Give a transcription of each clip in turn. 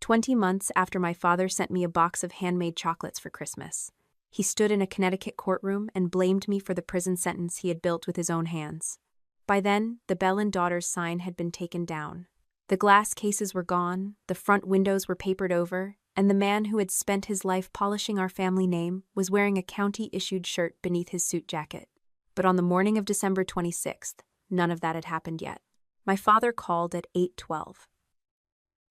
20 months after my father sent me a box of handmade chocolates for Christmas. He stood in a Connecticut courtroom and blamed me for the prison sentence he had built with his own hands. By then, the Bell and Daughters sign had been taken down. The glass cases were gone, the front windows were papered over, and the man who had spent his life polishing our family name was wearing a county-issued shirt beneath his suit jacket. But on the morning of December 26th, none of that had happened yet. My father called at 8:12.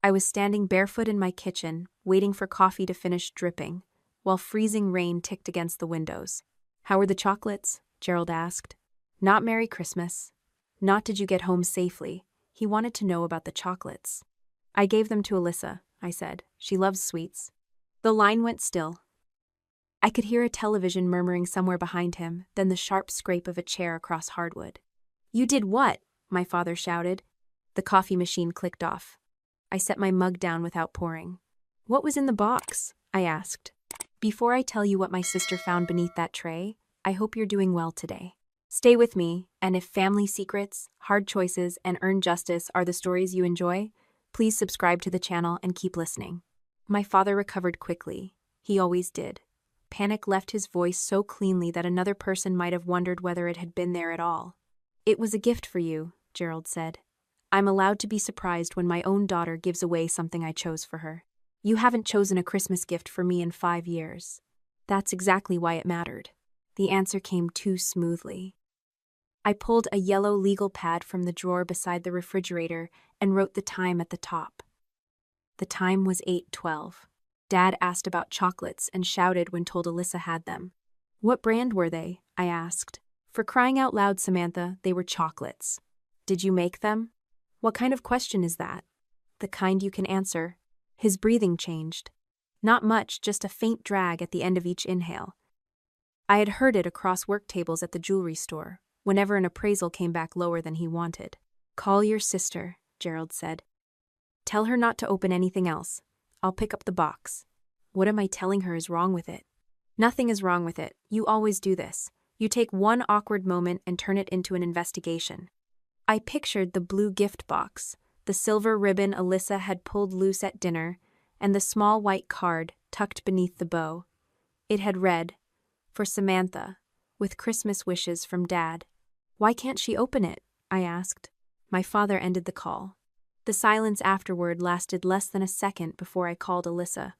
I was standing barefoot in my kitchen, waiting for coffee to finish dripping, while freezing rain ticked against the windows. "How were the chocolates?" Gerald asked. Not "Merry Christmas." Not "Did you get home safely?" He wanted to know about the chocolates. "I gave them to Alyssa," I said. "She loves sweets." The line went still. I could hear a television murmuring somewhere behind him, then the sharp scrape of a chair across hardwood. "You did what?" my father shouted. The coffee machine clicked off. I set my mug down without pouring. "What was in the box?" I asked. "Before I tell you what my sister found beneath that tray, I hope you're doing well today. Stay with me, and if family secrets, hard choices, and earned justice are the stories you enjoy, please subscribe to the channel and keep listening." My father recovered quickly. He always did. Panic left his voice so cleanly that another person might have wondered whether it had been there at all. "It was a gift for you," Gerald said. "I'm allowed to be surprised when my own daughter gives away something I chose for her. You haven't chosen a Christmas gift for me in 5 years. That's exactly why it mattered." The answer came too smoothly. I pulled a yellow legal pad from the drawer beside the refrigerator and wrote the time at the top. The time was 8:12. Dad asked about chocolates and shouted when told Alyssa had them. "What brand were they?" I asked. "For crying out loud, Samantha, they were chocolates." "Did you make them?" "What kind of question is that?" "The kind you can answer." His breathing changed. Not much, just a faint drag at the end of each inhale. I had heard it across work tables at the jewelry store, whenever an appraisal came back lower than he wanted. "Call your sister," Gerald said. "Tell her not to open anything else. I'll pick up the box." What am I telling her is wrong with it? Nothing is wrong with it. You always do this. You take one awkward moment and turn it into an investigation. I pictured the blue gift box, the silver ribbon Alyssa had pulled loose at dinner, and the small white card tucked beneath the bow. It had read, "For Samantha, with Christmas wishes from Dad." "Why can't she open it?" I asked. My father ended the call. The silence afterward lasted less than a second before I called Alyssa.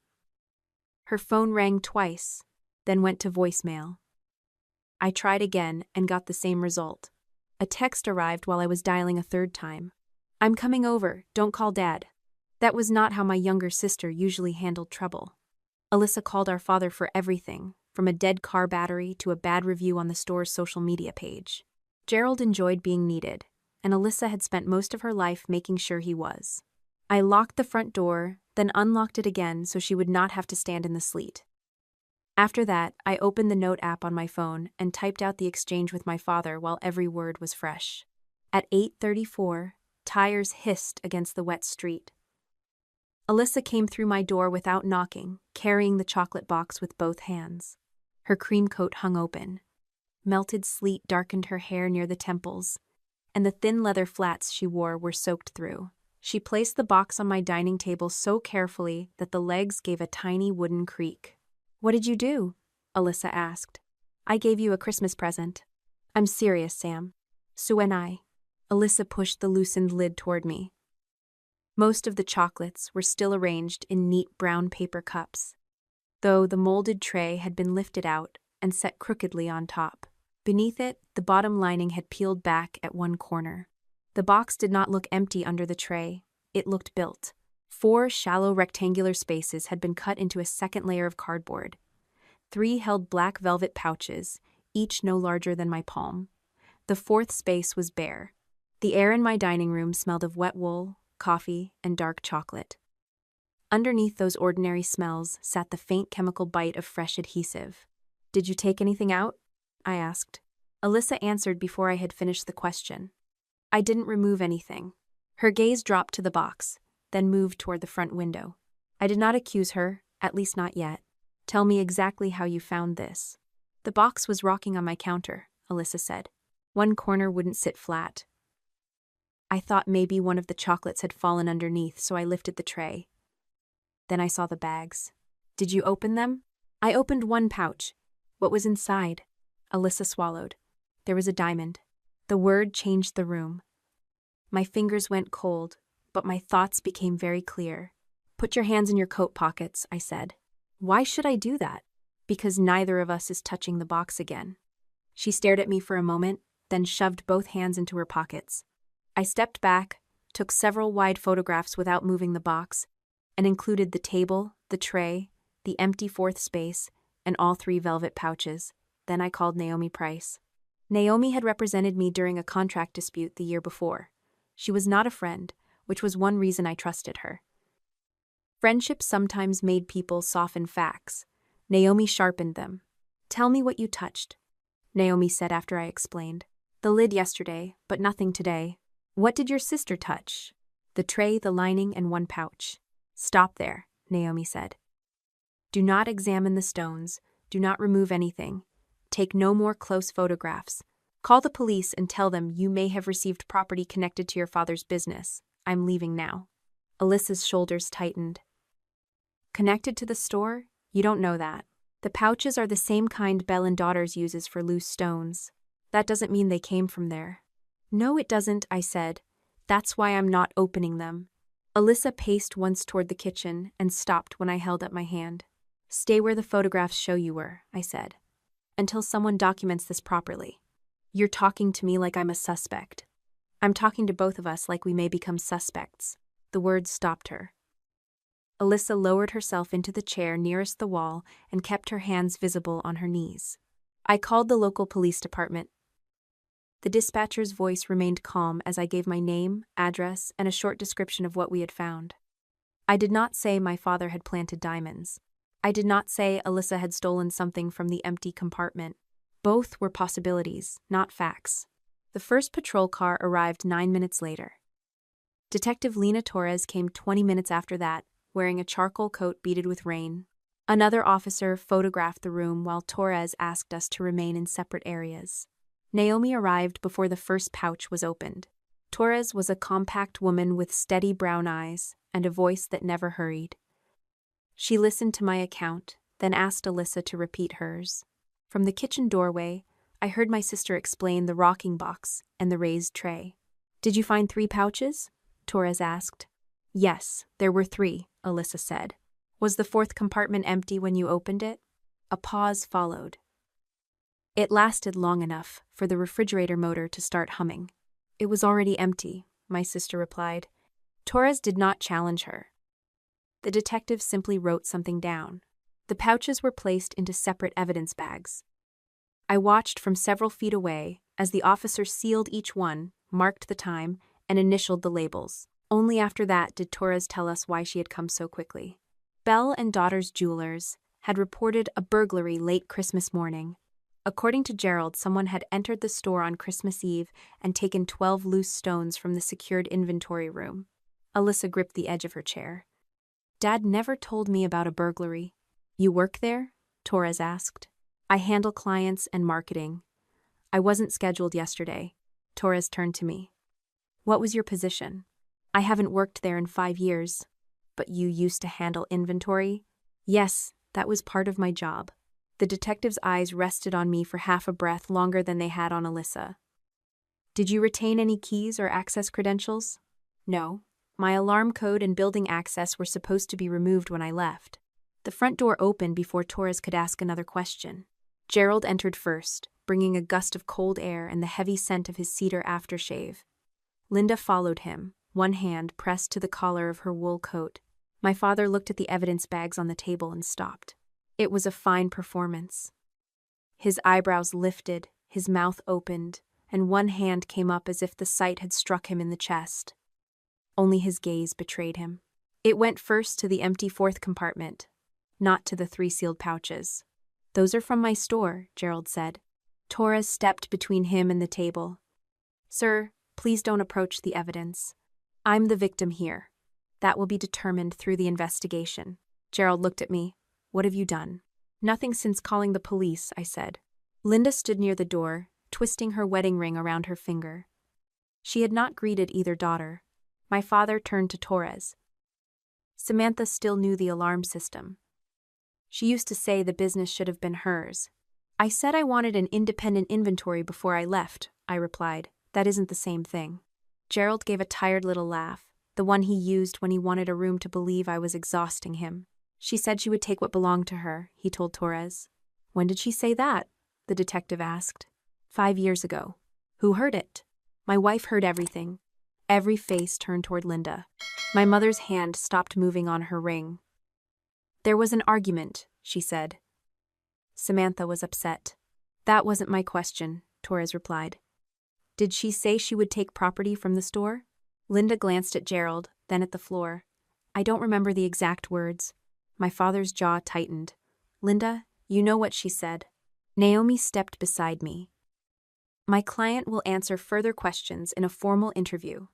Her phone rang twice, then went to voicemail. I tried again and got the same result. A text arrived while I was dialing a third time. "I'm coming over, don't call Dad." That was not how my younger sister usually handled trouble. Alyssa called our father for everything, from a dead car battery to a bad review on the store's social media page. Gerald enjoyed being needed, and Alyssa had spent most of her life making sure he was. I locked the front door, then unlocked it again so she would not have to stand in the sleet. After that, I opened the note app on my phone and typed out the exchange with my father while every word was fresh. At 8:34, tires hissed against the wet street. Alyssa came through my door without knocking, carrying the chocolate box with both hands. Her cream coat hung open. Melted sleet darkened her hair near the temples, and the thin leather flats she wore were soaked through. She placed the box on my dining table so carefully that the legs gave a tiny wooden creak. "What did you do?" Alyssa asked. "I gave you a Christmas present." "I'm serious, Sam." "So am I." Alyssa pushed the loosened lid toward me. Most of the chocolates were still arranged in neat brown paper cups, though the molded tray had been lifted out and set crookedly on top. Beneath it, the bottom lining had peeled back at one corner. The box did not look empty under the tray. It looked built. 4 shallow rectangular spaces had been cut into a second layer of cardboard. 3 held black velvet pouches, each no larger than my palm. The 4th space was bare. The air in my dining room smelled of wet wool, coffee, and dark chocolate. Underneath those ordinary smells sat the faint chemical bite of fresh adhesive. "Did you take anything out?" I asked. Alyssa answered before I had finished the question. "I didn't remove anything." Her gaze dropped to the box, then moved toward the front window. "I did not accuse her, at least not yet. Tell me exactly how you found this." "The box was rocking on my counter," Alyssa said. "One corner wouldn't sit flat. I thought maybe one of the chocolates had fallen underneath, so I lifted the tray." Then I saw the bags. Did you open them? I opened one pouch. What was inside? Alyssa swallowed. There was a diamond. The word changed the room. My fingers went cold, but my thoughts became very clear. Put your hands in your coat pockets, I said. Why should I do that? Because neither of us is touching the box again. She stared at me for a moment, then shoved both hands into her pockets. I stepped back, took several wide photographs without moving the box, and included the table, the tray, the empty fourth space, and all 3 velvet pouches. Then I called Naomi Price. Naomi had represented me during a contract dispute the year before. She was not a friend, which was one reason I trusted her. Friendship sometimes made people soften facts. Naomi sharpened them. Tell me what you touched, Naomi said after I explained. The lid yesterday, but nothing today. What did your sister touch? The tray, the lining, and 1 pouch. Stop there, Naomi said. Do not examine the stones. Do not remove anything. Take no more close photographs. Call the police and tell them you may have received property connected to your father's business. I'm leaving now. Alyssa's shoulders tightened. Connected to the store? You don't know that. The pouches are the same kind Bell and Daughters uses for loose stones. That doesn't mean they came from there. No, it doesn't, I said. That's why I'm not opening them. Alyssa paced once toward the kitchen and stopped when I held up my hand. Stay where the photographs show you were, I said. Until someone documents this properly. You're talking to me like I'm a suspect. I'm talking to both of us like we may become suspects. The words stopped her. Alyssa lowered herself into the chair nearest the wall and kept her hands visible on her knees. I called the local police department. The dispatcher's voice remained calm as I gave my name, address, and a short description of what we had found. I did not say my father had planted diamonds. I did not say Alyssa had stolen something from the empty compartment. Both were possibilities, not facts. The first patrol car arrived 9 minutes later. Detective Lena Torres came 20 minutes after that, wearing a charcoal coat beaded with rain. Another officer photographed the room while Torres asked us to remain in separate areas. Naomi arrived before the first pouch was opened. Torres was a compact woman with steady brown eyes and a voice that never hurried. She listened to my account, then asked Alyssa to repeat hers. From the kitchen doorway, I heard my sister explain the rocking box and the raised tray. Did you find 3 pouches? Torres asked. Yes, there were 3, Alyssa said. Was the 4th compartment empty when you opened it? A pause followed. It lasted long enough for the refrigerator motor to start humming. It was already empty, my sister replied. Torres did not challenge her. The detective simply wrote something down. The pouches were placed into separate evidence bags. I watched from several feet away as the officer sealed each one, marked the time, and initialed the labels. Only after that did Torres tell us why she had come so quickly. Bell and Daughters Jewelers had reported a burglary late Christmas morning. According to Gerald, someone had entered the store on Christmas Eve and taken 12 loose stones from the secured inventory room. Alyssa gripped the edge of her chair. Dad never told me about a burglary. You work there? Torres asked. I handle clients and marketing. I wasn't scheduled yesterday. Torres turned to me. What was your position? I haven't worked there in 5 years. But you used to handle inventory? Yes, that was part of my job. The detective's eyes rested on me for half a breath longer than they had on Alyssa. Did you retain any keys or access credentials? No. My alarm code and building access were supposed to be removed when I left. The front door opened before Torres could ask another question. Gerald entered first, bringing a gust of cold air and the heavy scent of his cedar aftershave. Linda followed him, one hand pressed to the collar of her wool coat. My father looked at the evidence bags on the table and stopped. It was a fine performance. His eyebrows lifted, his mouth opened, and one hand came up as if the sight had struck him in the chest. Only his gaze betrayed him. It went first to the empty 4th compartment, not to the 3 sealed pouches. Those are from my store, Gerald said. Torres stepped between him and the table. Sir, please don't approach the evidence. I'm the victim here. That will be determined through the investigation. Gerald looked at me. What have you done? Nothing since calling the police, I said. Linda stood near the door, twisting her wedding ring around her finger. She had not greeted either daughter. My father turned to Torres. Samantha still knew the alarm system. She used to say the business should have been hers. I said I wanted an independent inventory before I left, I replied. That isn't the same thing. Gerald gave a tired little laugh, the one he used when he wanted a room to believe I was exhausting him. She said she would take what belonged to her, he told Torres. When did she say that? The detective asked. 5 years ago. Who heard it? My wife heard everything. Every face turned toward Linda. My mother's hand stopped moving on her ring. There was an argument, she said. Samantha was upset. That wasn't my question, Torres replied. Did she say she would take property from the store? Linda glanced at Gerald, then at the floor. I don't remember the exact words. My father's jaw tightened. Linda, you know what she said. Naomi stepped beside me. My client will answer further questions in a formal interview.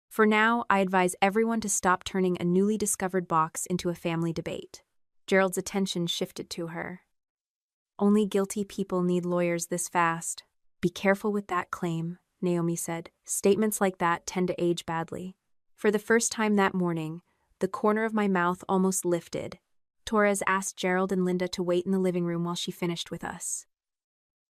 For now, I advise everyone to stop turning a newly discovered box into a family debate. Gerald's attention shifted to her. Only guilty people need lawyers this fast. Be careful with that claim, Naomi said. Statements like that tend to age badly. For the first time that morning, the corner of my mouth almost lifted. Torres asked Gerald and Linda to wait in the living room while she finished with us.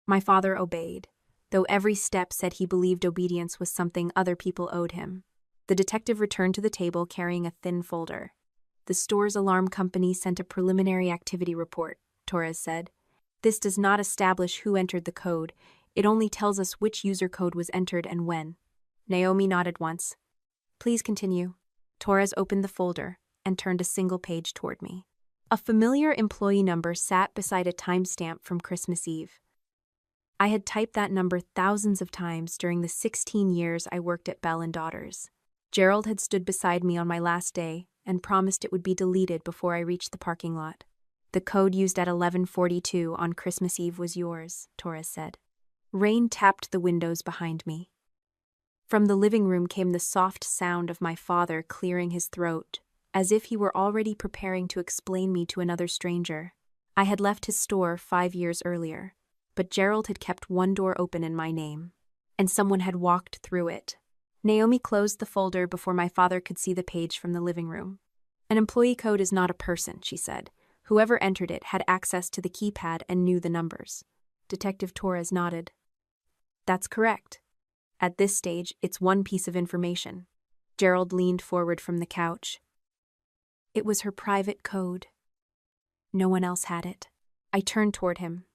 My father obeyed, though every step said he believed obedience was something other people owed him. The detective returned to the table carrying a thin folder. The store's alarm company sent a preliminary activity report, Torres said. This does not establish who entered the code. It only tells us which user code was entered and when. Naomi nodded once. Please continue. Torres opened the folder and turned a single page toward me. A familiar employee number sat beside a timestamp from Christmas Eve. I had typed that number thousands of times during the 16 years I worked at Bell & Daughters. Gerald had stood beside me on my last day and promised it would be deleted before I reached the parking lot. The code used at 11:42 on Christmas Eve was yours, Torres said. Rain tapped the windows behind me. From the living room came the soft sound of my father clearing his throat, as if he were already preparing to explain me to another stranger. I had left his store 5 years earlier, but Gerald had kept one door open in my name, and someone had walked through it. Naomi closed the folder before my father could see the page from the living room. An employee code is not a person, she said. Whoever entered it had access to the keypad and knew the numbers. Detective Torres nodded. That's correct. At this stage, it's one piece of information. Gerald leaned forward from the couch. It was her private code. No one else had it. I turned toward him.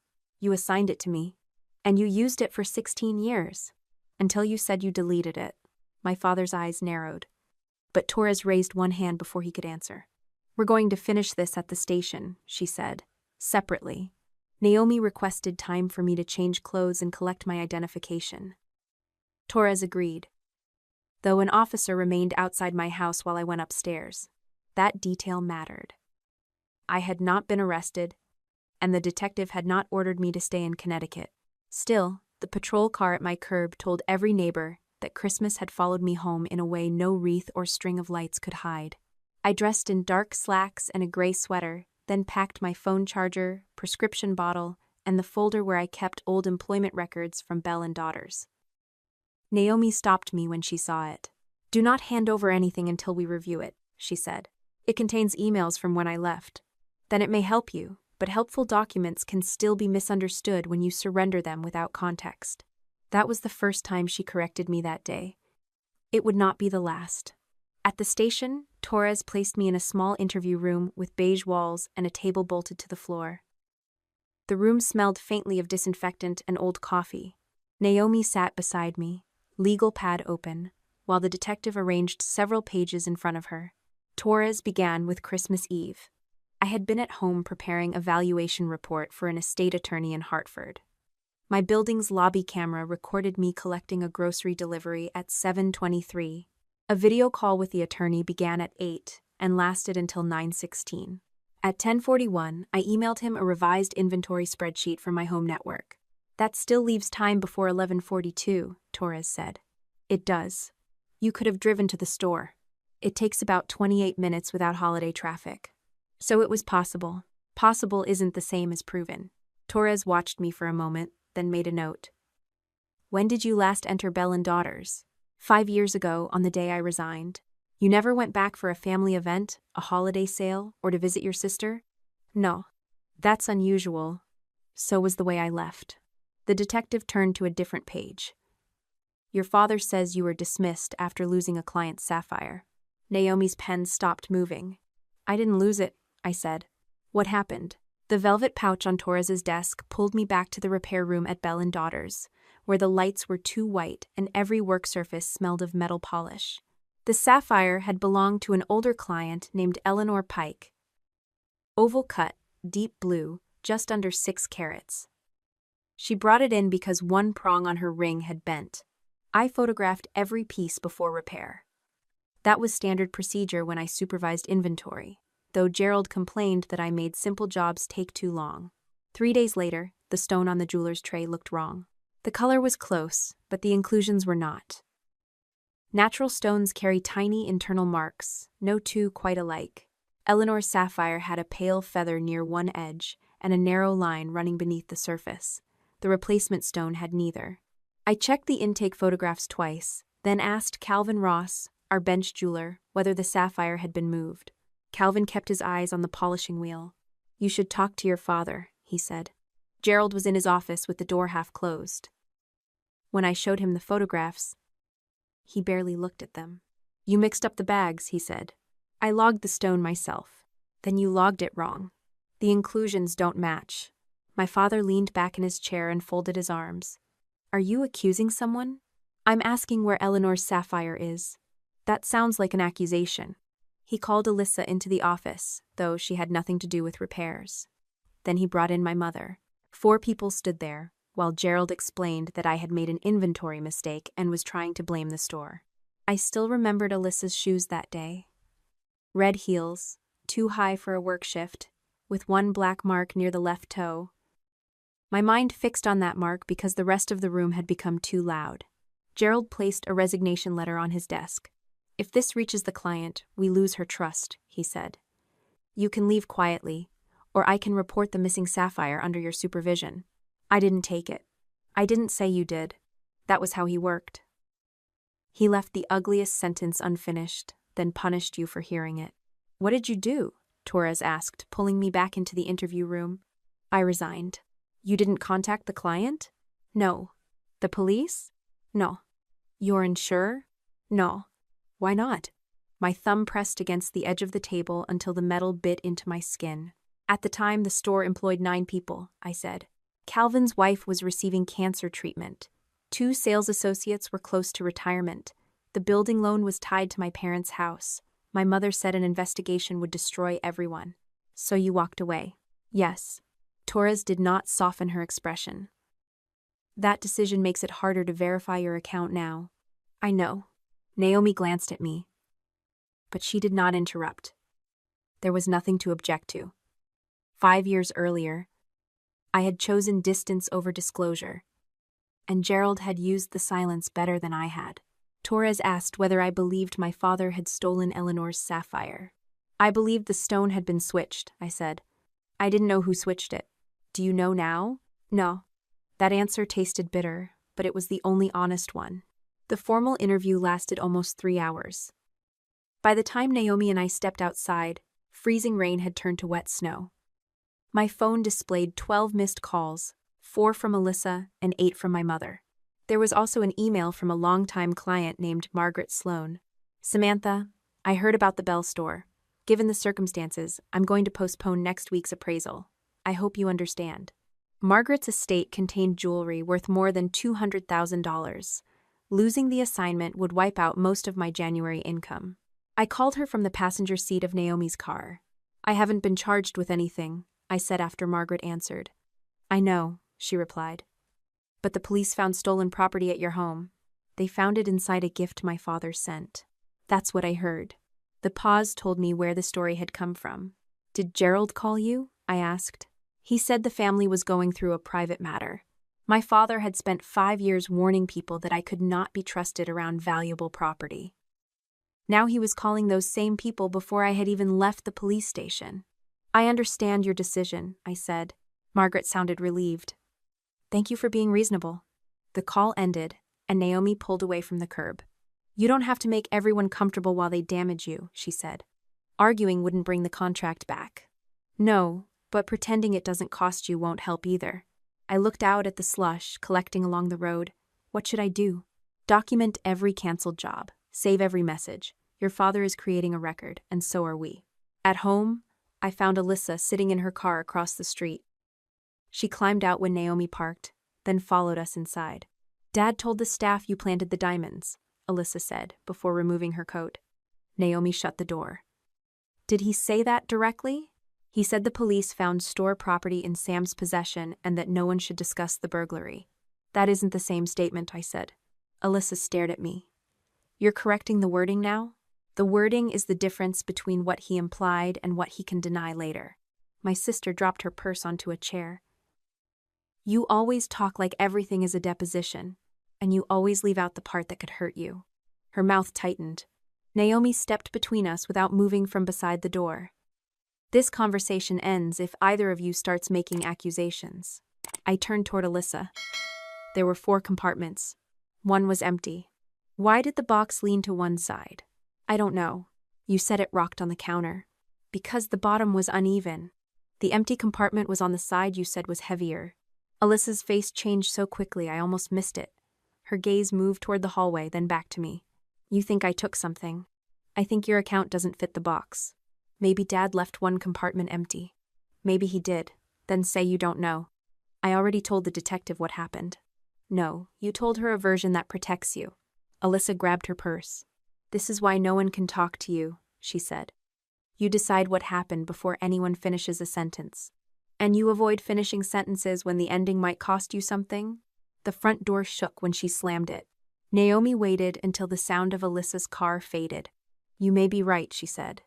You assigned it to me, and you used it for 16 years, until you said you deleted it. My father's eyes narrowed, but Torres raised one hand before he could answer. We're going to finish this at the station, she said, separately. Naomi requested time for me to change clothes and collect my identification. Torres agreed, though an officer remained outside my house while I went upstairs. That detail mattered. I had not been arrested, and the detective had not ordered me to stay in Connecticut. Still, the patrol car at my curb told every neighbor that Christmas had followed me home in a way no wreath or string of lights could hide. I dressed in dark slacks and a gray sweater, then packed my phone charger, prescription bottle, and the folder where I kept old employment records from Bell & Daughters. Naomi stopped me when she saw it. Do not hand over anything until we review it, she said. It contains emails from when I left. Then it may help you, but helpful documents can still be misunderstood when you surrender them without context. That was the first time she corrected me that day. It would not be the last. At the station, Torres placed me in a small interview room with beige walls and a table bolted to the floor. The room smelled faintly of disinfectant and old coffee. Naomi sat beside me, legal pad open, while the detective arranged several pages in front of her. Torres began with Christmas Eve. I had been at home preparing a valuation report for an estate attorney in Hartford. My building's lobby camera recorded me collecting a grocery delivery at 7:23. A video call with the attorney began at 8 and lasted until 9:16. At 10:41, I emailed him a revised inventory spreadsheet from my home network. That still leaves time before 11:42, Torres said. It does. You could have driven to the store. It takes about 28 minutes without holiday traffic. So it was possible. Possible isn't the same as proven. Torres watched me for a moment, then made a note. When did you last enter Bell & Daughters? 5 years ago, on the day I resigned. You never went back for a family event, a holiday sale, or to visit your sister? No. That's unusual. So was the way I left. The detective turned to a different page. Your father says you were dismissed after losing a client's sapphire. Naomi's pen stopped moving. I didn't lose it, I said. What happened? The velvet pouch on Torres's desk pulled me back to the repair room at Bell and Daughters, where the lights were too white and every work surface smelled of metal polish. The sapphire had belonged to an older client named Eleanor Pike. Oval cut, deep blue, just under 6 carats. She brought it in because one prong on her ring had bent. I photographed every piece before repair. That was standard procedure when I supervised inventory, though Gerald complained that I made simple jobs take too long. 3 days later, the stone on the jeweler's tray looked wrong. The color was close, but the inclusions were not. Natural stones carry tiny internal marks, no two quite alike. Eleanor's sapphire had a pale feather near one edge and a narrow line running beneath the surface. The replacement stone had neither. I checked the intake photographs twice, then asked Calvin Ross, our bench jeweler, whether the sapphire had been moved. Calvin kept his eyes on the polishing wheel. You should talk to your father, he said. Gerald was in his office with the door half closed. When I showed him the photographs, he barely looked at them. You mixed up the bags, he said. I logged the stone myself. Then you logged it wrong. The inclusions don't match. My father leaned back in his chair and folded his arms. Are you accusing someone? I'm asking where Eleanor's sapphire is. That sounds like an accusation. He called Alyssa into the office, though she had nothing to do with repairs. Then he brought in my mother. 4 people stood there, while Gerald explained that I had made an inventory mistake and was trying to blame the store. I still remembered Alyssa's shoes that day. Red heels, too high for a work shift, with one black mark near the left toe. My mind fixed on that mark because the rest of the room had become too loud. Gerald placed a resignation letter on his desk. If this reaches the client, we lose her trust, he said. You can leave quietly, or I can report the missing sapphire under your supervision. I didn't take it. I didn't say you did. That was how he worked. He left the ugliest sentence unfinished, then punished you for hearing it. What did you do? Torres asked, pulling me back into the interview room. I resigned. You didn't contact the client? No. The police? No. Your insurer? No. Why not? My thumb pressed against the edge of the table until the metal bit into my skin. At the time, the store employed 9 people, I said. Calvin's wife was receiving cancer treatment. 2 sales associates were close to retirement. The building loan was tied to my parents' house. My mother said an investigation would destroy everyone. So you walked away? Yes. Torres did not soften her expression. That decision makes it harder to verify your account now. I know. Naomi glanced at me. But she did not interrupt. There was nothing to object to. 5 years earlier, I had chosen distance over disclosure, and Gerald had used the silence better than I had. Torres asked whether I believed my father had stolen Eleanor's sapphire. I believed the stone had been switched, I said. I didn't know who switched it. Do you know now? No. That answer tasted bitter, but it was the only honest one. The formal interview lasted almost 3 hours. By the time Naomi and I stepped outside, freezing rain had turned to wet snow. My phone displayed 12 missed calls, 4 from Alyssa and 8 from my mother. There was also an email from a longtime client named Margaret Sloan. Samantha, I heard about the Bell store. Given the circumstances, I'm going to postpone next week's appraisal. I hope you understand. Margaret's estate contained jewelry worth more than $200,000. Losing the assignment would wipe out most of my January income. I called her from the passenger seat of Naomi's car. I haven't been charged with anything, I said after Margaret answered. I know, she replied. But the police found stolen property at your home. They found it inside a gift my father sent. That's what I heard. The pause told me where the story had come from. Did Gerald call you? I asked. He said the family was going through a private matter. My father had spent 5 years warning people that I could not be trusted around valuable property. Now he was calling those same people before I had even left the police station. I understand your decision, I said. Margaret sounded relieved. Thank you for being reasonable. The call ended, and Naomi pulled away from the curb. You don't have to make everyone comfortable while they damage you, she said. Arguing wouldn't bring the contract back. No, but pretending it doesn't cost you won't help either. I looked out at the slush collecting along the road. What should I do? Document every canceled job. Save every message. Your father is creating a record, and so are we. At home, I found Alyssa sitting in her car across the street. She climbed out when Naomi parked, then followed us inside. Dad told the staff you planted the diamonds, Alyssa said, before removing her coat. Naomi shut the door. Did he say that directly? He said the police found store property in Sam's possession and that no one should discuss the burglary. That isn't the same statement, I said. Alyssa stared at me. You're correcting the wording now? The wording is the difference between what he implied and what he can deny later. My sister dropped her purse onto a chair. You always talk like everything is a deposition, and you always leave out the part that could hurt you. Her mouth tightened. Naomi stepped between us without moving from beside the door. This conversation ends if either of you starts making accusations. I turned toward Alyssa. There were 4 compartments. One was empty. Why did the box lean to one side? I don't know. You said it rocked on the counter. Because the bottom was uneven. The empty compartment was on the side you said was heavier. Alyssa's face changed so quickly I almost missed it. Her gaze moved toward the hallway, then back to me. You think I took something. I think your account doesn't fit the box. Maybe Dad left one compartment empty. Maybe he did. Then say you don't know. I already told the detective what happened. No, you told her a version that protects you. Alyssa grabbed her purse. This is why no one can talk to you, she said. You decide what happened before anyone finishes a sentence. And you avoid finishing sentences when the ending might cost you something? The front door shook when she slammed it. Naomi waited until the sound of Alyssa's car faded. You may be right, she said.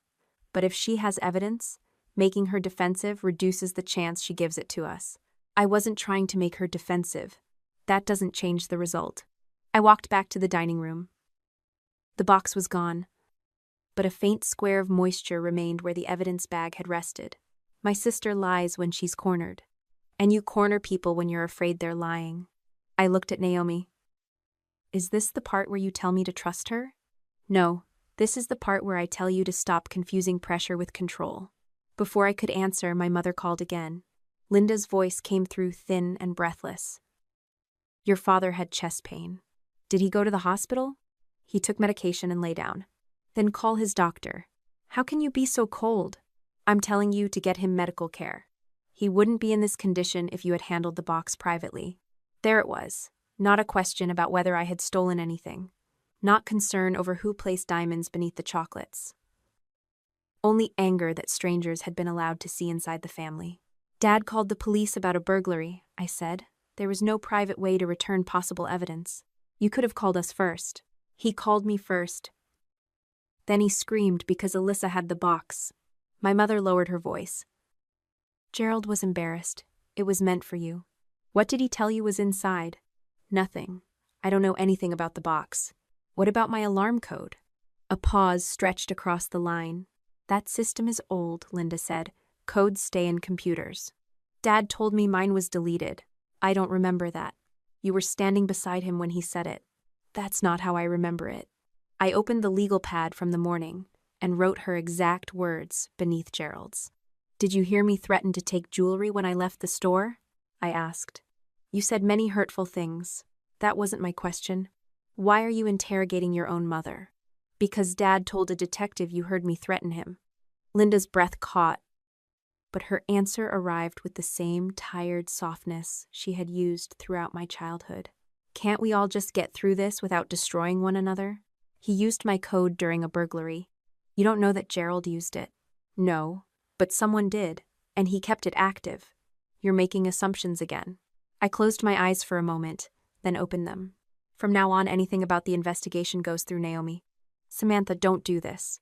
But if she has evidence, making her defensive reduces the chance she gives it to us. I wasn't trying to make her defensive. That doesn't change the result. I walked back to the dining room. The box was gone, but a faint square of moisture remained where the evidence bag had rested. My sister lies when she's cornered, and you corner people when you're afraid they're lying. I looked at Naomi. Is this the part where you tell me to trust her? No, this is the part where I tell you to stop confusing pressure with control. Before I could answer, my mother called again. Linda's voice came through thin and breathless. Your father had chest pain. Did he go to the hospital? He took medication and lay down. Then call his doctor. How can you be so cold? I'm telling you to get him medical care. He wouldn't be in this condition if you had handled the box privately. There it was. Not a question about whether I had stolen anything. Not concern over who placed diamonds beneath the chocolates. Only anger that strangers had been allowed to see inside the family. Dad called the police about a burglary, I said. There was no private way to return possible evidence. You could have called us first. He called me first. Then he screamed because Alyssa had the box. My mother lowered her voice. Gerald was embarrassed. It was meant for you. What did he tell you was inside? Nothing. I don't know anything about the box. What about my alarm code? A pause stretched across the line. That system is old, Linda said. Codes stay in computers. Dad told me mine was deleted. I don't remember that. You were standing beside him when he said it. That's not how I remember it. I opened the legal pad from the morning and wrote her exact words beneath Gerald's. Did you hear me threaten to take jewelry when I left the store? I asked. You said many hurtful things. That wasn't my question. Why are you interrogating your own mother? Because Dad told a detective you heard me threaten him. Linda's breath caught, but her answer arrived with the same tired softness she had used throughout my childhood. Can't we all just get through this without destroying one another? He used my code during a burglary. You don't know that Gerald used it. No, but someone did, and he kept it active. You're making assumptions again. I closed my eyes for a moment, then opened them. From now on, anything about the investigation goes through Naomi. Samantha, don't do this.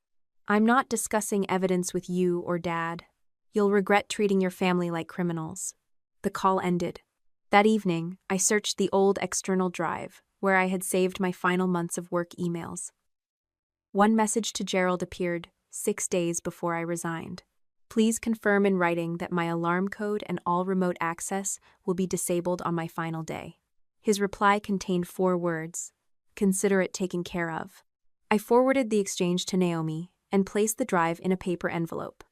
I'm not discussing evidence with you or Dad. You'll regret treating your family like criminals. The call ended. That evening, I searched the old external drive, where I had saved my final months of work emails. One message to Gerald appeared 6 days before I resigned. Please confirm in writing that my alarm code and all remote access will be disabled on my final day. His reply contained 4 words. Consider it taken care of. I forwarded the exchange to Naomi and placed the drive in a paper envelope.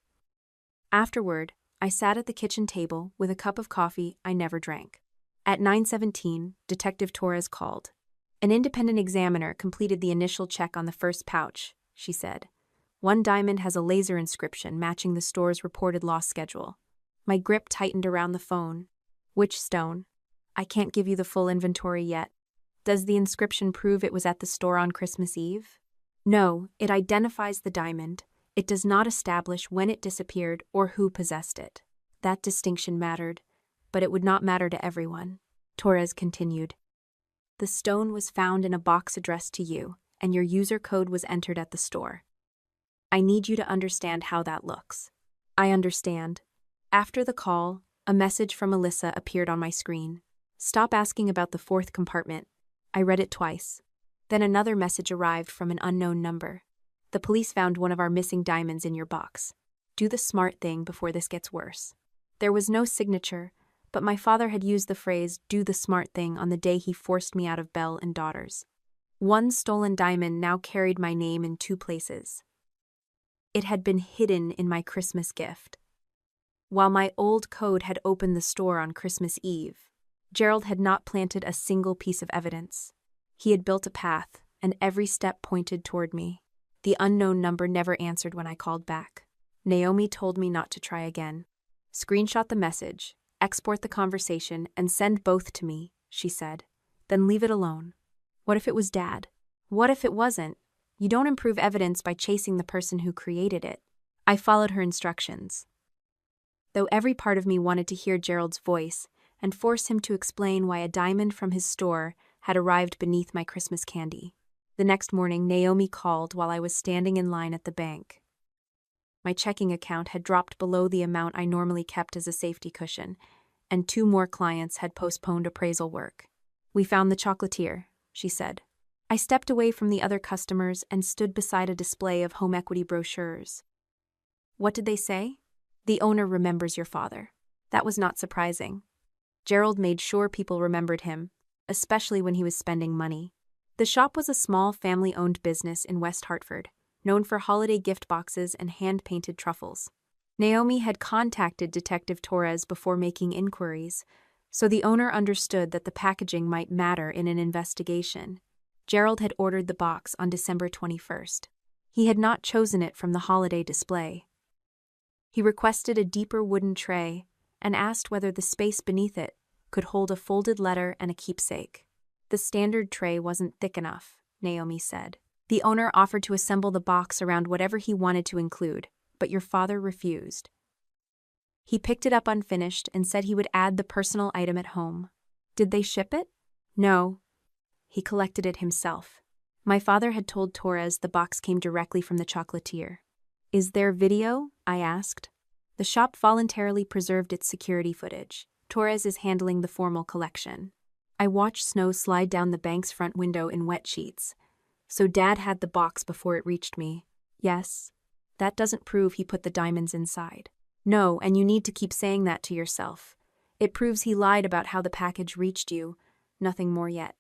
Afterward, I sat at the kitchen table with a cup of coffee I never drank. At 9:17, Detective Torres called. An independent examiner completed the initial check on the first pouch, she said. One diamond has a laser inscription matching the store's reported loss schedule. My grip tightened around the phone. Which stone? I can't give you the full inventory yet. Does the inscription prove it was at the store on Christmas Eve? No, it identifies the diamond. It does not establish when it disappeared or who possessed it. That distinction mattered, but it would not matter to everyone. Torres continued. The stone was found in a box addressed to you, and your user code was entered at the store. I need you to understand how that looks. I understand. After the call, a message from Alyssa appeared on my screen. Stop asking about the fourth compartment. I read it twice. Then another message arrived from an unknown number. The police found one of our missing diamonds in your box. Do the smart thing before this gets worse. There was no signature, but my father had used the phrase, do the smart thing, on the day he forced me out of Bell and Daughters. One stolen diamond now carried my name in 2 places. It had been hidden in my Christmas gift. While my old code had opened the store on Christmas Eve, Gerald had not planted a single piece of evidence. He had built a path, and every step pointed toward me. The unknown number never answered when I called back. Naomi told me not to try again. Screenshot the message, export the conversation, and send both to me, she said. Then leave it alone. What if it was Dad? What if it wasn't? You don't improve evidence by chasing the person who created it. I followed her instructions. Though every part of me wanted to hear Gerald's voice and force him to explain why a diamond from his store had arrived beneath my Christmas candy. The next morning, Naomi called while I was standing in line at the bank. My checking account had dropped below the amount I normally kept as a safety cushion, and 2 more clients had postponed appraisal work. We found the chocolatier, she said. I stepped away from the other customers and stood beside a display of home equity brochures. What did they say? The owner remembers your father. That was not surprising. Gerald made sure people remembered him, especially when he was spending money. The shop was a small family-owned business in West Hartford, known for holiday gift boxes and hand-painted truffles. Naomi had contacted Detective Torres before making inquiries, so the owner understood that the packaging might matter in an investigation. Gerald had ordered the box on December 21st. He had not chosen it from the holiday display. He requested a deeper wooden tray and asked whether the space beneath it could hold a folded letter and a keepsake. The standard tray wasn't thick enough, Naomi said. The owner offered to assemble the box around whatever he wanted to include, but your father refused. He picked it up unfinished and said he would add the personal item at home. Did they ship it? No. He collected it himself. My father had told Torres the box came directly from the chocolatier. Is there video? I asked. The shop voluntarily preserved its security footage. Torres is handling the formal collection. I watched snow slide down the bank's front window in wet sheets. So Dad had the box before it reached me. Yes. That doesn't prove he put the diamonds inside. No, and you need to keep saying that to yourself. It proves he lied about how the package reached you. Nothing more yet.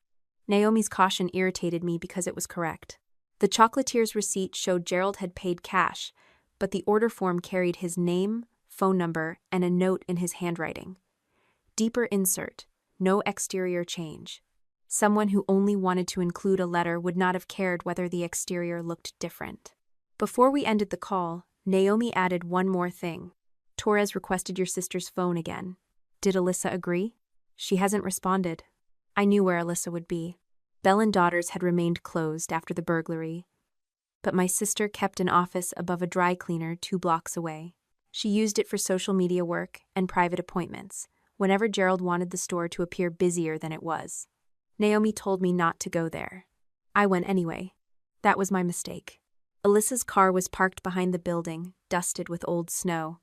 Naomi's caution irritated me because it was correct. The chocolatier's receipt showed Gerald had paid cash, but the order form carried his name, phone number, and a note in his handwriting. Deeper insert, no exterior change. Someone who only wanted to include a letter would not have cared whether the exterior looked different. Before we ended the call, Naomi added one more thing. Torres requested your sister's phone again. Did Alyssa agree? She hasn't responded. I knew where Alyssa would be. Bell and Daughters had remained closed after the burglary, but my sister kept an office above a dry cleaner 2 blocks away. She used it for social media work and private appointments, whenever Gerald wanted the store to appear busier than it was. Naomi told me not to go there. I went anyway. That was my mistake. Alyssa's car was parked behind the building, dusted with old snow.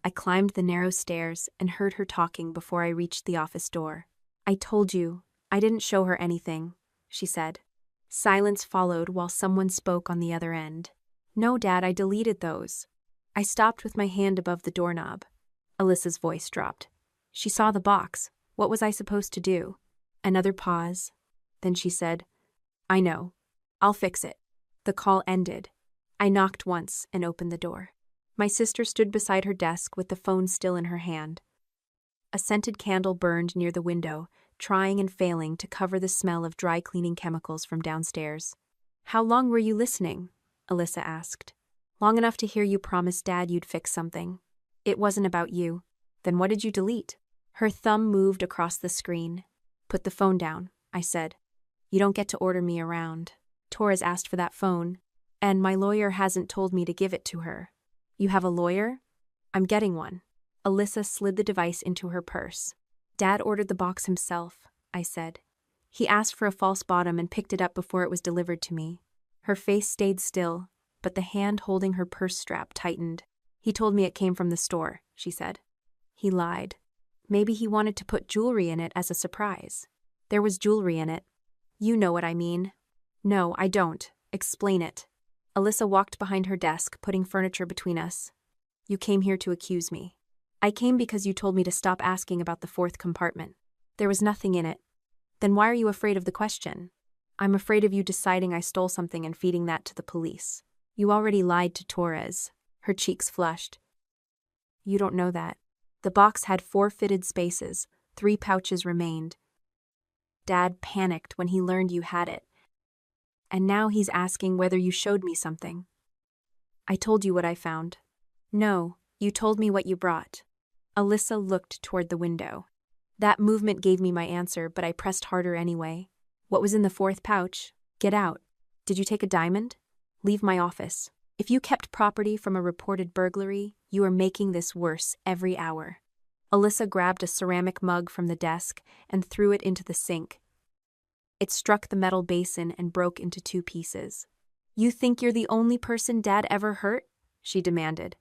I climbed the narrow stairs and heard her talking before I reached the office door. I told you, I didn't show her anything, she said. Silence followed while someone spoke on the other end. No, Dad, I deleted those. I stopped with my hand above the doorknob. Alyssa's voice dropped. She saw the box. What was I supposed to do? Another pause. Then she said, I know. I'll fix it. The call ended. I knocked once and opened the door. My sister stood beside her desk with the phone still in her hand. A scented candle burned near the window, trying and failing to cover the smell of dry cleaning chemicals from downstairs. "How long were you listening?" Alyssa asked. "Long enough to hear you promise Dad you'd fix something. It wasn't about you. Then what did you delete?" Her thumb moved across the screen. "Put the phone down," I said. "You don't get to order me around. Torres asked for that phone, and my lawyer hasn't told me to give it to her." "You have a lawyer?" "I'm getting one." Alyssa slid the device into her purse. "Dad ordered the box himself," I said. "He asked for a false bottom and picked it up before it was delivered to me." Her face stayed still, but the hand holding her purse strap tightened. "He told me it came from the store," she said. "He lied. Maybe he wanted to put jewelry in it as a surprise." "There was jewelry in it." "You know what I mean." "No, I don't. Explain it." Alyssa walked behind her desk, putting furniture between us. "You came here to accuse me." "I came because you told me to stop asking about the fourth compartment. There was nothing in it." "Then why are you afraid of the question?" "I'm afraid of you deciding I stole something and feeding that to the police." "You already lied to Torres." Her cheeks flushed. "You don't know that. The box had 4 fitted spaces, 3 pouches remained. Dad panicked when he learned you had it. And now he's asking whether you showed me something." "I told you what I found." "No, you told me what you brought." Alyssa looked toward the window. That movement gave me my answer, but I pressed harder anyway. "What was in the 4th pouch? Get out. Did you take a diamond? Leave my office. If you kept property from a reported burglary, you are making this worse every hour." Alyssa grabbed a ceramic mug from the desk and threw it into the sink. It struck the metal basin and broke into 2 pieces. "You think you're the only person Dad ever hurt?" she demanded.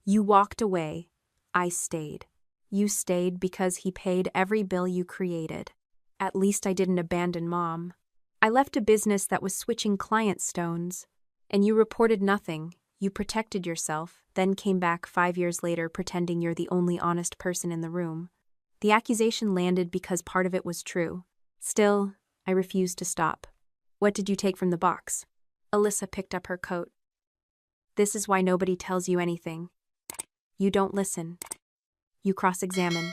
"You walked away. I stayed. You stayed because he paid every bill you created. At least I didn't abandon Mom. I left a business that was switching client stones. And you reported nothing. You protected yourself, then came back 5 years later pretending you're the only honest person in the room. The accusation landed because part of it was true. Still, I refused to stop." "What did you take from the box?" Alyssa picked up her coat. "This is why nobody tells you anything. You don't listen. You cross-examine.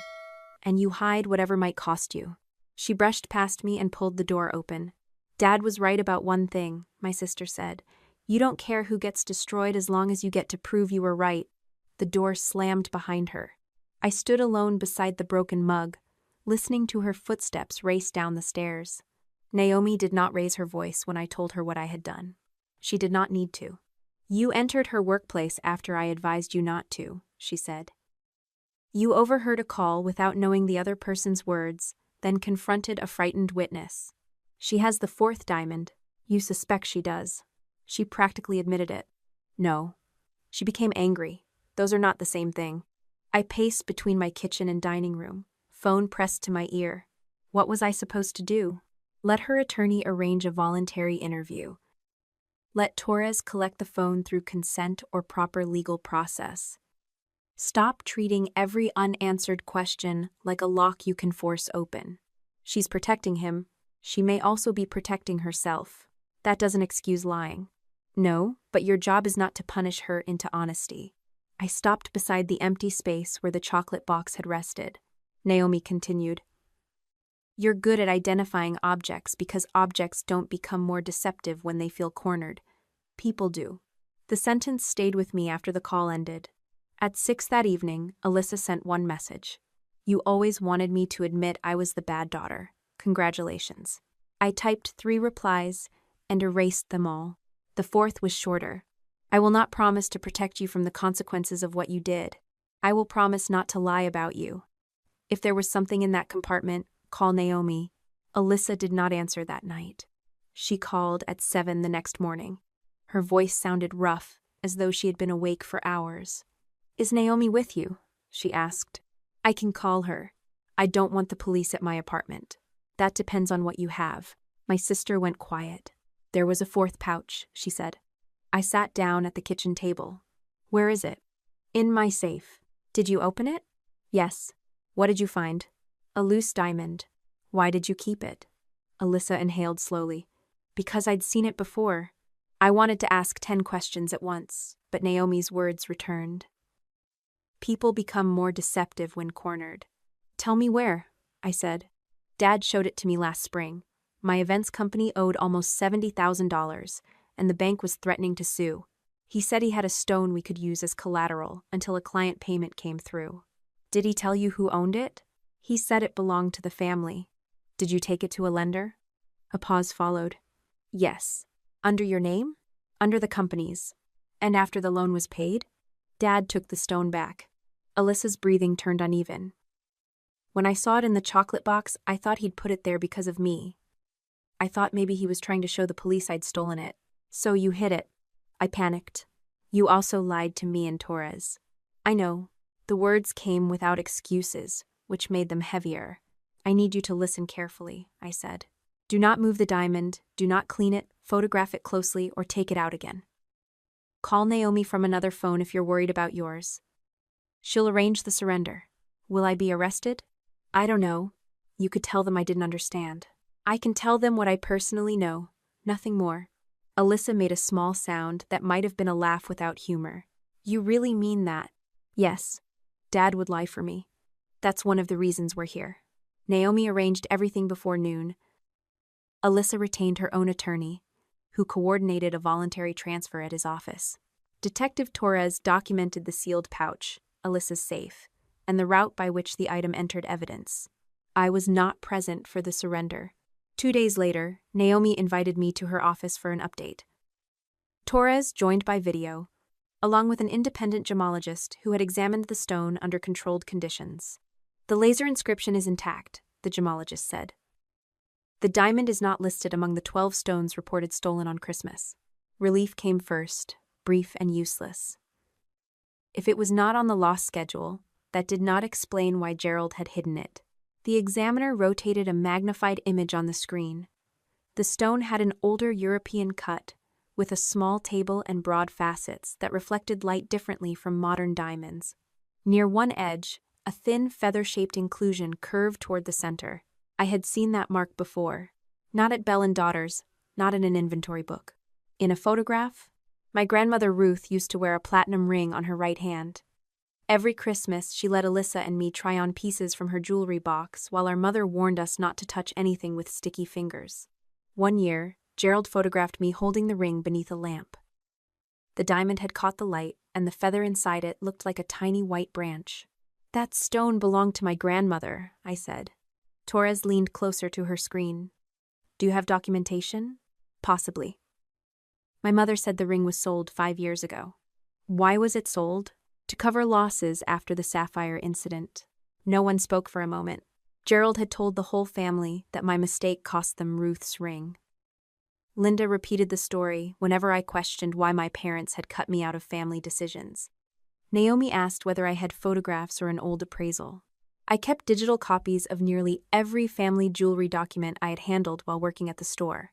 And you hide whatever might cost you." She brushed past me and pulled the door open. "Dad was right about one thing," my sister said. "You don't care who gets destroyed as long as you get to prove you were right." The door slammed behind her. I stood alone beside the broken mug, listening to her footsteps race down the stairs. Naomi did not raise her voice when I told her what I had done. She did not need to. "You entered her workplace after I advised you not to," she said. "You overheard a call without knowing the other person's words, then confronted a frightened witness. She has the 4th diamond. You suspect she does." She practically admitted it. "No." She became angry. "Those are not the same thing." I paced between my kitchen and dining room, phone pressed to my ear. What was I supposed to do? Let her attorney arrange a voluntary interview. Let Torres collect the phone through consent or proper legal process. Stop treating every unanswered question like a lock you can force open. She's protecting him. She may also be protecting herself. That doesn't excuse lying. "No, but your job is not to punish her into honesty." I stopped beside the empty space where the chocolate box had rested. Naomi continued. "You're good at identifying objects because objects don't become more deceptive when they feel cornered. People do." The sentence stayed with me after the call ended. At 6 that evening, Alyssa sent one message. "You always wanted me to admit I was the bad daughter. Congratulations." I typed 3 replies and erased them all. The 4th was shorter. "I will not promise to protect you from the consequences of what you did. I will promise not to lie about you. If there was something in that compartment, call Naomi." Alyssa did not answer that night. She called at 7 the next morning. Her voice sounded rough, as though she had been awake for hours. "Is Naomi with you?" she asked. "I can call her. I don't want the police at my apartment." "That depends on what you have." My sister went quiet. "There was a 4th pouch," she said. I sat down at the kitchen table. "Where is it?" "In my safe." "Did you open it?" "Yes." "What did you find?" "A loose diamond." "Why did you keep it?" Alyssa inhaled slowly. "Because I'd seen it before. I wanted to ask 10 questions at once, but Naomi's words returned. People become more deceptive when cornered. Tell me where, I said. Dad showed it to me last spring. My events company owed almost $70,000, and the bank was threatening to sue. He said he had a stone we could use as collateral until a client payment came through. Did he tell you who owned it? He said it belonged to the family. Did you take it to a lender? A pause followed. Yes. Under your name? Under the company's. And after the loan was paid? Dad took the stone back. Alyssa's breathing turned uneven. When I saw it in the chocolate box, I thought he'd put it there because of me. I thought maybe he was trying to show the police I'd stolen it. So you hid it. I panicked. You also lied to me and Torres. I know. The words came without excuses, which made them heavier. I need you to listen carefully, I said. Do not move the diamond, do not clean it, photograph it closely, or take it out again. Call Naomi from another phone if you're worried about yours. She'll arrange the surrender. Will I be arrested? I don't know. You could tell them I didn't understand. I can tell them what I personally know, nothing more. Alyssa made a small sound that might have been a laugh without humor. You really mean that? Yes. Dad would lie for me. That's one of the reasons we're here. Naomi arranged everything before noon. Alyssa retained her own attorney, who coordinated a voluntary transfer at his office. Detective Torres documented the sealed pouch, Alyssa's safe, and the route by which the item entered evidence. I was not present for the surrender. 2 days later, Naomi invited me to her office for an update. Torres joined by video, along with an independent gemologist who had examined the stone under controlled conditions. The laser inscription is intact, the gemologist said. The diamond is not listed among the 12 stones reported stolen on Christmas. Relief came first, brief and useless. If it was not on the lost schedule, that did not explain why Gerald had hidden it. The examiner rotated a magnified image on the screen. The stone had an older European cut, with a small table and broad facets that reflected light differently from modern diamonds. Near one edge, a thin feather-shaped inclusion curved toward the center. I had seen that mark before. Not at Bell & Daughters, not in an inventory book. In a photograph, my grandmother Ruth used to wear a platinum ring on her right hand. Every Christmas, she let Alyssa and me try on pieces from her jewelry box while our mother warned us not to touch anything with sticky fingers. One year, Gerald photographed me holding the ring beneath a lamp. The diamond had caught the light, and the feather inside it looked like a tiny white branch. That stone belonged to my grandmother, I said. Torres leaned closer to her screen. Do you have documentation? Possibly. My mother said the ring was sold 5 years ago. Why was it sold? To cover losses after the sapphire incident. No one spoke for a moment. Gerald had told the whole family that my mistake cost them Ruth's ring. Linda repeated the story whenever I questioned why my parents had cut me out of family decisions. Naomi asked whether I had photographs or an old appraisal. I kept digital copies of nearly every family jewelry document I had handled while working at the store.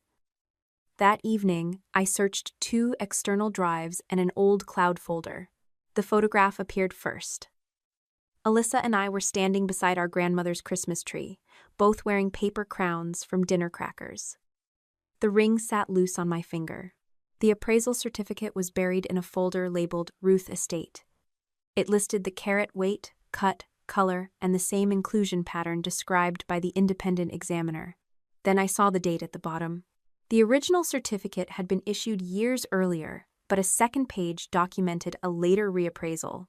That evening, I searched 2 external drives and an old cloud folder. The photograph appeared first. Alyssa and I were standing beside our grandmother's Christmas tree, both wearing paper crowns from dinner crackers. The ring sat loose on my finger. The appraisal certificate was buried in a folder labeled Ruth Estate. It listed the carat weight, cut, color, and the same inclusion pattern described by the independent examiner. Then I saw the date at the bottom. The original certificate had been issued years earlier, but a second page documented a later reappraisal.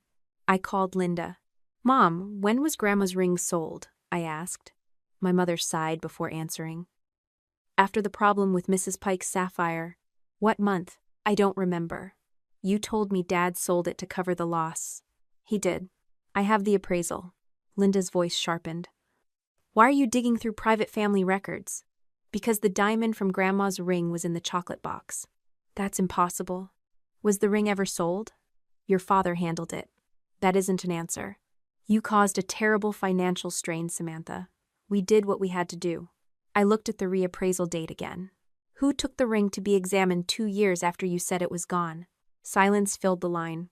I called Linda. Mom, when was Grandma's ring sold? I asked. My mother sighed before answering. After the problem with Mrs. Pike's sapphire. What month? I don't remember. You told me Dad sold it to cover the loss. He did. I have the appraisal. Linda's voice sharpened. Why are you digging through private family records? Because the diamond from Grandma's ring was in the chocolate box. That's impossible. Was the ring ever sold? Your father handled it. That isn't an answer. You caused a terrible financial strain, Samantha. We did what we had to do. I looked at the reappraisal date again. Who took the ring to be examined 2 years after you said it was gone? Silence filled the line.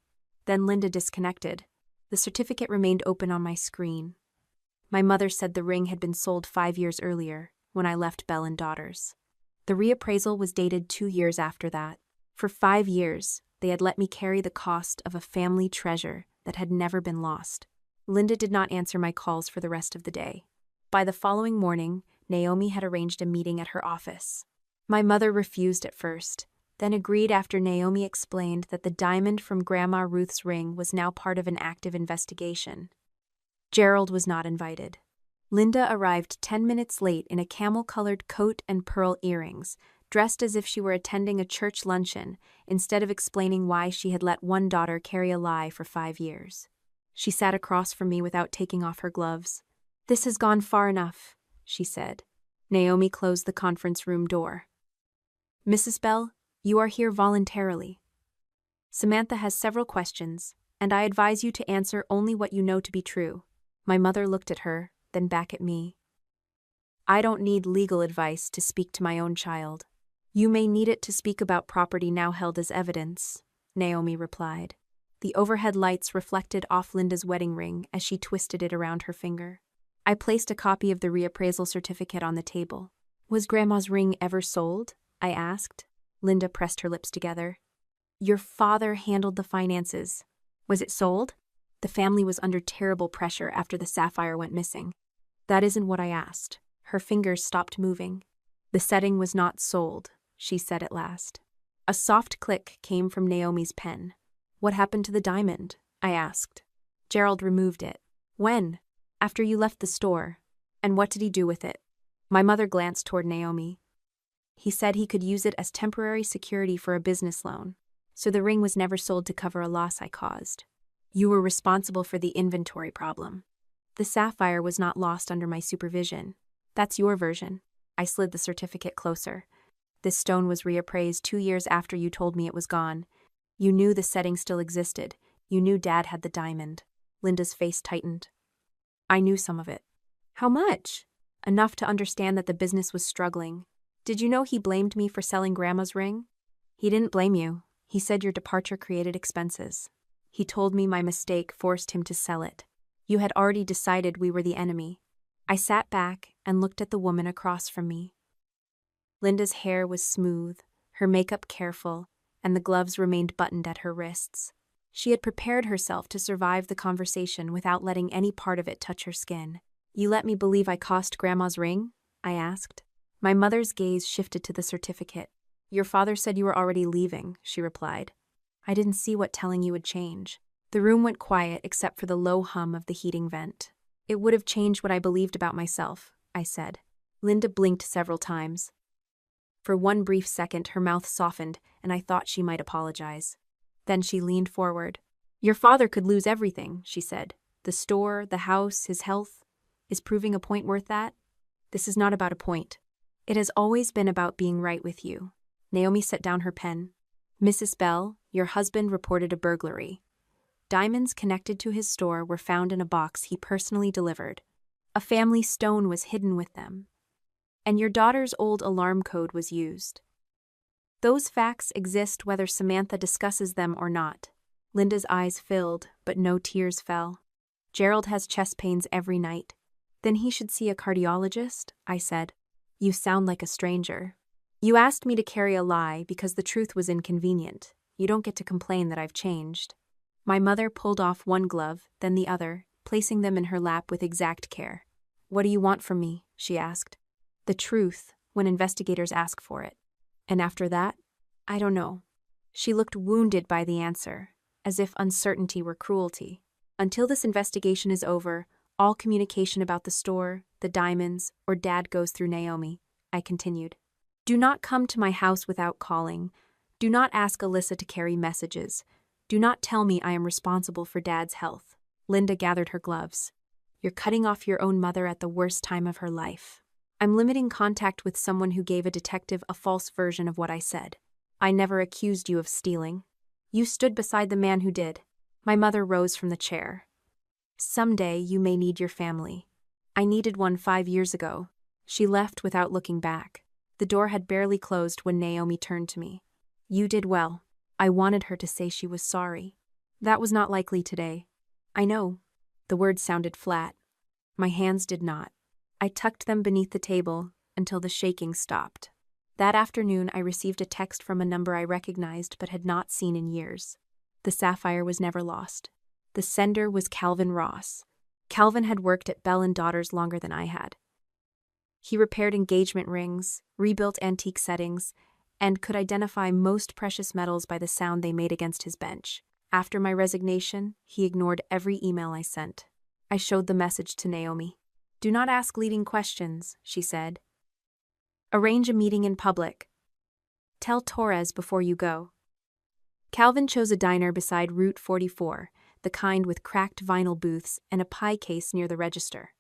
Then Linda disconnected. The certificate remained open on my screen. My mother said the ring had been sold 5 years earlier, when I left Bell & Daughters. The reappraisal was dated 2 years after that. For 5 years, they had let me carry the cost of a family treasure that had never been lost. Linda did not answer my calls for the rest of the day. By the following morning, Naomi had arranged a meeting at her office. My mother refused at first, then agreed after Naomi explained that the diamond from Grandma Ruth's ring was now part of an active investigation. Gerald was not invited. Linda arrived 10 minutes late in a camel-colored coat and pearl earrings, dressed as if she were attending a church luncheon, instead of explaining why she had let one daughter carry a lie for 5 years. She sat across from me without taking off her gloves. "This has gone far enough," she said. Naomi closed the conference room door. "Mrs. Bell, you are here voluntarily. Samantha has several questions, and I advise you to answer only what you know to be true." My mother looked at her, then back at me. "I don't need legal advice to speak to my own child." "You may need it to speak about property now held as evidence," Naomi replied. The overhead lights reflected off Linda's wedding ring as she twisted it around her finger. I placed a copy of the reappraisal certificate on the table. "Was Grandma's ring ever sold?" I asked. Linda pressed her lips together. "Your father handled the finances. Was it sold?" The family was under terrible pressure after the sapphire went missing. "That isn't what I asked." Her fingers stopped moving. "The setting was not sold," she said at last. A soft click came from Naomi's pen. "What happened to the diamond?" I asked. "Gerald removed it." "When?" "After you left the store." "And what did he do with it?" My mother glanced toward Naomi. "He said he could use it as temporary security for a business loan. So the ring was never sold to cover a loss I caused." "You were responsible for the inventory problem." "The sapphire was not lost under my supervision." "That's your version." I slid the certificate closer. "This stone was reappraised 2 years after you told me it was gone. You knew the setting still existed. You knew Dad had the diamond." Linda's face tightened. "I knew some of it." "How much?" "Enough to understand that the business was struggling." "Did you know he blamed me for selling Grandma's ring?" "He didn't blame you. He said your departure created expenses. He told me my mistake forced him to sell it. You had already decided we were the enemy." I sat back and looked at the woman across from me. Linda's hair was smooth, her makeup careful, and the gloves remained buttoned at her wrists. She had prepared herself to survive the conversation without letting any part of it touch her skin. "You let me believe I cost Grandma's ring?" I asked. My mother's gaze shifted to the certificate. "Your father said you were already leaving," she replied. "I didn't see what telling you would change." The room went quiet except for the low hum of the heating vent. "It would have changed what I believed about myself," I said. Linda blinked several times. For one brief second, her mouth softened, and I thought she might apologize. Then she leaned forward. "Your father could lose everything," she said. "The store, the house, his health. Is proving a point worth that?" "This is not about a point. It has always been about being right with you." Naomi set down her pen. "Mrs. Bell, your husband reported a burglary. Diamonds connected to his store were found in a box he personally delivered. A family stone was hidden with them. And your daughter's old alarm code was used. Those facts exist whether Samantha discusses them or not." Linda's eyes filled, but no tears fell. "Gerald has chest pains every night." "Then he should see a cardiologist," I said. "You sound like a stranger." "You asked me to carry a lie because the truth was inconvenient. You don't get to complain that I've changed." My mother pulled off one glove, then the other, placing them in her lap with exact care. "What do you want from me?" she asked. "The truth, when investigators ask for it." "And after that?" "I don't know." She looked wounded by the answer, as if uncertainty were cruelty. "Until this investigation is over, all communication about the store, the diamonds, or Dad goes through Naomi," I continued. "Do not come to my house without calling. Do not ask Alyssa to carry messages. Do not tell me I am responsible for Dad's health." Linda gathered her gloves. "You're cutting off your own mother at the worst time of her life." "I'm limiting contact with someone who gave a detective a false version of what I said. I never accused you of stealing. You stood beside the man who did." My mother rose from the chair. "Someday you may need your family. I needed one 5 years ago." She left without looking back. The door had barely closed when Naomi turned to me. "You did well." I wanted her to say she was sorry. "That was not likely today." "I know." The words sounded flat. My hands did not. I tucked them beneath the table until the shaking stopped. That afternoon, I received a text from a number I recognized but had not seen in years. The sapphire was never lost. The sender was Calvin Ross. Calvin had worked at Bell & Daughters longer than I had. He repaired engagement rings, rebuilt antique settings, and could identify most precious metals by the sound they made against his bench. After my resignation, he ignored every email I sent. I showed the message to Naomi. "Do not ask leading questions," she said. "Arrange a meeting in public. Tell Torres before you go." Calvin chose a diner beside Route 44, the kind with cracked vinyl booths and a pie case near the register.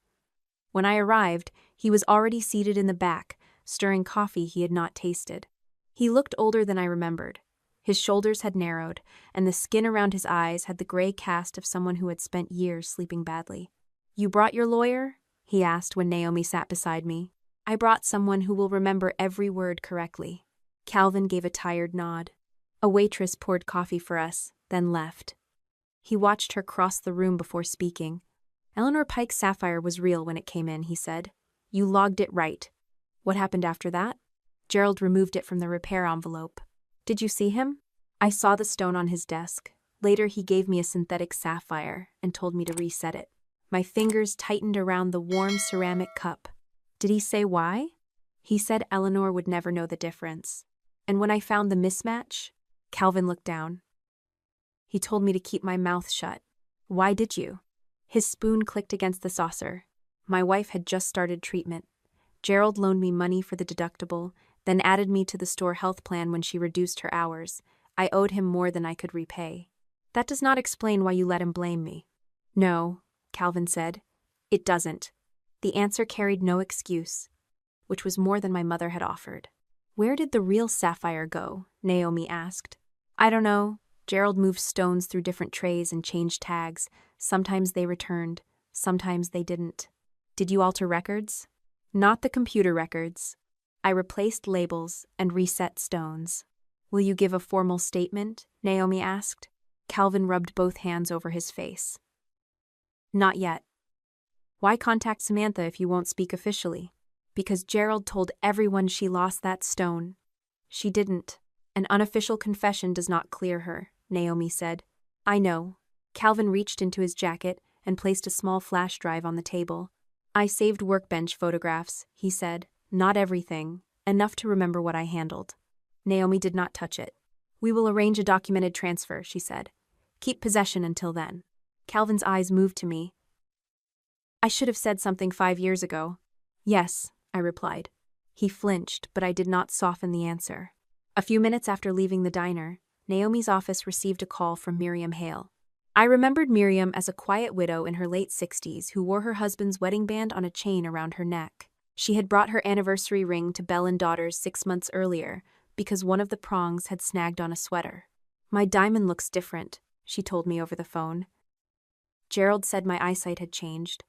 When I arrived, he was already seated in the back, stirring coffee he had not tasted. He looked older than I remembered. His shoulders had narrowed, and the skin around his eyes had the gray cast of someone who had spent years sleeping badly. "You brought your lawyer?" he asked when Naomi sat beside me. "I brought someone who will remember every word correctly." Calvin gave a tired nod. A waitress poured coffee for us, then left. He watched her cross the room before speaking. "Eleanor Pike's sapphire was real when it came in," he said. "You logged it right. What happened after that?" "Gerald removed it from the repair envelope." "Did you see him?" "I saw the stone on his desk. Later he gave me a synthetic sapphire and told me to reset it." My fingers tightened around the warm ceramic cup. "Did he say why?" "He said Eleanor would never know the difference. And when I found the mismatch," Calvin looked down. "He told me to keep my mouth shut." "Why did you?" His spoon clicked against the saucer. My wife had just started treatment. Gerald loaned me money for the deductible, then added me to the store health plan when she reduced her hours. I owed him more than I could repay. "That does not explain why you let him blame me." "No," Calvin said. "It doesn't." The answer carried no excuse, which was more than my mother had offered. "Where did the real sapphire go?" Naomi asked. "I don't know. Gerald moved stones through different trays and changed tags. Sometimes they returned, sometimes they didn't." "Did you alter records?" "Not the computer records. I replaced labels and reset stones." "Will you give a formal statement?" Naomi asked. Calvin rubbed both hands over his face. "Not yet." "Why contact Samantha if you won't speak officially?" "Because Gerald told everyone she lost that stone." "She didn't. An unofficial confession does not clear her," Naomi said. "I know." Calvin reached into his jacket and placed a small flash drive on the table. "I saved workbench photographs," he said. "Not everything. Enough to remember what I handled." Naomi did not touch it. "We will arrange a documented transfer," she said. "Keep possession until then." Calvin's eyes moved to me. "I should have said something 5 years ago." "Yes," I replied. He flinched, but I did not soften the answer. A few minutes after leaving the diner, Naomi's office received a call from Miriam Hale. I remembered Miriam as a quiet widow in her late 60s who wore her husband's wedding band on a chain around her neck. She had brought her anniversary ring to Bell & Daughters 6 months earlier because one of the prongs had snagged on a sweater. "My diamond looks different," she told me over the phone. "Gerald said my eyesight had changed."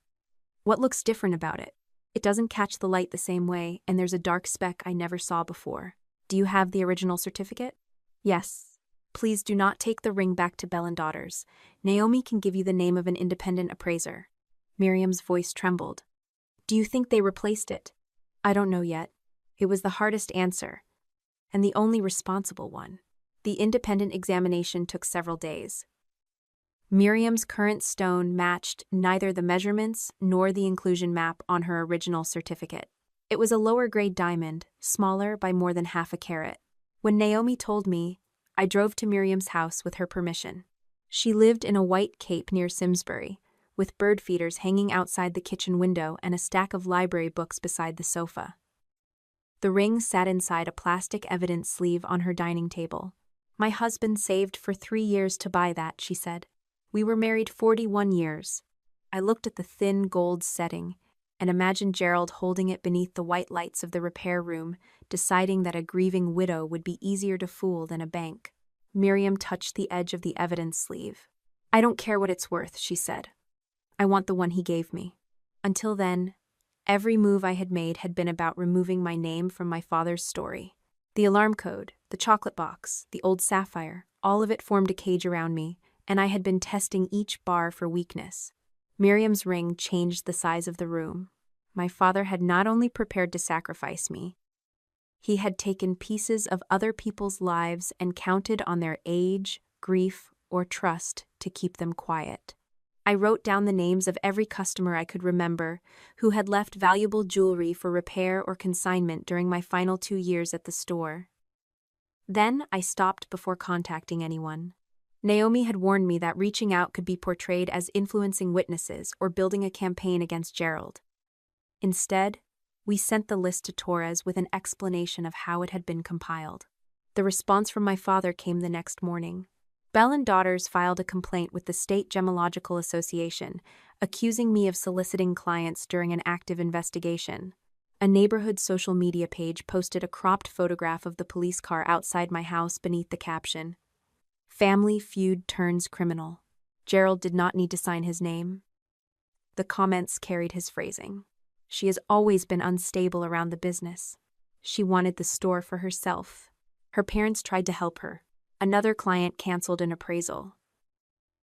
"What looks different about it?" "It doesn't catch the light the same way, and there's a dark speck I never saw before." "Do you have the original certificate?" "Yes." "Please do not take the ring back to Bell & Daughters. Naomi can give you the name of an independent appraiser." Miriam's voice trembled. "Do you think they replaced it?" "I don't know yet." It was the hardest answer, and the only responsible one. The independent examination took several days. Miriam's current stone matched neither the measurements nor the inclusion map on her original certificate. It was a lower-grade diamond, smaller by more than half a carat. When Naomi told me, I drove to Miriam's house with her permission. She lived in a white cape near Simsbury, with bird feeders hanging outside the kitchen window and a stack of library books beside the sofa. The ring sat inside a plastic evidence sleeve on her dining table. "My husband saved for 3 years to buy that," she said. "We were married 41 years. I looked at the thin gold setting and imagined Gerald holding it beneath the white lights of the repair room, deciding that a grieving widow would be easier to fool than a bank." Miriam touched the edge of the evidence sleeve. "I don't care what it's worth," she said. "I want the one he gave me." Until then, every move I had made had been about removing my name from my father's story. The alarm code, the chocolate box, the old sapphire, all of it formed a cage around me, and I had been testing each bar for weakness. Miriam's ring changed the size of the room. My father had not only prepared to sacrifice me, He had taken pieces of other people's lives and counted on their age, grief, or trust to keep them quiet. I wrote down the names of every customer I could remember who had left valuable jewelry for repair or consignment during my final 2 years at the store. Then I stopped before contacting anyone. Naomi had warned me that reaching out could be portrayed as influencing witnesses or building a campaign against Gerald. Instead, we sent the list to Torres with an explanation of how it had been compiled. The response from my father came the next morning. Bell and Daughters filed a complaint with the State Gemological Association, accusing me of soliciting clients during an active investigation. A neighborhood social media page posted a cropped photograph of the police car outside my house beneath the caption, "Family feud turns criminal. Gerald did not need to sign his name." The comments carried his phrasing. She has always been unstable around the business. She wanted the store for herself. Her parents tried to help her. Another client canceled an appraisal.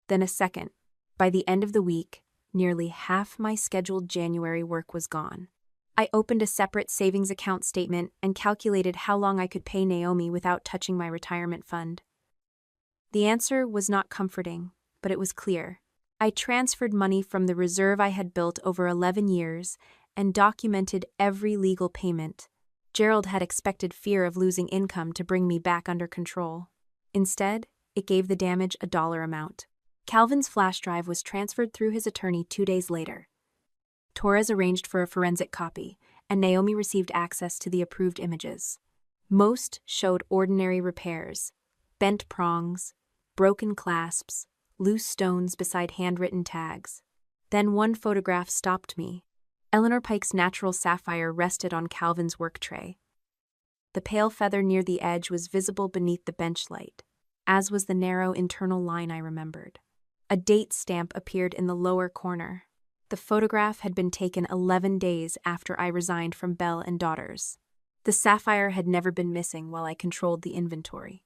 Then a second. By the end of the week, nearly half my scheduled January work was gone. I opened a separate savings account statement and calculated how long I could pay Naomi without touching my retirement fund. The answer was not comforting, but it was clear. I transferred money from the reserve I had built over 11 years and documented every legal payment. Gerald had expected fear of losing income to bring me back under control. Instead, it gave the damage a dollar amount. Calvin's flash drive was transferred through his attorney 2 days later. Torres arranged for a forensic copy, and Naomi received access to the approved images. Most showed ordinary repairs, bent prongs, broken clasps, loose stones beside handwritten tags. Then one photograph stopped me. Eleanor Pike's natural sapphire rested on Calvin's work tray. The pale feather near the edge was visible beneath the bench light, as was the narrow internal line I remembered. A date stamp appeared in the lower corner. The photograph had been taken 11 days after I resigned from Bell and Daughters. The sapphire had never been missing while I controlled the inventory.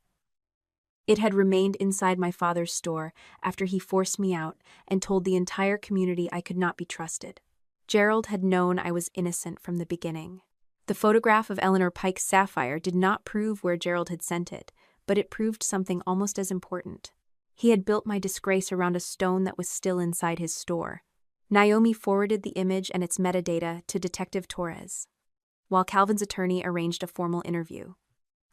It had remained inside my father's store after he forced me out and told the entire community I could not be trusted. Gerald had known I was innocent from the beginning. The photograph of Eleanor Pike's sapphire did not prove where Gerald had sent it, but it proved something almost as important. He had built my disgrace around a stone that was still inside his store. Naomi forwarded the image and its metadata to Detective Torres, while Calvin's attorney arranged a formal interview.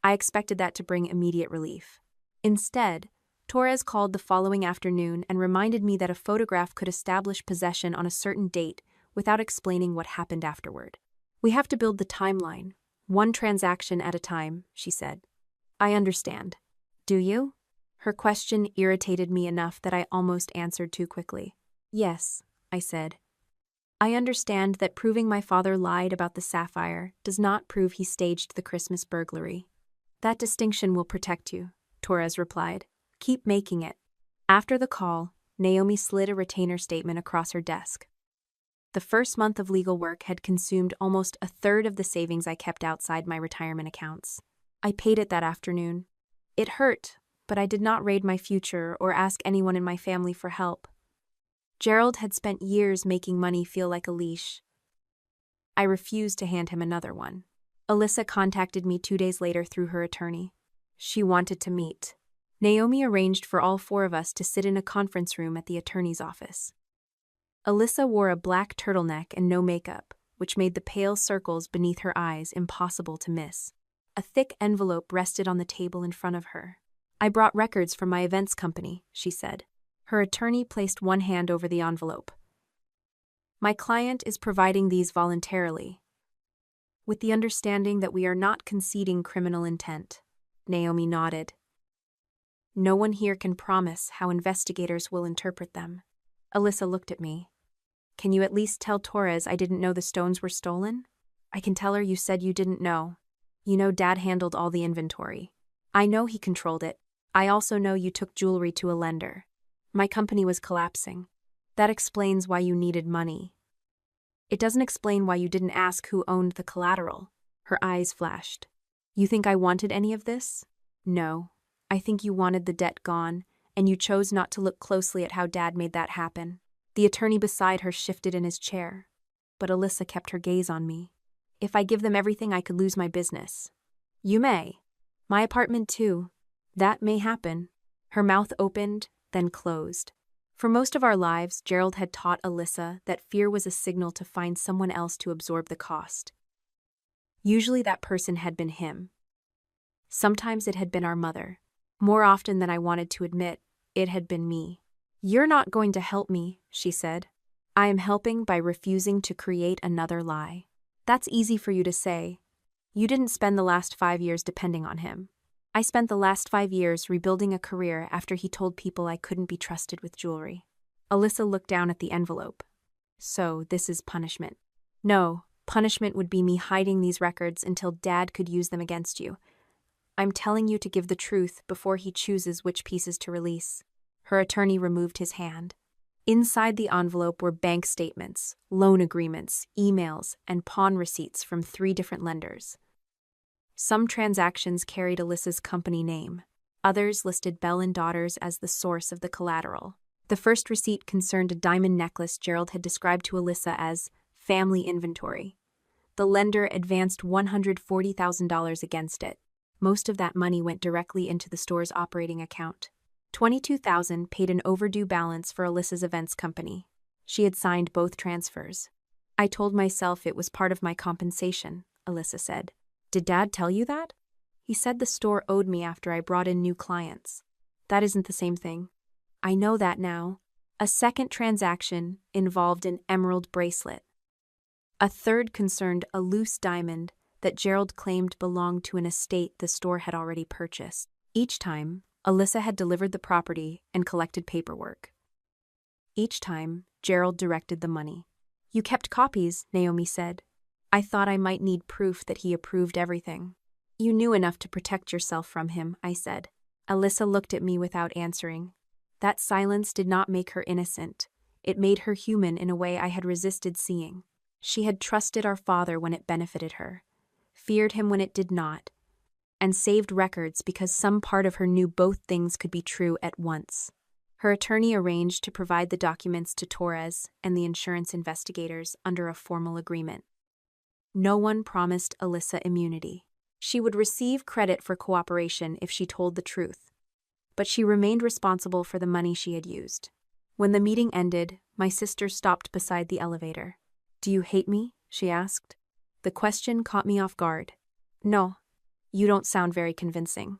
I expected that to bring immediate relief. Instead, Torres called the following afternoon and reminded me that a photograph could establish possession on a certain date without explaining what happened afterward. "We have to build the timeline, one transaction at a time," she said. "I understand. Do you?" Her question irritated me enough that I almost answered too quickly. "Yes," I said. "I understand that proving my father lied about the sapphire does not prove he staged the Christmas burglary. That distinction will protect you," Torres replied. "Keep making it." After the call, Naomi slid a retainer statement across her desk. The first month of legal work had consumed almost a third of the savings I kept outside my retirement accounts. I paid it that afternoon. It hurt, but I did not raid my future or ask anyone in my family for help. Gerald had spent years making money feel like a leash. I refused to hand him another one. Alyssa contacted me 2 days later through her attorney. She wanted to meet. Naomi arranged for all 4 of us to sit in a conference room at the attorney's office. Alyssa wore a black turtleneck and no makeup, which made the pale circles beneath her eyes impossible to miss. A thick envelope rested on the table in front of her. "I brought records from my events company," she said. Her attorney placed one hand over the envelope. "My client is providing these voluntarily, with the understanding that we are not conceding criminal intent." Naomi nodded. "No one here can promise how investigators will interpret them." Alyssa looked at me. "Can you at least tell Torres I didn't know the stones were stolen?" "I can tell her you said you didn't know. You know Dad handled all the inventory. I know he controlled it. I also know you took jewelry to a lender. My company was collapsing. That explains why you needed money. It doesn't explain why you didn't ask who owned the collateral." Her eyes flashed. "You think I wanted any of this?" "No. I think you wanted the debt gone, and you chose not to look closely at how Dad made that happen." The attorney beside her shifted in his chair, but Alyssa kept her gaze on me. "If I give them everything, I could lose my business. You may. My apartment too. That may happen. Her mouth opened, then closed. For most of our lives, Gerald had taught Alyssa that fear was a signal to find someone else to absorb the cost. Usually that person had been him. Sometimes it had been our mother. More often than I wanted to admit, it had been me. "You're not going to help me," she said. "I am helping by refusing to create another lie." That's easy for you to say. You didn't spend the last 5 years depending on him. I spent the last 5 years rebuilding a career after he told people I couldn't be trusted with jewelry. Alyssa looked down at the envelope. "So, this is punishment." "No, punishment would be me hiding these records until Dad could use them against you. I'm telling you to give the truth before he chooses which pieces to release." Her attorney removed his hand. Inside the envelope were bank statements, loan agreements, emails, and pawn receipts from 3 different lenders. Some transactions carried Alyssa's company name. Others listed Bell and Daughters as the source of the collateral. The first receipt concerned a diamond necklace Gerald had described to Alyssa as family inventory. The lender advanced $140,000 against it. Most of that money went directly into the store's operating account. $22,000 paid an overdue balance for Alyssa's events company. She had signed both transfers. "I told myself it was part of my compensation," Alyssa said. "Did Dad tell you that?" "He said the store owed me after I brought in new clients." "That isn't the same thing." "I know that now." A second transaction involved an emerald bracelet. A third concerned a loose diamond that Gerald claimed belonged to an estate the store had already purchased. Each time, Alyssa had delivered the property and collected paperwork. Each time, Gerald directed the money. "You kept copies," Naomi said. "I thought I might need proof that he approved everything." "You knew enough to protect yourself from him," I said. Alyssa looked at me without answering. That silence did not make her innocent. It made her human in a way I had resisted seeing. She had trusted our father when it benefited her, feared him when it did not, and saved records because some part of her knew both things could be true at once. Her attorney arranged to provide the documents to Torres and the insurance investigators under a formal agreement. No one promised Alyssa immunity. She would receive credit for cooperation if she told the truth, but she remained responsible for the money she had used. When the meeting ended, my sister stopped beside the elevator. "Do you hate me?" she asked. The question caught me off guard. "No. You don't sound very convincing.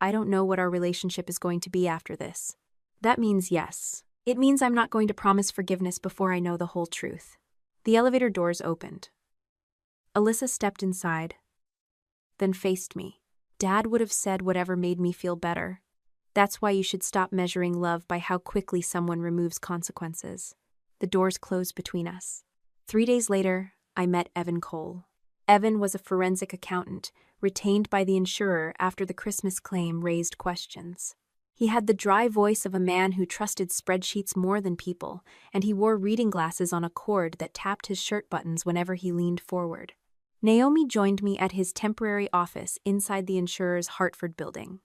I don't know what our relationship is going to be after this." "That means yes. It means I'm not going to promise forgiveness before I know the whole truth." The elevator doors opened. Alyssa stepped inside, then faced me. "Dad would have said whatever made me feel better. That's why you should stop measuring love by how quickly someone removes consequences." The doors closed between us. 3 days later, I met Evan Cole. Evan was a forensic accountant, retained by the insurer after the Christmas claim raised questions. He had the dry voice of a man who trusted spreadsheets more than people, and he wore reading glasses on a cord that tapped his shirt buttons whenever he leaned forward. Naomi joined me at his temporary office inside the insurer's Hartford building.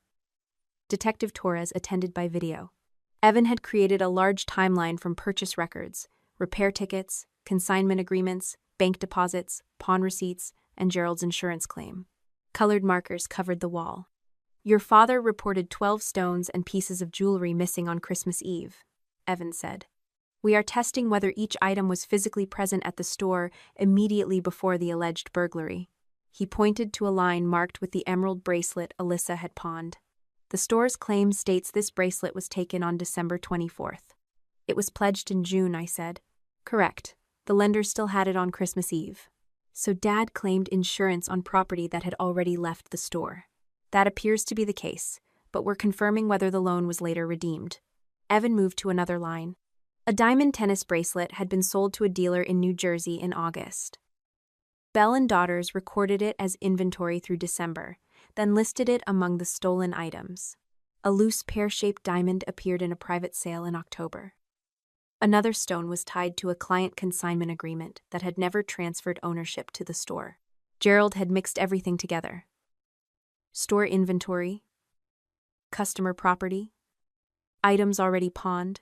Detective Torres attended by video. Evan had created a large timeline from purchase records, repair tickets, consignment agreements, bank deposits, pawn receipts, and Gerald's insurance claim. Colored markers covered the wall. "Your father reported 12 stones and pieces of jewelry missing on Christmas Eve," Evan said. "We are testing whether each item was physically present at the store immediately before the alleged burglary." He pointed to a line marked with the emerald bracelet Alyssa had pawned. "The store's claim states this bracelet was taken on December 24th. "It was pledged in June," I said. "Correct. The lender still had it on Christmas Eve." "So Dad claimed insurance on property that had already left the store." "That appears to be the case, but we're confirming whether the loan was later redeemed." Evan moved to another line. A diamond tennis bracelet had been sold to a dealer in New Jersey in August. Bell and Daughters recorded it as inventory through December, then listed it among the stolen items. A loose pear-shaped diamond appeared in a private sale in October. Another stone was tied to a client consignment agreement that had never transferred ownership to the store. Gerald had mixed everything together. Store inventory, customer property, items already pawned,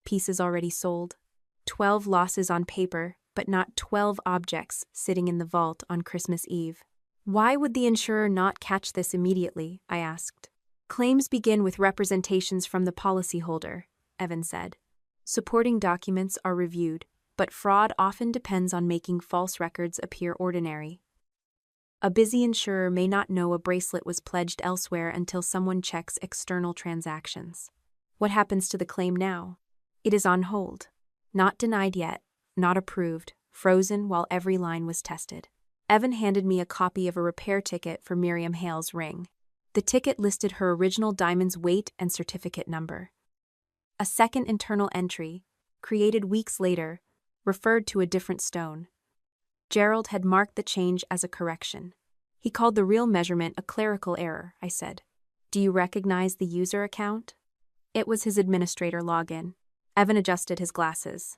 pieces already sold, 12 losses on paper, but not 12 objects sitting in the vault on Christmas Eve. Why would the insurer not catch this immediately? I asked. Claims begin with representations from the policyholder, Evan said. Supporting documents are reviewed, but fraud often depends on making false records appear ordinary. A busy insurer may not know a bracelet was pledged elsewhere until someone checks external transactions. What happens to the claim now? It is on hold. Not denied yet, not approved, frozen while every line was tested. Evan handed me a copy of a repair ticket for Miriam Hale's ring. The ticket listed her original diamond's weight and certificate number. A second internal entry, created weeks later, referred to a different stone. Gerald had marked the change as a correction. He called the real measurement a clerical error, I said. Do you recognize the user account? It was his administrator login. Evan adjusted his glasses.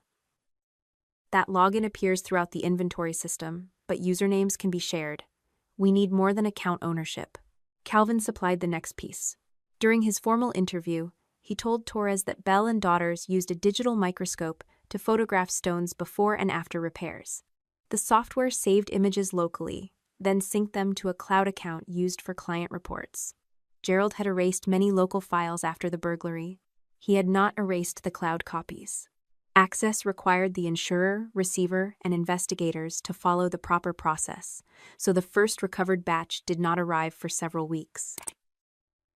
That login appears throughout the inventory system, but usernames can be shared. We need more than account ownership. Calvin supplied the next piece. During his formal interview, he told Torres that Bell and Daughters used a digital microscope to photograph stones before and after repairs. The software saved images locally, then synced them to a cloud account used for client reports. Gerald had erased many local files after the burglary. He had not erased the cloud copies. Access required the insurer, receiver, and investigators to follow the proper process, so the first recovered batch did not arrive for several weeks.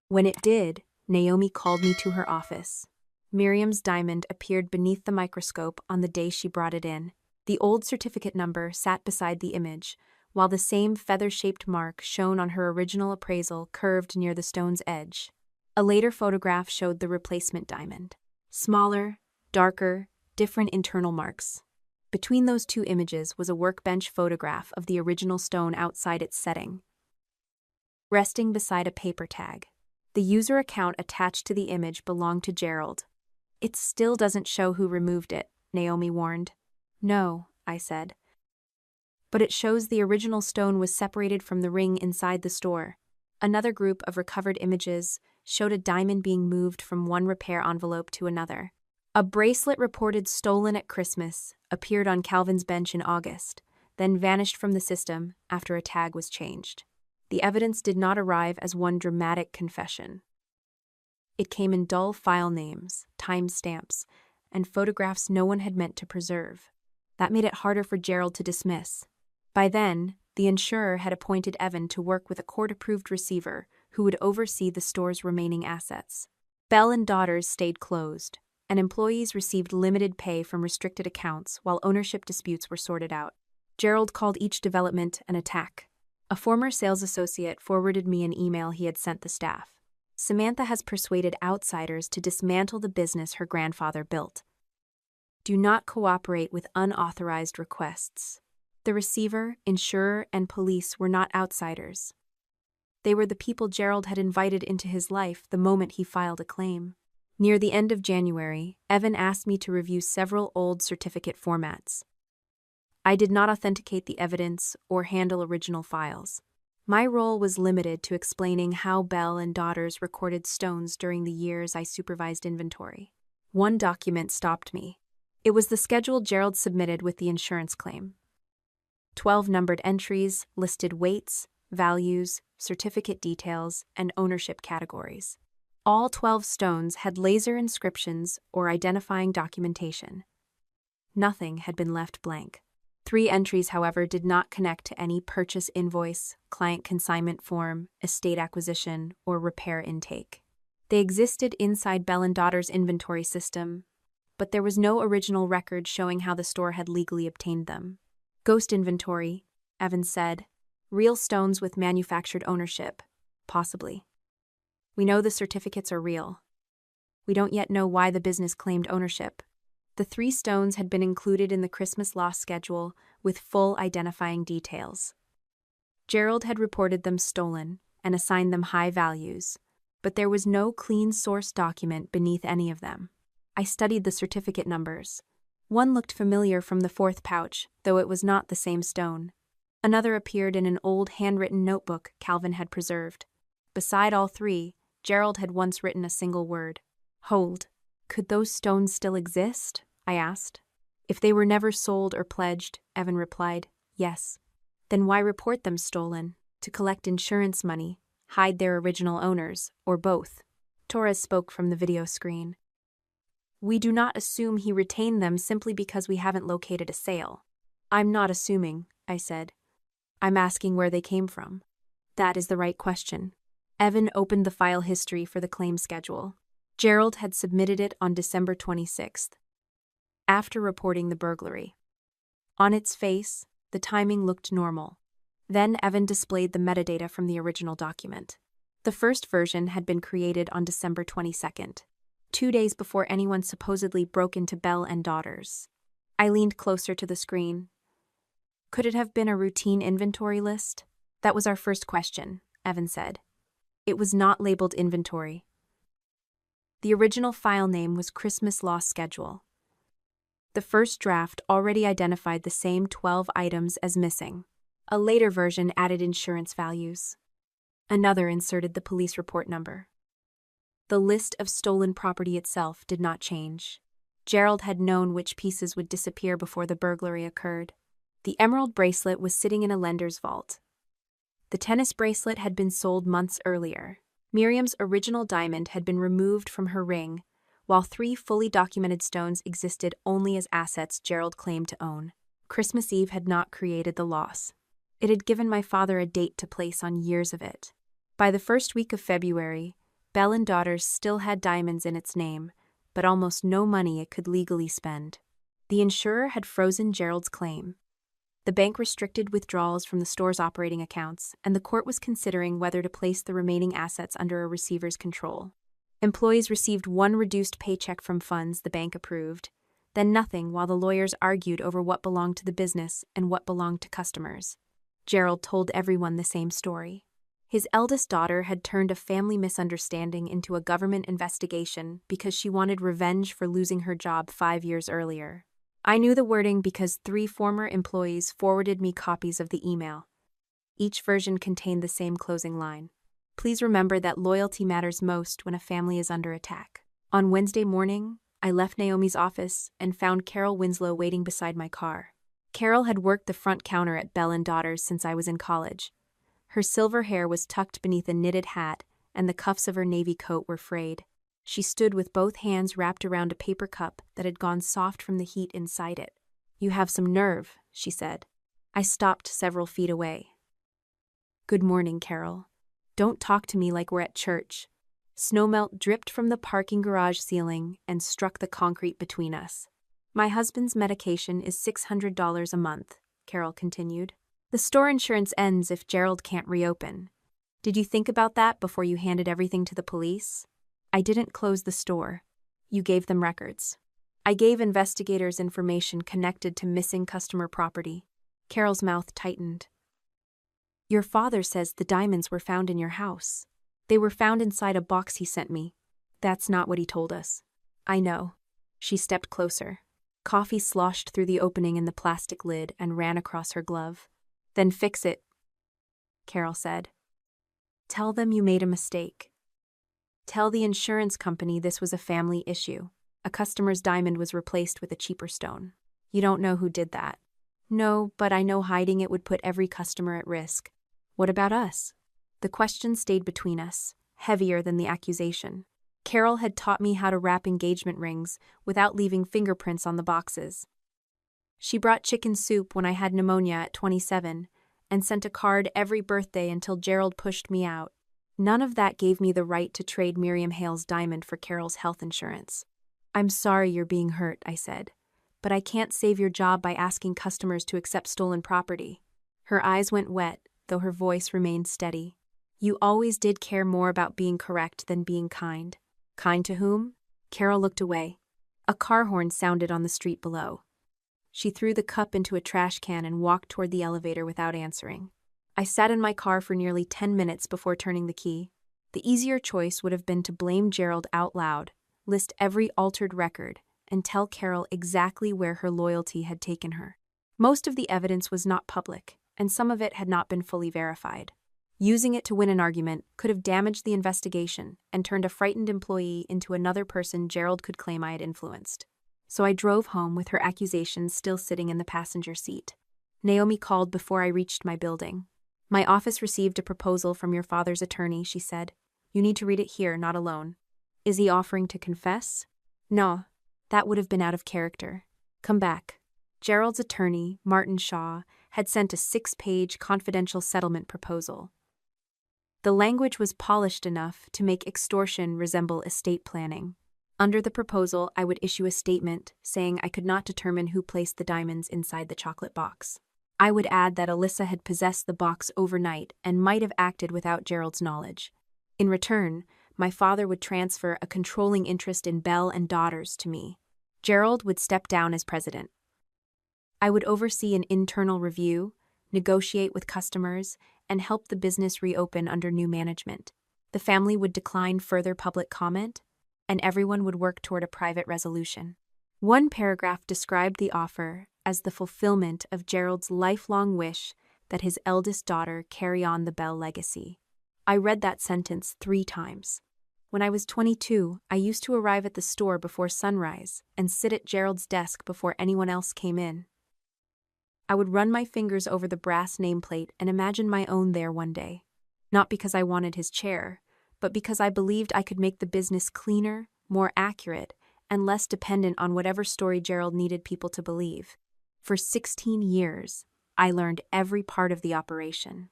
When it did, Naomi called me to her office. Miriam's diamond appeared beneath the microscope on the day she brought it in. The old certificate number sat beside the image, while the same feather-shaped mark shown on her original appraisal curved near the stone's edge. A later photograph showed the replacement diamond. Smaller, darker, different internal marks. Between those two images was a workbench photograph of the original stone outside its setting, resting beside a paper tag. The user account attached to the image belonged to Gerald. It still doesn't show who removed it, Naomi warned. No, I said. But it shows the original stone was separated from the ring inside the store. Another group of recovered images showed a diamond being moved from one repair envelope to another. A bracelet reported stolen at Christmas appeared on Calvin's bench in August, then vanished from the system after a tag was changed. The evidence did not arrive as one dramatic confession. It came in dull file names, timestamps, and photographs no one had meant to preserve. That made it harder for Gerald to dismiss. By then, the insurer had appointed Evan to work with a court-approved receiver who would oversee the store's remaining assets. Bell and Daughters stayed closed, and employees received limited pay from restricted accounts while ownership disputes were sorted out. Gerald called each development an attack. A former sales associate forwarded me an email he had sent the staff. Samantha has persuaded outsiders to dismantle the business her grandfather built. Do not cooperate with unauthorized requests. The receiver, insurer, and police were not outsiders. They were the people Gerald had invited into his life the moment he filed a claim. Near the end of January, Evan asked me to review several old certificate formats. I did not authenticate the evidence or handle original files. My role was limited to explaining how Bell and Daughters recorded stones during the years I supervised inventory. One document stopped me. It was the schedule Gerald submitted with the insurance claim. 12 numbered entries listed weights, values, certificate details, and ownership categories. All 12 stones had laser inscriptions or identifying documentation. Nothing had been left blank. 3 entries, however, did not connect to any purchase invoice, client consignment form, estate acquisition, or repair intake. They existed inside Bell and Daughters' inventory system, but there was no original record showing how the store had legally obtained them. Ghost inventory, Evans said. Real stones with manufactured ownership, possibly. We know the certificates are real. We don't yet know why the business claimed ownership. The 3 stones had been included in the Christmas loss schedule with full identifying details. Gerald had reported them stolen and assigned them high values, but there was no clean source document beneath any of them. I studied the certificate numbers. One looked familiar from the 4th pouch, though it was not the same stone. Another appeared in an old handwritten notebook Calvin had preserved. Beside all 3, Gerald had once written a single word. Hold. Could those stones still exist? I asked. If they were never sold or pledged, Evan replied, yes. Then why report them stolen? To collect insurance money, hide their original owners, or both. Torres spoke from the video screen. We do not assume he retained them simply because we haven't located a sale. I'm not assuming, I said. I'm asking where they came from. That is the right question. Evan opened the file history for the claim schedule. Gerald had submitted it on December 26th, after reporting the burglary. On its face, the timing looked normal. Then Evan displayed the metadata from the original document. The first version had been created on December 22nd, 2 days before anyone supposedly broke into Bell and Daughters. I leaned closer to the screen. Could it have been a routine inventory list? That was our first question, Evan said. It was not labeled inventory. The original file name was Christmas Loss Schedule. The first draft already identified the same 12 items as missing. A later version added insurance values. Another inserted the police report number. The list of stolen property itself did not change. Gerald had known which pieces would disappear before the burglary occurred. The emerald bracelet was sitting in a lender's vault. The tennis bracelet had been sold months earlier. Miriam's original diamond had been removed from her ring, while 3 fully documented stones existed only as assets Gerald claimed to own. Christmas Eve had not created the loss. It had given my father a date to place on years of it. By the first week of February, Bell and Daughters still had diamonds in its name, but almost no money it could legally spend. The insurer had frozen Gerald's claim. The bank restricted withdrawals from the store's operating accounts, and the court was considering whether to place the remaining assets under a receiver's control. Employees received 1 reduced paycheck from funds the bank approved, then nothing while the lawyers argued over what belonged to the business and what belonged to customers. Gerald told everyone the same story. His eldest daughter had turned a family misunderstanding into a government investigation because she wanted revenge for losing her job 5 years earlier. I knew the wording because 3 former employees forwarded me copies of the email. Each version contained the same closing line. Please remember that loyalty matters most when a family is under attack. On Wednesday morning, I left Naomi's office and found Carol Winslow waiting beside my car. Carol had worked the front counter at Bell and Daughters since I was in college. Her silver hair was tucked beneath a knitted hat, and the cuffs of her navy coat were frayed. She stood with both hands wrapped around a paper cup that had gone soft from the heat inside it. You have some nerve, she said. I stopped several feet away. Good morning, Carol. Don't talk to me like we're at church. Snowmelt dripped from the parking garage ceiling and struck the concrete between us. My husband's medication is $600 a month, Carol continued. The store insurance ends if Gerald can't reopen. Did you think about that before you handed everything to the police? I didn't close the store. You gave them records. I gave investigators information connected to missing customer property. Carol's mouth tightened. Your father says the diamonds were found in your house. They were found inside a box he sent me. That's not what he told us. I know. She stepped closer. Coffee sloshed through the opening in the plastic lid and ran across her glove. Then fix it, Carol said. Tell them you made a mistake. Tell the insurance company this was a family issue. A customer's diamond was replaced with a cheaper stone. You don't know who did that. No, but I know hiding it would put every customer at risk. What about us? The question stayed between us, heavier than the accusation. Carol had taught me how to wrap engagement rings without leaving fingerprints on the boxes. She brought chicken soup when I had pneumonia at 27 and sent a card every birthday until Gerald pushed me out. None of that gave me the right to trade Miriam Hale's diamond for Carol's health insurance. I'm sorry you're being hurt, I said, but I can't save your job by asking customers to accept stolen property. Her eyes went wet, though her voice remained steady. You always did care more about being correct than being kind. Kind to whom? Carol looked away. A car horn sounded on the street below. She threw the cup into a trash can and walked toward the elevator without answering. I sat in my car for nearly 10 minutes before turning the key. The easier choice would have been to blame Gerald out loud, list every altered record, and tell Carol exactly where her loyalty had taken her. Most of the evidence was not public, and some of it had not been fully verified. Using it to win an argument could have damaged the investigation and turned a frightened employee into another person Gerald could claim I had influenced. So I drove home with her accusations still sitting in the passenger seat. Naomi called before I reached my building. My office received a proposal from your father's attorney, she said. You need to read it here, not alone. Is he offering to confess? No, that would have been out of character. Come back. Gerald's attorney, Martin Shaw, had sent a 6-page confidential settlement proposal. The language was polished enough to make extortion resemble estate planning. Under the proposal, I would issue a statement saying I could not determine who placed the diamonds inside the chocolate box. I would add that Alyssa had possessed the box overnight and might have acted without Gerald's knowledge. In return, my father would transfer a controlling interest in Bell and Daughters to me. Gerald would step down as president. I would oversee an internal review, negotiate with customers, and help the business reopen under new management. The family would decline further public comment, and everyone would work toward a private resolution. One paragraph described the offer as the fulfillment of Gerald's lifelong wish that his eldest daughter carry on the Bell legacy. I read that sentence 3 times. When I was 22, I used to arrive at the store before sunrise and sit at Gerald's desk before anyone else came in. I would run my fingers over the brass nameplate and imagine my own there one day. Not because I wanted his chair, but because I believed I could make the business cleaner, more accurate, and less dependent on whatever story Gerald needed people to believe. For 16 years, I learned every part of the operation.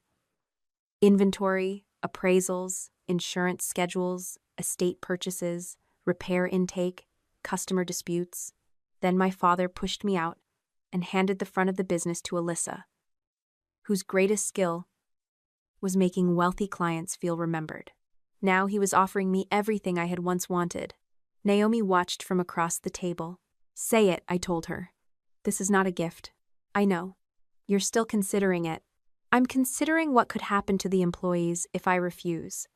Inventory, appraisals, insurance schedules, estate purchases, repair intake, customer disputes. Then my father pushed me out and handed the front of the business to Alyssa, whose greatest skill was making wealthy clients feel remembered. Now he was offering me everything I had once wanted. Naomi watched from across the table. Say it, I told her. This is not a gift. I know. You're still considering it. I'm considering what could happen to the employees if I refuse.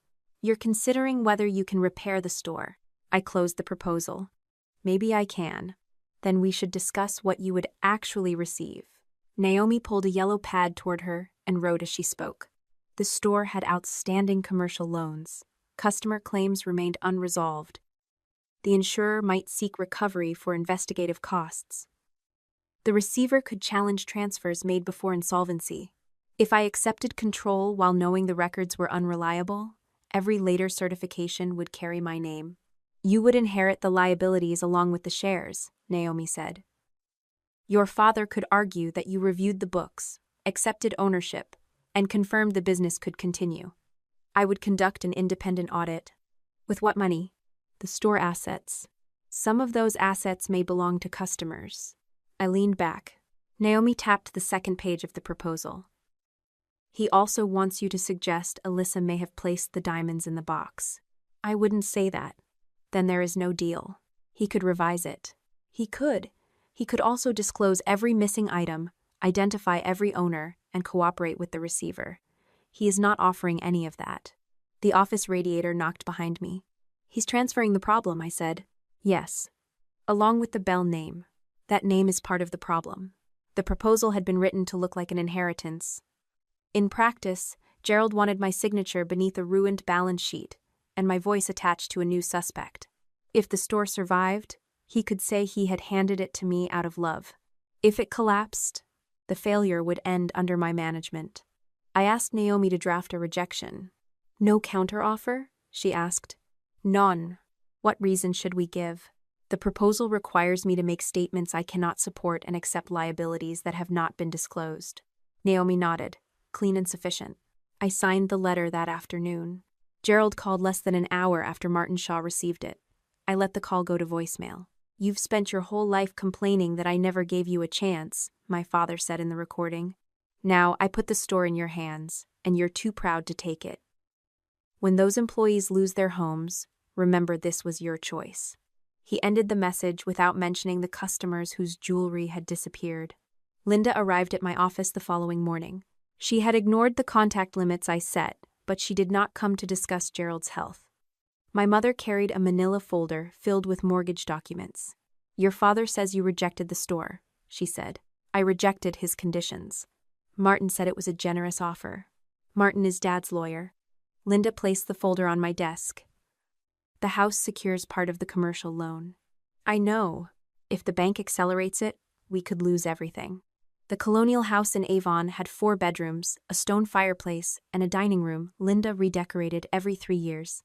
You're considering whether you can repair the store. I closed the proposal. Maybe I can. Then we should discuss what you would actually receive. Naomi pulled a yellow pad toward her and wrote as she spoke. The store had outstanding commercial loans. Customer claims remained unresolved. The insurer might seek recovery for investigative costs. The receiver could challenge transfers made before insolvency. If I accepted control while knowing the records were unreliable, every later certification would carry my name. You would inherit the liabilities along with the shares, Naomi said. Your father could argue that you reviewed the books, accepted ownership, and confirmed the business could continue. I would conduct an independent audit. With what money? The store assets. Some of those assets may belong to customers. I leaned back. Naomi tapped the second page of the proposal. He also wants you to suggest Alyssa may have placed the diamonds in the box. I wouldn't say that. Then there is no deal. He could revise it. He could. He could also disclose every missing item, identify every owner, and cooperate with the receiver. He is not offering any of that. The office radiator knocked behind me. He's transferring the problem, I said. Yes. Along with the Bell name. That name is part of the problem. The proposal had been written to look like an inheritance. In practice, Gerald wanted my signature beneath a ruined balance sheet, and my voice attached to a new suspect. If the store survived, he could say he had handed it to me out of love. If it collapsed, the failure would end under my management. I asked Naomi to draft a rejection. No counteroffer? She asked. None. What reason should we give? The proposal requires me to make statements I cannot support and accept liabilities that have not been disclosed. Naomi nodded. Clean and sufficient. I signed the letter that afternoon. Gerald called less than an hour after Martin Shaw received it. I let the call go to voicemail. You've spent your whole life complaining that I never gave you a chance, my father said in the recording. Now I put the store in your hands, and you're too proud to take it. When those employees lose their homes, remember this was your choice. He ended the message without mentioning the customers whose jewelry had disappeared. Linda arrived at my office the following morning. She had ignored the contact limits I set, but she did not come to discuss Gerald's health. My mother carried a manila folder filled with mortgage documents. Your father says you rejected the store, she said. I rejected his conditions. Martin said it was a generous offer. Martin is Dad's lawyer. Linda placed the folder on my desk. The house secures part of the commercial loan. I know. If the bank accelerates it, we could lose everything. The colonial house in Avon had 4 bedrooms, a stone fireplace, and a dining room Linda redecorated every 3 years.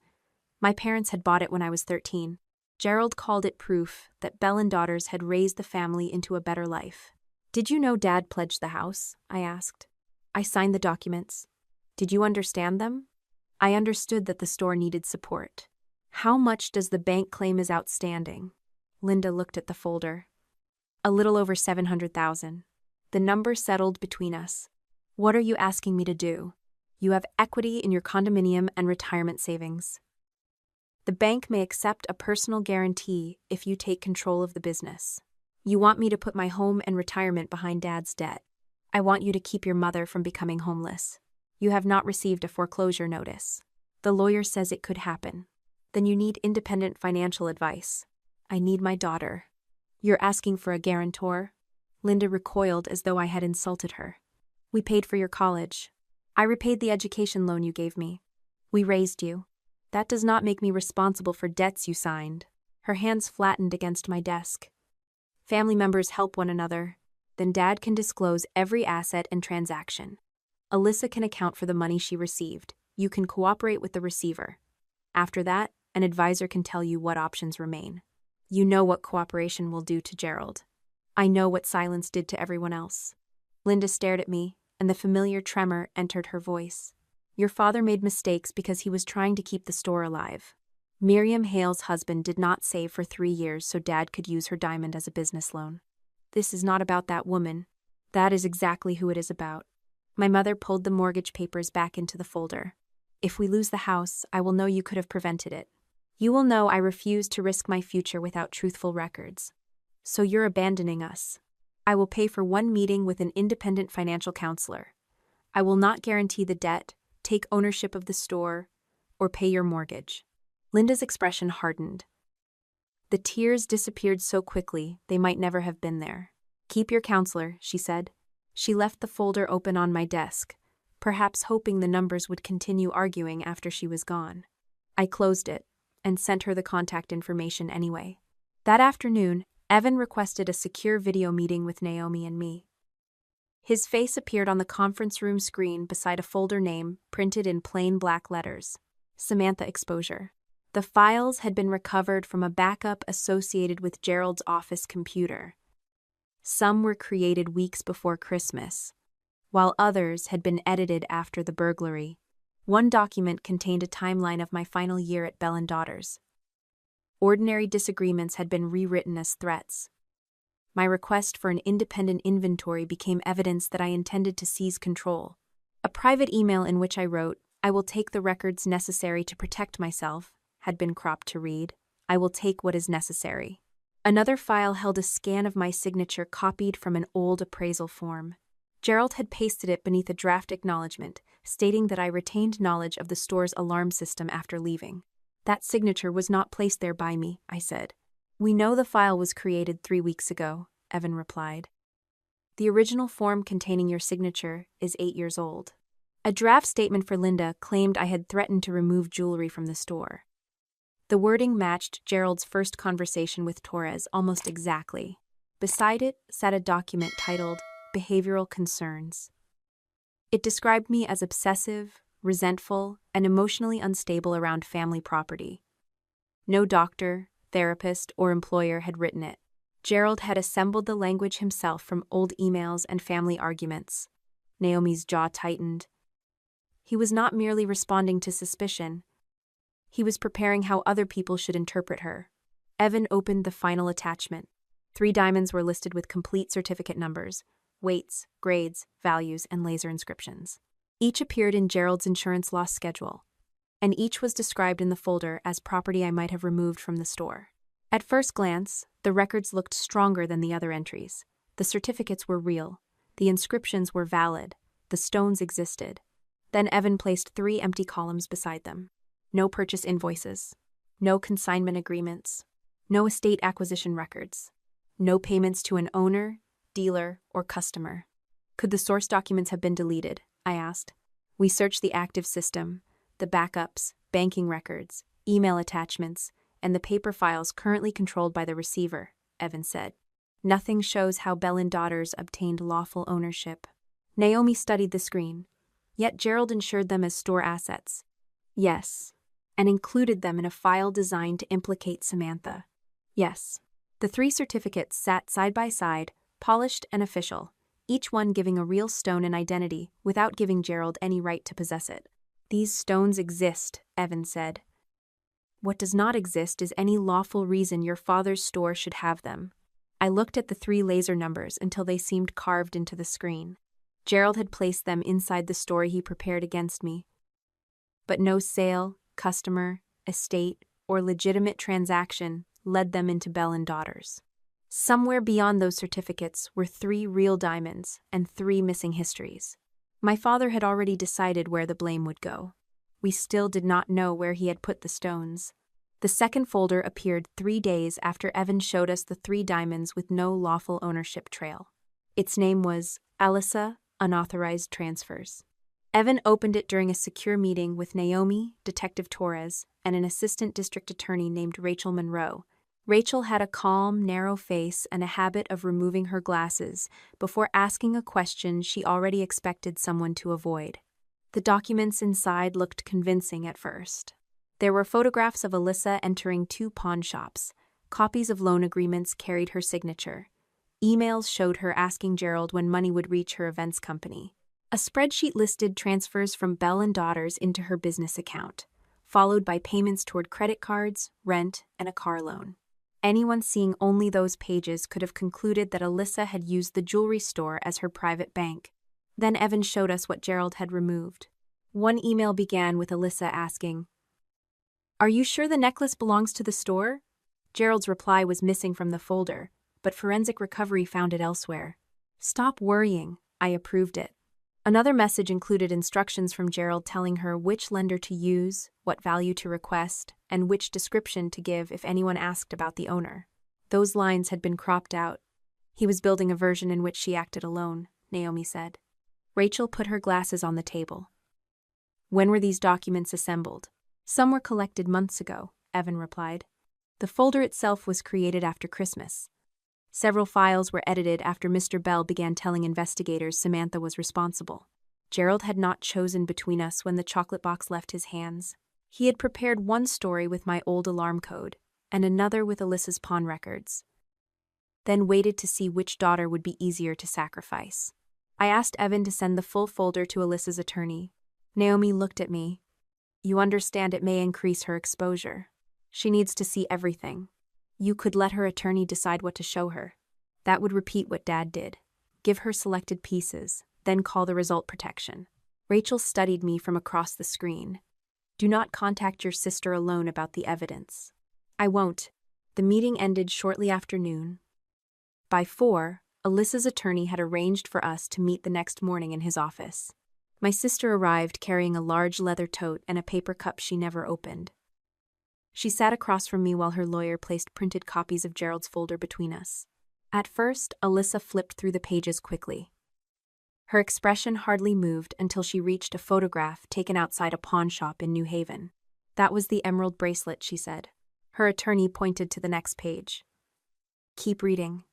My parents had bought it when I was 13. Gerald called it proof that Bell and Daughters had raised the family into a better life. "Did you know Dad pledged the house?" I asked. "I signed the documents." "Did you understand them?" "I understood that the store needed support." "How much does the bank claim is outstanding?" Linda looked at the folder. "A little over 700,000. The number settled between us." "What are you asking me to do?" "You have equity in your condominium and retirement savings. The bank may accept a personal guarantee if you take control of the business. You want me to put my home and retirement behind Dad's debt. I want you to keep your mother from becoming homeless. You have not received a foreclosure notice. The lawyer says it could happen. Then you need independent financial advice. I need my daughter." "You're asking for a guarantor?" Linda recoiled as though I had insulted her. "We paid for your college. I repaid the education loan you gave me. We raised you. That does not make me responsible for debts you signed." Her hands flattened against my desk. "Family members help one another. Then Dad can disclose every asset and transaction. Alyssa can account for the money she received. You can cooperate with the receiver. After that, an advisor can tell you what options remain. You know what cooperation will do to Gerald. I know what silence did to everyone else." Linda stared at me, and the familiar tremor entered her voice. "Your father made mistakes because he was trying to keep the store alive. Miriam Hale's husband did not save for 3 years so Dad could use her diamond as a business loan. This is not about that woman. That is exactly who it is about." My mother pulled the mortgage papers back into the folder. "If we lose the house, I will know you could have prevented it. You will know I refuse to risk my future without truthful records. So you're abandoning us. I will pay for 1 meeting with an independent financial counselor. I will not guarantee the debt, take ownership of the store, or pay your mortgage." Linda's expression hardened. The tears disappeared so quickly they might never have been there. "Keep your counselor," she said. She left the folder open on my desk, perhaps hoping the numbers would continue arguing after she was gone. I closed it and sent her the contact information anyway. That afternoon, Evan requested a secure video meeting with Naomi and me. His face appeared on the conference room screen beside a folder name printed in plain black letters: Samantha Exposure. The files had been recovered from a backup associated with Gerald's office computer. Some were created weeks before Christmas, while others had been edited after the burglary. One document contained a timeline of my final year at Bell and Daughters. Ordinary disagreements had been rewritten as threats. My request for an independent inventory became evidence that I intended to seize control. A private email in which I wrote, "I will take the records necessary to protect myself," had been cropped to read, "I will take what is necessary." Another file held a scan of my signature copied from an old appraisal form. Gerald had pasted it beneath a draft acknowledgement, stating that I retained knowledge of the store's alarm system after leaving. "That signature was not placed there by me," I said. "We know the file was created 3 weeks ago," Evan replied. "The original form containing your signature is 8 years old." A draft statement for Linda claimed I had threatened to remove jewelry from the store. The wording matched Gerald's first conversation with Torres almost exactly. Beside it sat a document titled Behavioral Concerns. It described me as obsessive, resentful, and emotionally unstable around family property. No doctor, therapist, or employer had written it. Gerald had assembled the language himself from old emails and family arguments. Naomi's jaw tightened. He was not merely responding to suspicion. He was preparing how other people should interpret her. Evan opened the final attachment. 3 diamonds were listed with complete certificate numbers, weights, grades, values, and laser inscriptions. Each appeared in Gerald's insurance loss schedule, and each was described in the folder as property I might have removed from the store. At first glance, the records looked stronger than the other entries. The certificates were real. The inscriptions were valid. The stones existed. Then Evan placed 3 empty columns beside them. No purchase invoices. No consignment agreements. No estate acquisition records. No payments to an owner, dealer, or customer. Could the source documents have been deleted? I asked. We searched the active system, the backups, banking records, email attachments, and the paper files currently controlled by the receiver, Evan said. Nothing shows how Bell & Daughters obtained lawful ownership. Naomi studied the screen. Yet Gerald insured them as store assets. Yes. And included them in a file designed to implicate Samantha. Yes. The 3 certificates sat side by side, polished and official, each one giving a real stone an identity without giving Gerald any right to possess it. These stones exist, Evan said. What does not exist is any lawful reason your father's store should have them. I looked at the 3 laser numbers until they seemed carved into the screen. Gerald had placed them inside the story he prepared against me. But no sale, customer, estate, or legitimate transaction led them into Bell & Daughters. Somewhere beyond those certificates were 3 real diamonds and 3 missing histories. My father had already decided where the blame would go. We still did not know where he had put the stones. The second folder appeared 3 days after Evan showed us the 3 diamonds with no lawful ownership trail. Its name was Alyssa Unauthorized Transfers. Evan opened it during a secure meeting with Naomi, Detective Torres, and an assistant district attorney named Rachel Monroe. Rachel had a calm, narrow face and a habit of removing her glasses before asking a question she already expected someone to avoid. The documents inside looked convincing at first. There were photographs of Alyssa entering 2 pawn shops. Copies of loan agreements carried her signature. Emails showed her asking Gerald when money would reach her events company. A spreadsheet listed transfers from Bell & Daughters into her business account, followed by payments toward credit cards, rent, and a car loan. Anyone seeing only those pages could have concluded that Alyssa had used the jewelry store as her private bank. Then Evan showed us what Gerald had removed. One email began with Alyssa asking, "Are you sure the necklace belongs to the store?" Gerald's reply was missing from the folder, but forensic recovery found it elsewhere. "Stop worrying," I approved it. Another message included instructions from Gerald telling her which lender to use, what value to request, and which description to give if anyone asked about the owner. Those lines had been cropped out. He was building a version in which she acted alone, Naomi said. Rachel put her glasses on the table. "When were these documents assembled?" "Some were collected months ago," Evan replied. "The folder itself was created after Christmas. Several files were edited after Mr. Bell began telling investigators Samantha was responsible. Gerald had not chosen between us when the chocolate box left his hands. He had prepared one story with my old alarm code, and another with Alyssa's pawn records. Then waited to see which daughter would be easier to sacrifice. I asked Evan to send the full folder to Alyssa's attorney. Naomi looked at me. "You understand it may increase her exposure. She needs to see everything. You could let her attorney decide what to show her. That would repeat what Dad did. Give her selected pieces, then call the result protection." Rachel studied me from across the screen. "Do not contact your sister alone about the evidence." "I won't." The meeting ended shortly after noon. By 4, Alyssa's attorney had arranged for us to meet the next morning in his office. My sister arrived carrying a large leather tote and a paper cup she never opened. She sat across from me while her lawyer placed printed copies of Gerald's folder between us. At first, Alyssa flipped through the pages quickly. Her expression hardly moved until she reached a photograph taken outside a pawn shop in New Haven. "That was the emerald bracelet," she said. Her attorney pointed to the next page. "Keep reading."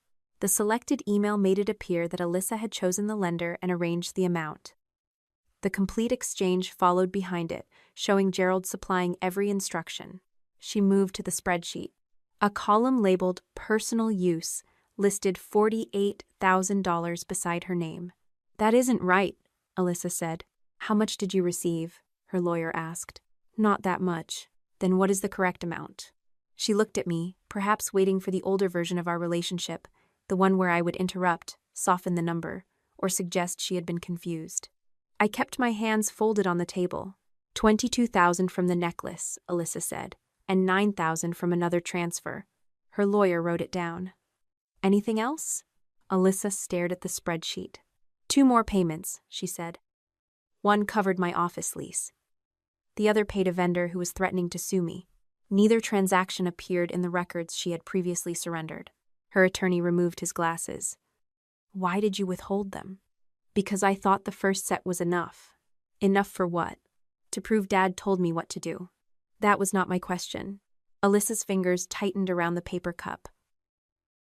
The selected email made it appear that Alyssa had chosen the lender and arranged the amount. The complete exchange followed behind it, showing Gerald supplying every instruction. She moved to the spreadsheet. A column labeled "Personal Use" listed $48,000 beside her name. "That isn't right," Alyssa said. "How much did you receive?" her lawyer asked. "Not that much." "Then what is the correct amount?" She looked at me, perhaps waiting for the older version of our relationship, the one where I would interrupt, soften the number, or suggest she had been confused. I kept my hands folded on the table. $22,000 from the necklace, Alyssa said, and $9,000 from another transfer. Her lawyer wrote it down. "Anything else?" Alyssa stared at the spreadsheet. "2 more payments," she said. One covered my office lease. The other paid a vendor who was threatening to sue me. Neither transaction appeared in the records she had previously surrendered. Her attorney removed his glasses. "Why did you withhold them?" "Because I thought the first set was enough." "Enough for what?" "To prove Dad told me what to do." "That was not my question." Alyssa's fingers tightened around the paper cup.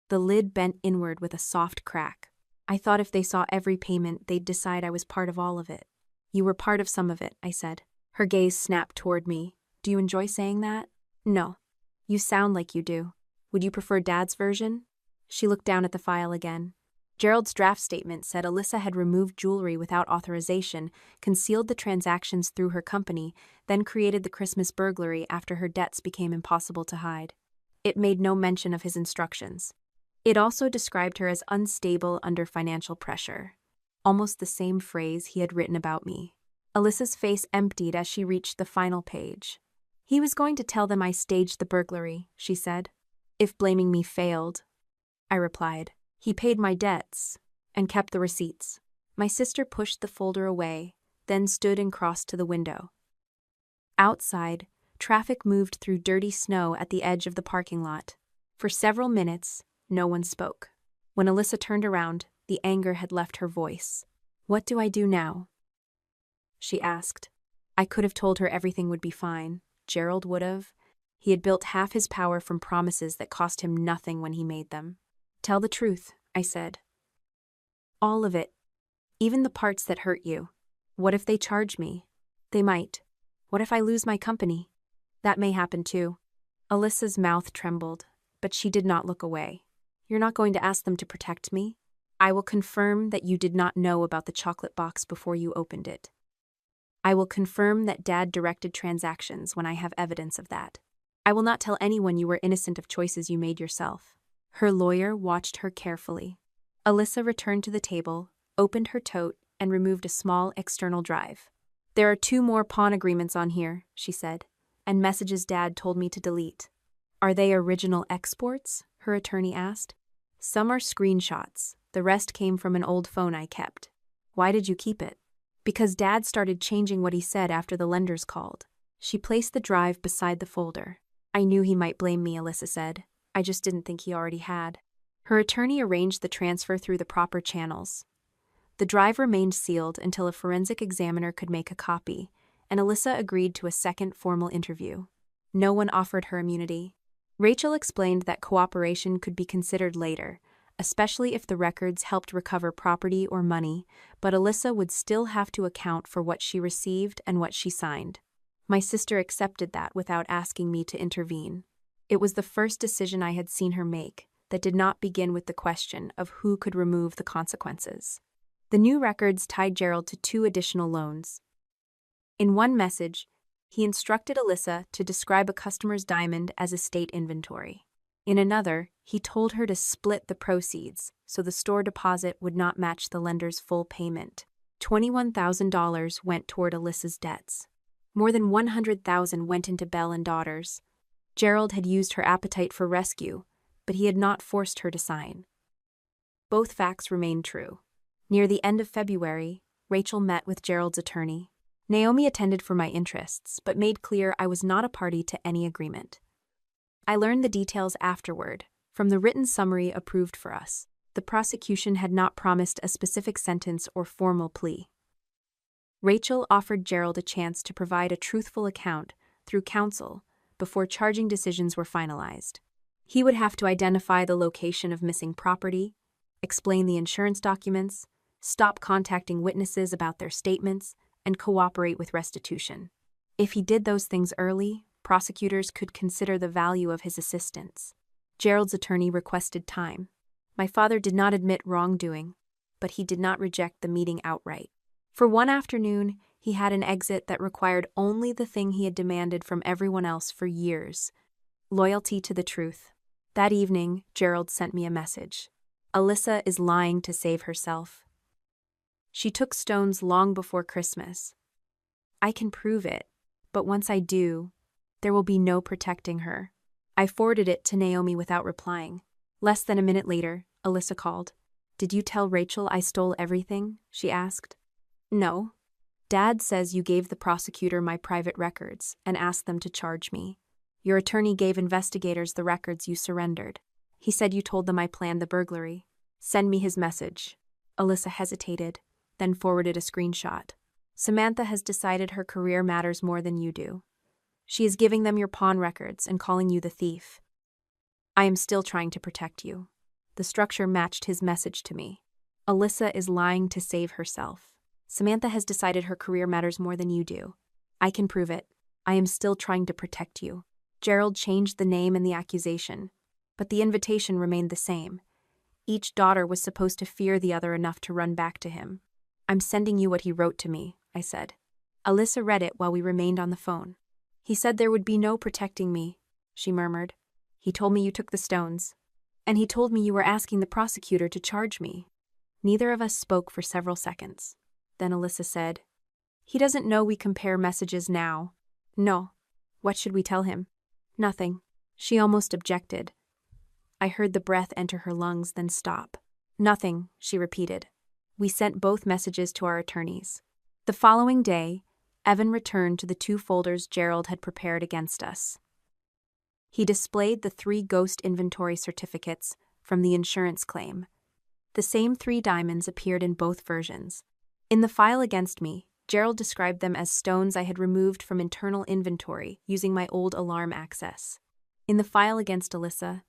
The lid bent inward with a soft crack. I thought if they saw every payment, they'd decide I was part of all of it. You were part of some of it, I said. Her gaze snapped toward me. Do you enjoy saying that? No. You sound like you do. Would you prefer Dad's version? She looked down at the file again. Gerald's draft statement said Alyssa had removed jewelry without authorization, concealed the transactions through her company, then created the Christmas burglary after her debts became impossible to hide. It made no mention of his instructions. It also described her as unstable under financial pressure. Almost the same phrase he had written about me. Alyssa's face emptied as she reached the final page. He was going to tell them I staged the burglary, she said. If blaming me failed, I replied. He paid my debts and kept the receipts. My sister pushed the folder away, then stood and crossed to the window. Outside, traffic moved through dirty snow at the edge of the parking lot. For several minutes, no one spoke. When Alyssa turned around, the anger had left her voice. What do I do now? She asked. I could have told her everything would be fine. Gerald would have. He had built half his power from promises that cost him nothing when he made them. Tell the truth, I said. All of it. Even the parts that hurt you. What if they charge me? They might. What if I lose my company? That may happen too. Alyssa's mouth trembled, but she did not look away. You're not going to ask them to protect me? I will confirm that you did not know about the chocolate box before you opened it. I will confirm that Dad directed transactions when I have evidence of that. I will not tell anyone you were innocent of choices you made yourself. Her lawyer watched her carefully. Alyssa returned to the table, opened her tote, and removed a small external drive. There are 2 more pawn agreements on here, she said, and messages Dad told me to delete. Are they original exports? Her attorney asked. Some are screenshots. The rest came from an old phone I kept. Why did you keep it? Because Dad started changing what he said after the lenders called. She placed the drive beside the folder. I knew he might blame me, Alyssa said. I just didn't think he already had. Her attorney arranged the transfer through the proper channels. The drive remained sealed until a forensic examiner could make a copy, and Alyssa agreed to a second formal interview. No one offered her immunity. Rachel explained that cooperation could be considered later, especially if the records helped recover property or money, but Alyssa would still have to account for what she received and what she signed. My sister accepted that without asking me to intervene. It was the first decision I had seen her make that did not begin with the question of who could remove the consequences. The new records tied Gerald to 2 additional loans. In one message, he instructed Alyssa to describe a customer's diamond as estate inventory. In another, he told her to split the proceeds so the store deposit would not match the lender's full payment. $21,000 went toward Alyssa's debts. More than $100,000 went into Belle and Daughters. Gerald had used her appetite for rescue, but he had not forced her to sign. Both facts remained true. Near the end of February, Rachel met with Gerald's attorney. Naomi attended for my interests, but made clear I was not a party to any agreement. I learned the details afterward, from the written summary approved for us. The prosecution had not promised a specific sentence or formal plea. Rachel offered Gerald a chance to provide a truthful account through counsel before charging decisions were finalized. He would have to identify the location of missing property, explain the insurance documents, stop contacting witnesses about their statements, and cooperate with restitution. If he did those things early, prosecutors could consider the value of his assistance. Gerald's attorney requested time. My father did not admit wrongdoing, but he did not reject the meeting outright. For one afternoon, he had an exit that required only the thing he had demanded from everyone else for years: loyalty to the truth. That evening, Gerald sent me a message. Alyssa is lying to save herself. She took stones long before Christmas. I can prove it, but once I do, there will be no protecting her. I forwarded it to Naomi without replying. Less than a minute later, Alyssa called. Did you tell Rachel I stole everything? She asked. No. Dad says you gave the prosecutor my private records and asked them to charge me. Your attorney gave investigators the records you surrendered. He said you told them I planned the burglary. Send me his message. Alyssa hesitated, then forwarded a screenshot. Samantha has decided her career matters more than you do. She is giving them your pawn records and calling you the thief. I am still trying to protect you. The structure matched his message to me. Alyssa is lying to save herself. Samantha has decided her career matters more than you do. I can prove it. I am still trying to protect you. Gerald changed the name and the accusation, but the invitation remained the same. Each daughter was supposed to fear the other enough to run back to him. I'm sending you what he wrote to me, I said. Alyssa read it while we remained on the phone. He said there would be no protecting me, she murmured. He told me you took the stones. And he told me you were asking the prosecutor to charge me. Neither of us spoke for several seconds. Then Alyssa said, He doesn't know we compare messages now. No. What should we tell him? Nothing. She almost objected. I heard the breath enter her lungs, then stop. Nothing, she repeated. We sent both messages to our attorneys. The following day, Evan returned to the 2 folders Gerald had prepared against us. He displayed the 3 ghost inventory certificates from the insurance claim. The same 3 diamonds appeared in both versions. In the file against me, Gerald described them as stones I had removed from internal inventory using my old alarm access. In the file against Alyssa,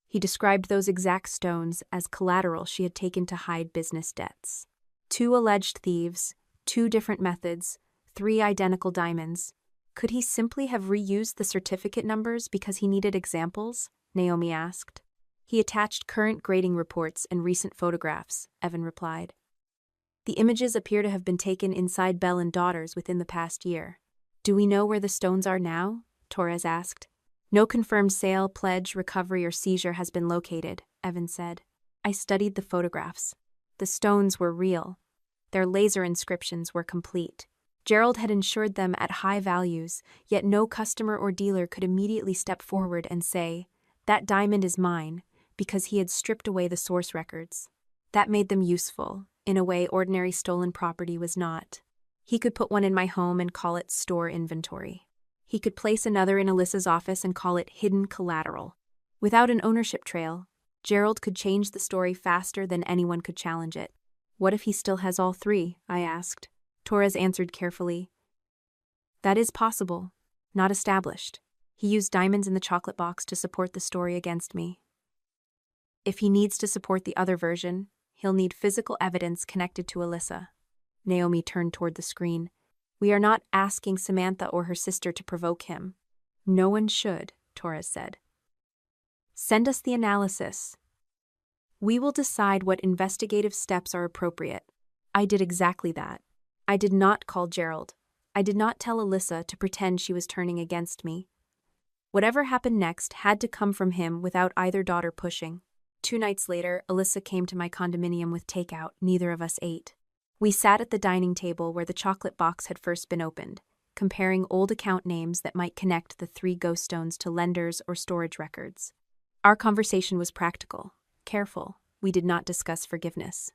he described those exact stones as collateral she had taken to hide business debts. 2 alleged thieves, 2 different methods, 3 identical diamonds. Could he simply have reused the certificate numbers because he needed examples? Naomi asked. He attached current grading reports and recent photographs, Evan replied. The images appear to have been taken inside Bell and Daughters within the past year. Do we know where the stones are now? Torres asked. No confirmed sale, pledge, recovery, or seizure has been located, Evan said. I studied the photographs. The stones were real. Their laser inscriptions were complete. Gerald had insured them at high values, yet no customer or dealer could immediately step forward and say, that diamond is mine, because he had stripped away the source records. That made them useful, in a way ordinary stolen property was not. He could put one in my home and call it store inventory. He could place another in Alyssa's office and call it hidden collateral. Without an ownership trail, Gerald could change the story faster than anyone could challenge it. What if he still has all 3? I asked. Torres answered carefully. That is possible, not established. He used diamonds in the chocolate box to support the story against me. If he needs to support the other version, he'll need physical evidence connected to Alyssa. Naomi turned toward the screen. We are not asking Samantha or her sister to provoke him. No one should, Torres said. Send us the analysis. We will decide what investigative steps are appropriate. I did exactly that. I did not call Gerald. I did not tell Alyssa to pretend she was turning against me. Whatever happened next had to come from him without either daughter pushing. 2 nights later, Alyssa came to my condominium with takeout. Neither of us ate. We sat at the dining table where the chocolate box had first been opened, comparing old account names that might connect the 3 ghost stones to lenders or storage records. Our conversation was practical, careful. We did not discuss forgiveness.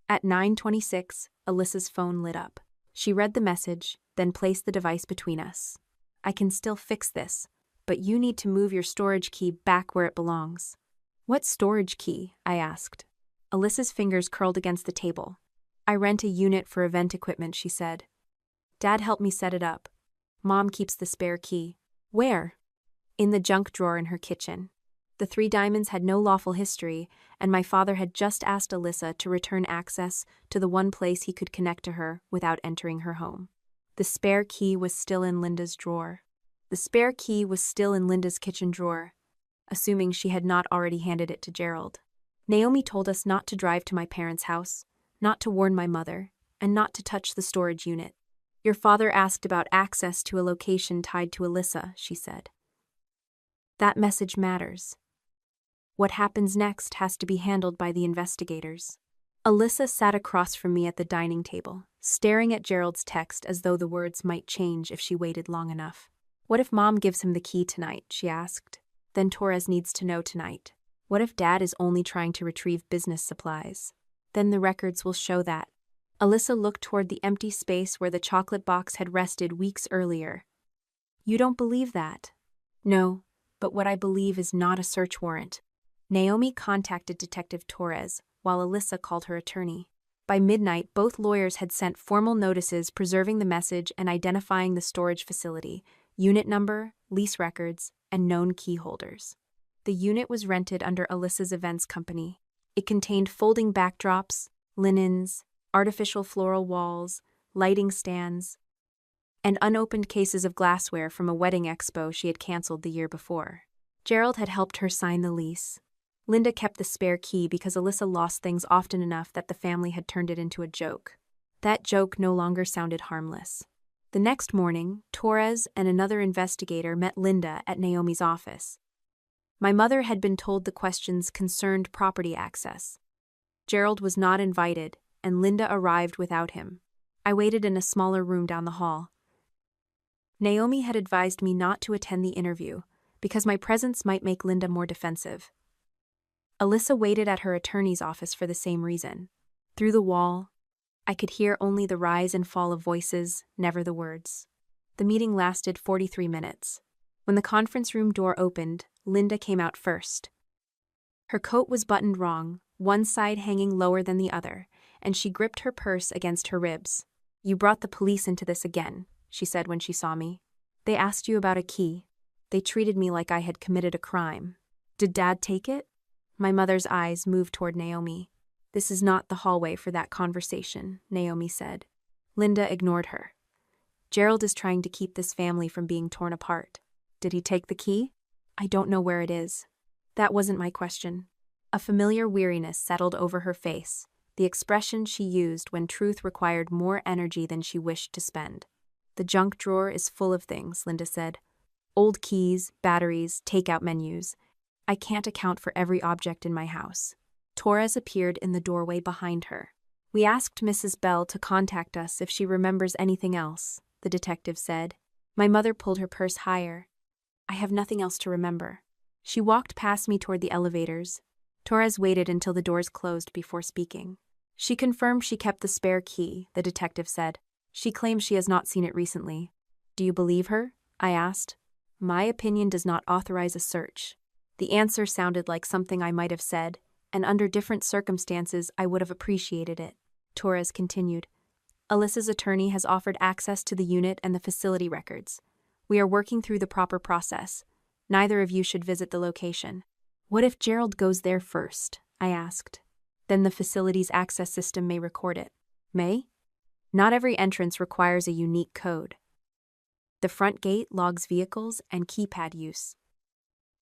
At 9:26, Alyssa's phone lit up. She read the message, then placed the device between us. I can still fix this, but you need to move your storage key back where it belongs. What storage key? I asked. Alyssa's fingers curled against the table. I rent a unit for event equipment, she said. Dad helped me set it up. Mom keeps the spare key. Where? In the junk drawer in her kitchen. The 3 diamonds had no lawful history, and my father had just asked Alyssa to return access to the one place he could connect to her without entering her home. The spare key was still in Linda's drawer. The spare key was still in Linda's kitchen drawer, assuming she had not already handed it to Gerald. Naomi told us not to drive to my parents' house, not to warn my mother, and not to touch the storage unit. Your father asked about access to a location tied to Alyssa, she said. That message matters. What happens next has to be handled by the investigators. Alyssa sat across from me at the dining table, staring at Gerald's text as though the words might change if she waited long enough. What if Mom gives him the key tonight, she asked. Then Torres needs to know tonight. What if Dad is only trying to retrieve business supplies? Then the records will show that. Alyssa looked toward the empty space where the chocolate box had rested weeks earlier. You don't believe that? No, but what I believe is not a search warrant. Naomi contacted Detective Torres, while Alyssa called her attorney. By midnight, both lawyers had sent formal notices preserving the message and identifying the storage facility, unit number, lease records, and known key holders. The unit was rented under Alyssa's events company. It contained folding backdrops, linens, artificial floral walls, lighting stands, and unopened cases of glassware from a wedding expo she had canceled the year before. Gerald had helped her sign the lease. Linda kept the spare key because Alyssa lost things often enough that the family had turned it into a joke. That joke no longer sounded harmless. The next morning, Torres and another investigator met Linda at Naomi's office. My mother had been told the questions concerned property access. Gerald was not invited, and Linda arrived without him. I waited in a smaller room down the hall. Naomi had advised me not to attend the interview because my presence might make Linda more defensive. Alyssa waited at her attorney's office for the same reason. Through the wall, I could hear only the rise and fall of voices, never the words. The meeting lasted 43 minutes. When the conference room door opened, Linda came out first. Her coat was buttoned wrong, one side hanging lower than the other, and she gripped her purse against her ribs. "You brought the police into this again," she said when she saw me. "They asked you about a key. They treated me like I had committed a crime. Did Dad take it?" My mother's eyes moved toward Naomi. "This is not the hallway for that conversation," Naomi said. Linda ignored her. "Gerald is trying to keep this family from being torn apart. Did he take the key?" "I don't know where it is." "That wasn't my question." A familiar weariness settled over her face, the expression she used when truth required more energy than she wished to spend. "The junk drawer is full of things," Linda said. "Old keys, batteries, takeout menus. I can't account for every object in my house." Torres appeared in the doorway behind her. "We asked Mrs. Bell to contact us if she remembers anything else," the detective said. My mother pulled her purse higher. "I have nothing else to remember." She walked past me toward the elevators. Torres waited until the doors closed before speaking. "She confirmed she kept the spare key," the detective said. "She claims she has not seen it recently." "Do you believe her?" I asked. "My opinion does not authorize a search." The answer sounded like something I might have said, and under different circumstances I would have appreciated it. Torres continued. "Alyssa's attorney has offered access to the unit and the facility records. We are working through the proper process. Neither of you should visit the location." "What if Gerald goes there first?" I asked. "Then the facility's access system may record it." "May?" "Not every entrance requires a unique code. The front gate logs vehicles and keypad use.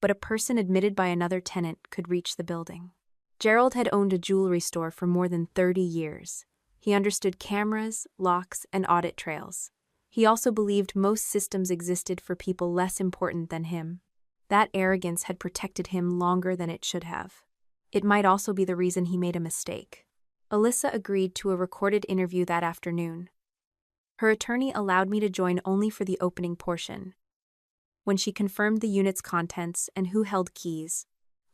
But a person admitted by another tenant could reach the building." Gerald had owned a jewelry store for more than 30 years. He understood cameras, locks, and audit trails. He also believed most systems existed for people less important than him. That arrogance had protected him longer than it should have. It might also be the reason he made a mistake. Alyssa agreed to a recorded interview that afternoon. Her attorney allowed me to join only for the opening portion. When she confirmed the unit's contents and who held keys,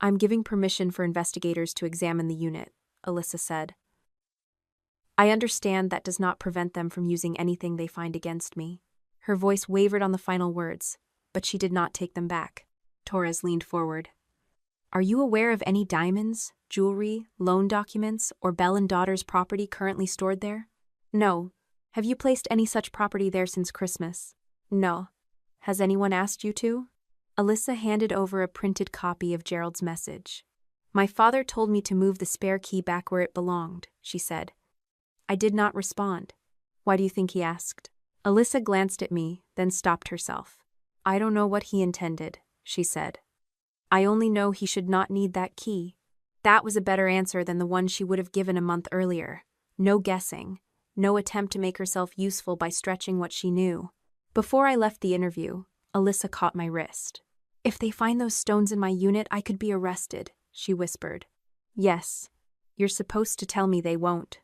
"I'm giving permission for investigators to examine the unit," Alyssa said. "I understand that does not prevent them from using anything they find against me." Her voice wavered on the final words, but she did not take them back. Torres leaned forward. "Are you aware of any diamonds, jewelry, loan documents, or Bell and Daughters property currently stored there?" "No." "Have you placed any such property there since Christmas?" "No." "Has anyone asked you to?" Alyssa handed over a printed copy of Gerald's message. "My father told me to move the spare key back where it belonged," she said. I did not respond. "Why do you think he asked?" Alyssa glanced at me, then stopped herself. "I don't know what he intended," she said. "I only know he should not need that key." That was a better answer than the one she would have given a month earlier. No guessing, no attempt to make herself useful by stretching what she knew. Before I left the interview, Alyssa caught my wrist. "If they find those stones in my unit, I could be arrested," she whispered. "Yes. You're supposed to tell me they won't."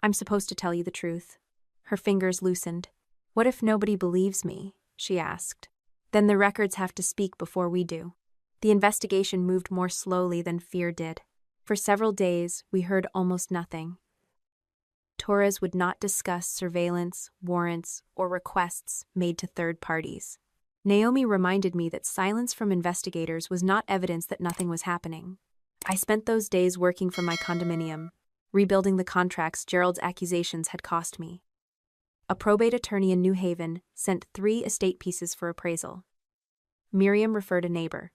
"I'm supposed to tell you the truth." Her fingers loosened. "What if nobody believes me?" she asked. "Then the records have to speak before we do." The investigation moved more slowly than fear did. For several days, we heard almost nothing. Torres would not discuss surveillance, warrants, or requests made to third parties. Naomi reminded me that silence from investigators was not evidence that nothing was happening. I spent those days working from my condominium, rebuilding the contracts Gerald's accusations had cost me. A probate attorney in New Haven sent 3 estate pieces for appraisal. Miriam referred a neighbor.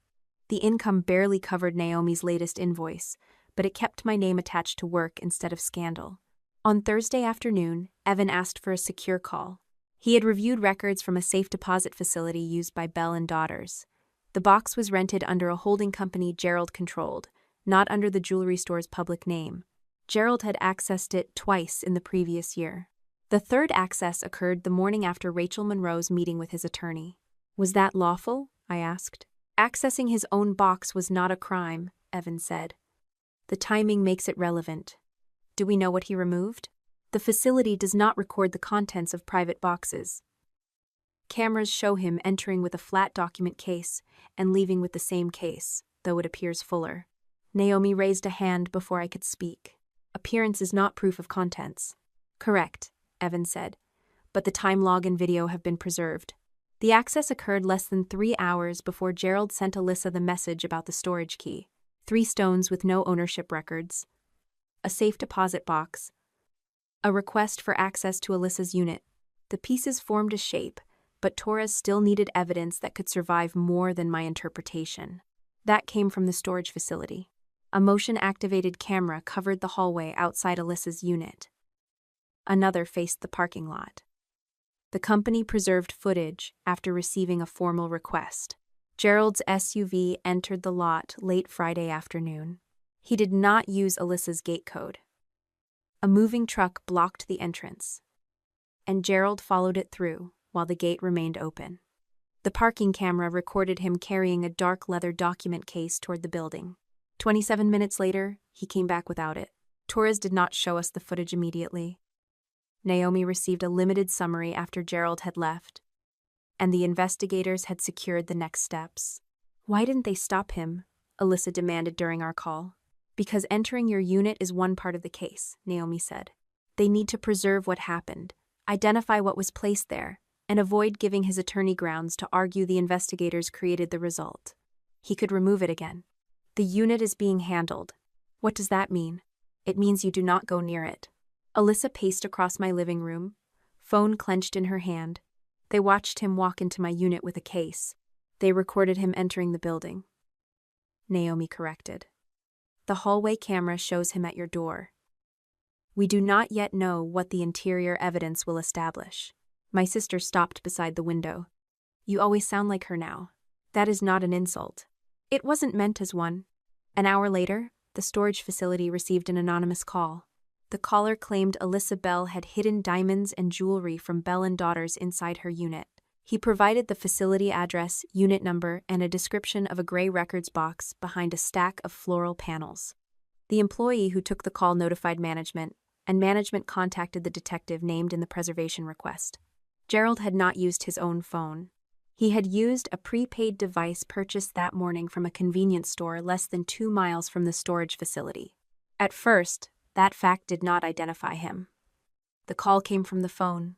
The income barely covered Naomi's latest invoice, but it kept my name attached to work instead of scandal. On Thursday afternoon, Evan asked for a secure call. He had reviewed records from a safe deposit facility used by Bell and Daughters. The box was rented under a holding company Gerald controlled, not under the jewelry store's public name. Gerald had accessed it twice in the previous year. The third access occurred the morning after Rachel Monroe's meeting with his attorney. Was that lawful? I asked. Accessing his own box was not a crime, Evan said. The timing makes it relevant. Do we know what he removed? The facility does not record the contents of private boxes. Cameras show him entering with a flat document case and leaving with the same case, though it appears fuller. Naomi raised a hand before I could speak. Appearance is not proof of contents. Correct, Evan said, but the time log and video have been preserved. The access occurred less than 3 hours before Gerald sent Alyssa the message about the storage key. 3 stones with no ownership records, a safe deposit box, a request for access to Alyssa's unit. The pieces formed a shape, but Torres still needed evidence that could survive more than my interpretation. That came from the storage facility. A motion-activated camera covered the hallway outside Alyssa's unit. Another faced the parking lot. The company preserved footage after receiving a formal request. Gerald's SUV entered the lot late Friday afternoon. He did not use Alyssa's gate code. A moving truck blocked the entrance, and Gerald followed it through while the gate remained open. The parking camera recorded him carrying a dark leather document case toward the building. 27 minutes later, he came back without it. Torres did not show us the footage immediately. Naomi received a limited summary after Gerald had left, and the investigators had secured the next steps. Why didn't they stop him? Alyssa demanded during our call. Because entering your unit is one part of the case, Naomi said. They need to preserve what happened, identify what was placed there, and avoid giving his attorney grounds to argue the investigators created the result. He could remove it again. The unit is being handled. What does that mean? It means you do not go near it. Alyssa paced across my living room, phone clenched in her hand. They watched him walk into my unit with a case. They recorded him entering the building. Naomi corrected. The hallway camera shows him at your door. We do not yet know what the interior evidence will establish. My sister stopped beside the window. You always sound like her now. That is not an insult. It wasn't meant as one. An hour later, the storage facility received an anonymous call. The caller claimed Alyssa Bell had hidden diamonds and jewelry from Bell and Daughters inside her unit. He provided the facility address, unit number, and a description of a gray records box behind a stack of floral panels. The employee who took the call notified management, and management contacted the detective named in the preservation request. Gerald had not used his own phone. He had used a prepaid device purchased that morning from a convenience store less than 2 miles from the storage facility. At first, that fact did not identify him. The call came from the phone,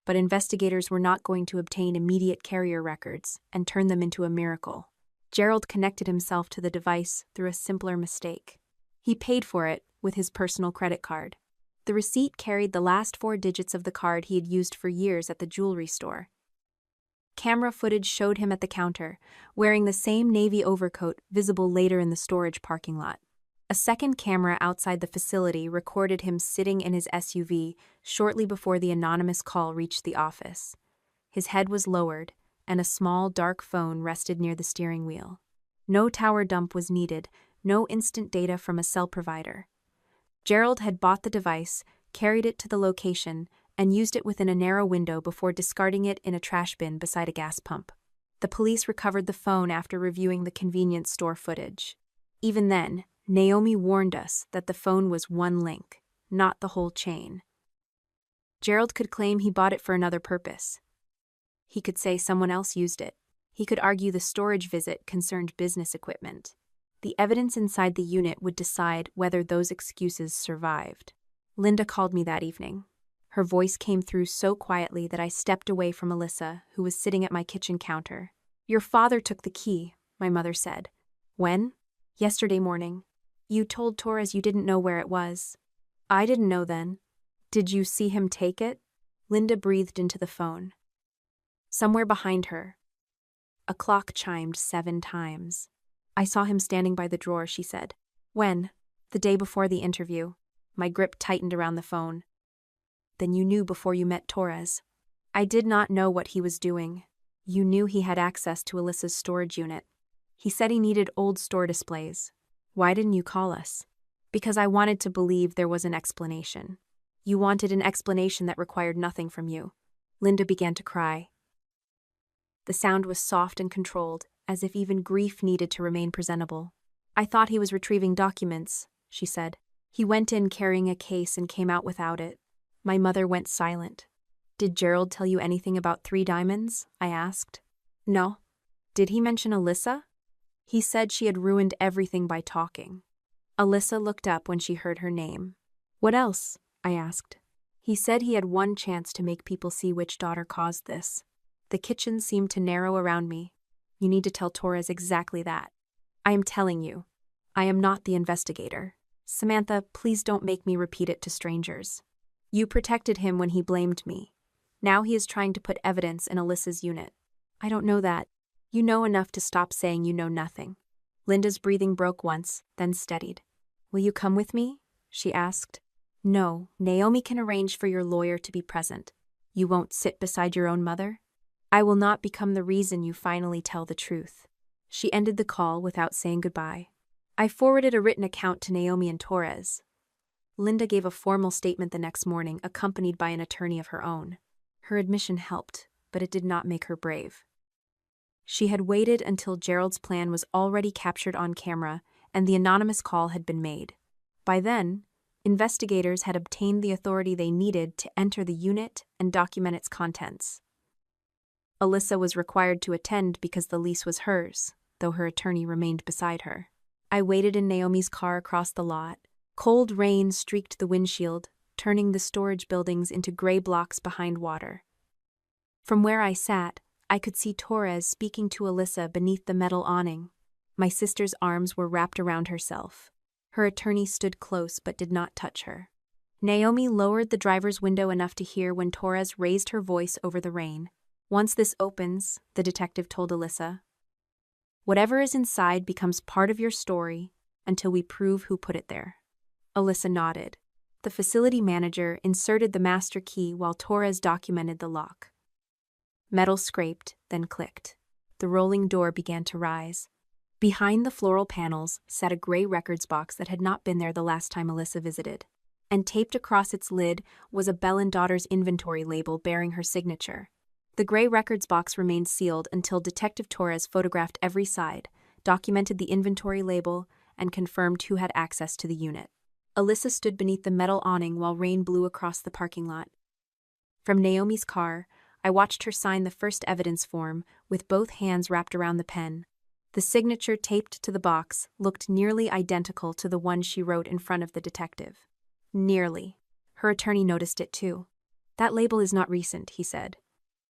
but investigators were not going to obtain immediate carrier records and turn them into a miracle. Gerald connected himself to the device through a simpler mistake. He paid for it with his personal credit card. The receipt carried the last 4 digits of the card he had used for years at the jewelry store. Camera footage showed him at the counter, wearing the same navy overcoat visible later in the storage parking lot. A second camera outside the facility recorded him sitting in his SUV shortly before the anonymous call reached the office. His head was lowered, and a small, dark phone rested near the steering wheel. No tower dump was needed, no instant data from a cell provider. Gerald had bought the device, carried it to the location, and used it within a narrow window before discarding it in a trash bin beside a gas pump. The police recovered the phone after reviewing the convenience store footage. Even then, Naomi warned us that the phone was one link, not the whole chain. Gerald could claim he bought it for another purpose. He could say someone else used it. He could argue the storage visit concerned business equipment. The evidence inside the unit would decide whether those excuses survived. Linda called me that evening. Her voice came through so quietly that I stepped away from Alyssa, who was sitting at my kitchen counter. Your father took the key, my mother said. When? Yesterday morning. You told Torres you didn't know where it was. I didn't know then. Did you see him take it? Linda breathed into the phone. Somewhere behind her. A clock chimed 7 times. I saw him standing by the drawer, she said. When? The day before the interview. My grip tightened around the phone. Then you knew before you met Torres. I did not know what he was doing. You knew he had access to Alyssa's storage unit. He said he needed old store displays. Why didn't you call us? Because I wanted to believe there was an explanation. You wanted an explanation that required nothing from you. Linda began to cry. The sound was soft and controlled, as if even grief needed to remain presentable. I thought he was retrieving documents, she said. He went in carrying a case and came out without it. My mother went silent. Did Gerald tell you anything about 3 diamonds? I asked. No. Did he mention Alyssa? He said she had ruined everything by talking. Alyssa looked up when she heard her name. What else? I asked. He said he had one chance to make people see which daughter caused this. The kitchen seemed to narrow around me. You need to tell Torres exactly that. I am telling you. I am not the investigator. Samantha, please don't make me repeat it to strangers. You protected him when he blamed me. Now he is trying to put evidence in Alyssa's unit. I don't know that. You know enough to stop saying you know nothing. Linda's breathing broke once, then steadied. Will you come with me? She asked. No, Naomi can arrange for your lawyer to be present. You won't sit beside your own mother? I will not become the reason you finally tell the truth. She ended the call without saying goodbye. I forwarded a written account to Naomi and Torres. Linda gave a formal statement the next morning, accompanied by an attorney of her own. Her admission helped, but it did not make her brave. She had waited until Gerald's plan was already captured on camera and the anonymous call had been made. By then, investigators had obtained the authority they needed to enter the unit and document its contents. Alyssa was required to attend because the lease was hers, though her attorney remained beside her. I waited in Naomi's car across the lot. Cold rain streaked the windshield, turning the storage buildings into gray blocks behind water. From where I sat, I could see Torres speaking to Alyssa beneath the metal awning. My sister's arms were wrapped around herself. Her attorney stood close but did not touch her. Naomi lowered the driver's window enough to hear when Torres raised her voice over the rain. Once this opens, the detective told Alyssa, whatever is inside becomes part of your story until we prove who put it there. Alyssa nodded. The facility manager inserted the master key while Torres documented the lock. Metal scraped, then clicked. The rolling door began to rise. Behind the floral panels sat a gray records box that had not been there the last time Alyssa visited. And taped across its lid was a Bell & Daughters inventory label bearing her signature. The gray records box remained sealed until Detective Torres photographed every side, documented the inventory label, and confirmed who had access to the unit. Alyssa stood beneath the metal awning while rain blew across the parking lot. From Naomi's car, I watched her sign the first evidence form with both hands wrapped around the pen. The signature taped to the box looked nearly identical to the one she wrote in front of the detective. Nearly. Her attorney noticed it too. That label is not recent, he said.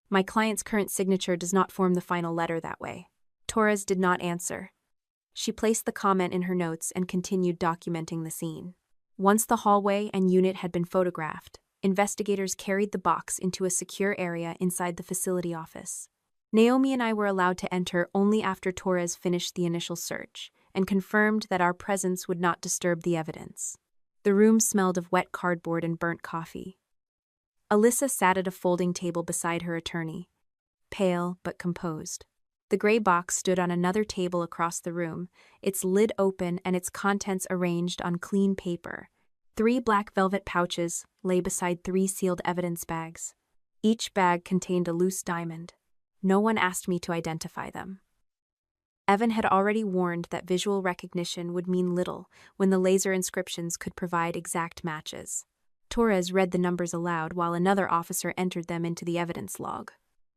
My client's current signature does not form the final letter that way. Torres did not answer. She placed the comment in her notes and continued documenting the scene. Once the hallway and unit had been photographed, investigators carried the box into a secure area inside the facility office. Naomi and I were allowed to enter only after Torres finished the initial search and confirmed that our presence would not disturb the evidence. The room smelled of wet cardboard and burnt coffee. Alyssa sat at a folding table beside her attorney, pale but composed. The gray box stood on another table across the room, its lid open and its contents arranged on clean paper. 3 black velvet pouches lay beside 3 sealed evidence bags. Each bag contained a loose diamond. No one asked me to identify them. Evan had already warned that visual recognition would mean little when the laser inscriptions could provide exact matches. Torres read the numbers aloud while another officer entered them into the evidence log.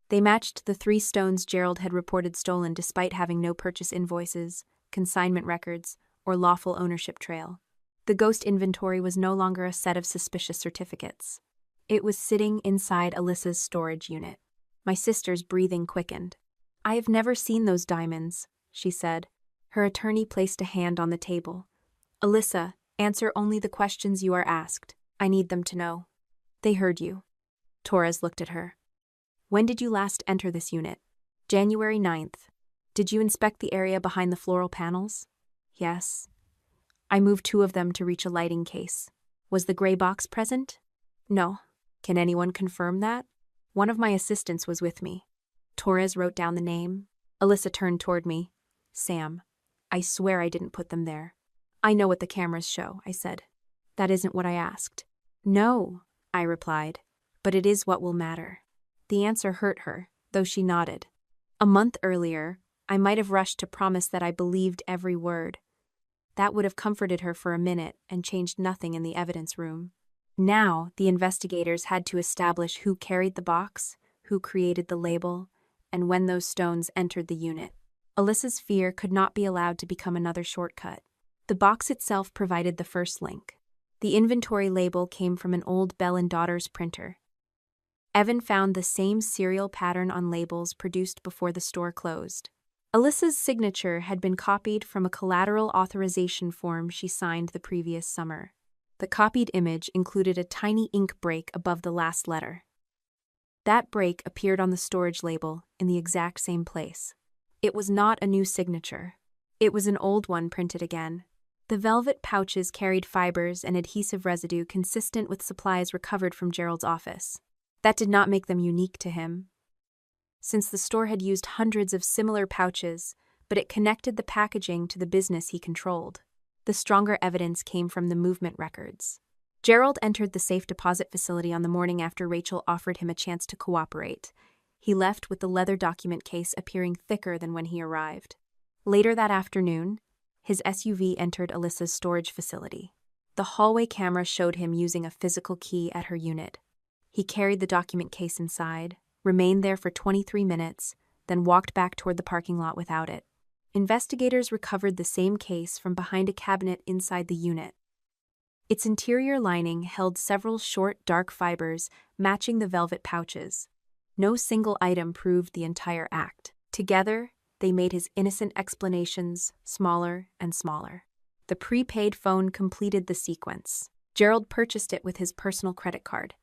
They matched the 3 stones Gerald had reported stolen despite having no purchase invoices, consignment records, or lawful ownership trail. The ghost inventory was no longer a set of suspicious certificates. It was sitting inside Alyssa's storage unit. My sister's breathing quickened. I have never seen those diamonds, she said. Her attorney placed a hand on the table. Alyssa, answer only the questions you are asked. I need them to know. They heard you. Torres looked at her. When did you last enter this unit? January 9th. Did you inspect the area behind the floral panels? Yes. I moved two of them to reach a lighting case. Was the gray box present? No. Can anyone confirm that? One of my assistants was with me. Torres wrote down the name. Alyssa turned toward me. Sam, I swear I didn't put them there. I know what the cameras show, I said. That isn't what I asked. No, I replied, but it is what will matter. The answer hurt her, though she nodded. A month earlier, I might have rushed to promise that I believed every word. That would have comforted her for a minute and changed nothing in the evidence room. Now, the investigators had to establish who carried the box, who created the label, and when those stones entered the unit. Alyssa's fear could not be allowed to become another shortcut. The box itself provided the first link. The inventory label came from an old Bell & Daughters printer. Evan found the same serial pattern on labels produced before the store closed. Alyssa's signature had been copied from a collateral authorization form she signed the previous summer. The copied image included a tiny ink break above the last letter. That break appeared on the storage label in the exact same place. It was not a new signature. It was an old one printed again. The velvet pouches carried fibers and adhesive residue consistent with supplies recovered from Gerald's office. That did not make them unique to him, since the store had used hundreds of similar pouches, but it connected the packaging to the business he controlled. The stronger evidence came from the movement records. Gerald entered the safe deposit facility on the morning after Rachel offered him a chance to cooperate. He left with the leather document case appearing thicker than when he arrived. Later that afternoon, his SUV entered Alyssa's storage facility. The hallway camera showed him using a physical key at her unit. He carried the document case inside, remained there for 23 minutes, then walked back toward the parking lot without it. Investigators recovered the same case from behind a cabinet inside the unit. Its interior lining held several short, dark fibers matching the velvet pouches. No single item proved the entire act. Together, they made his innocent explanations smaller and smaller. The prepaid phone completed the sequence. Gerald purchased it with his personal credit card.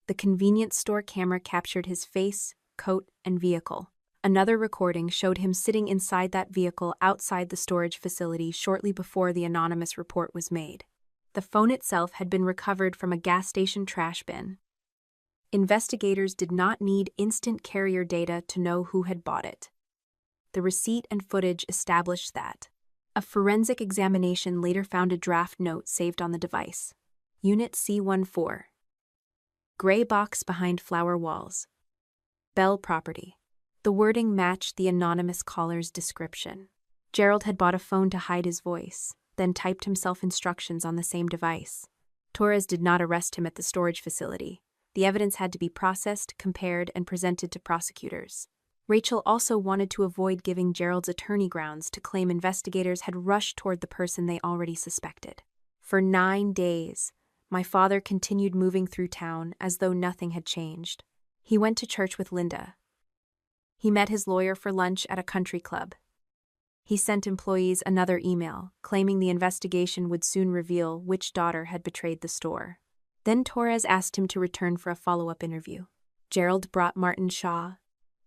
The convenience store camera captured his face, coat, and vehicle. Another recording showed him sitting inside that vehicle outside the storage facility shortly before the anonymous report was made. The phone itself had been recovered from a gas station trash bin. Investigators did not need instant carrier data to know who had bought it. The receipt and footage established that. A forensic examination later found a draft note saved on the device. Unit C14. Gray box behind flower walls. Bell property. The wording matched the anonymous caller's description. Gerald had bought a phone to hide his voice, then typed himself instructions on the same device. Torres did not arrest him at the storage facility. The evidence had to be processed, compared, and presented to prosecutors. Rachel also wanted to avoid giving Gerald's attorney grounds to claim investigators had rushed toward the person they already suspected. For 9 days, my father continued moving through town as though nothing had changed. He went to church with Linda. He met his lawyer for lunch at a country club. He sent employees another email, claiming the investigation would soon reveal which daughter had betrayed the store. Then Torres asked him to return for a follow-up interview. Gerald brought Martin Shaw.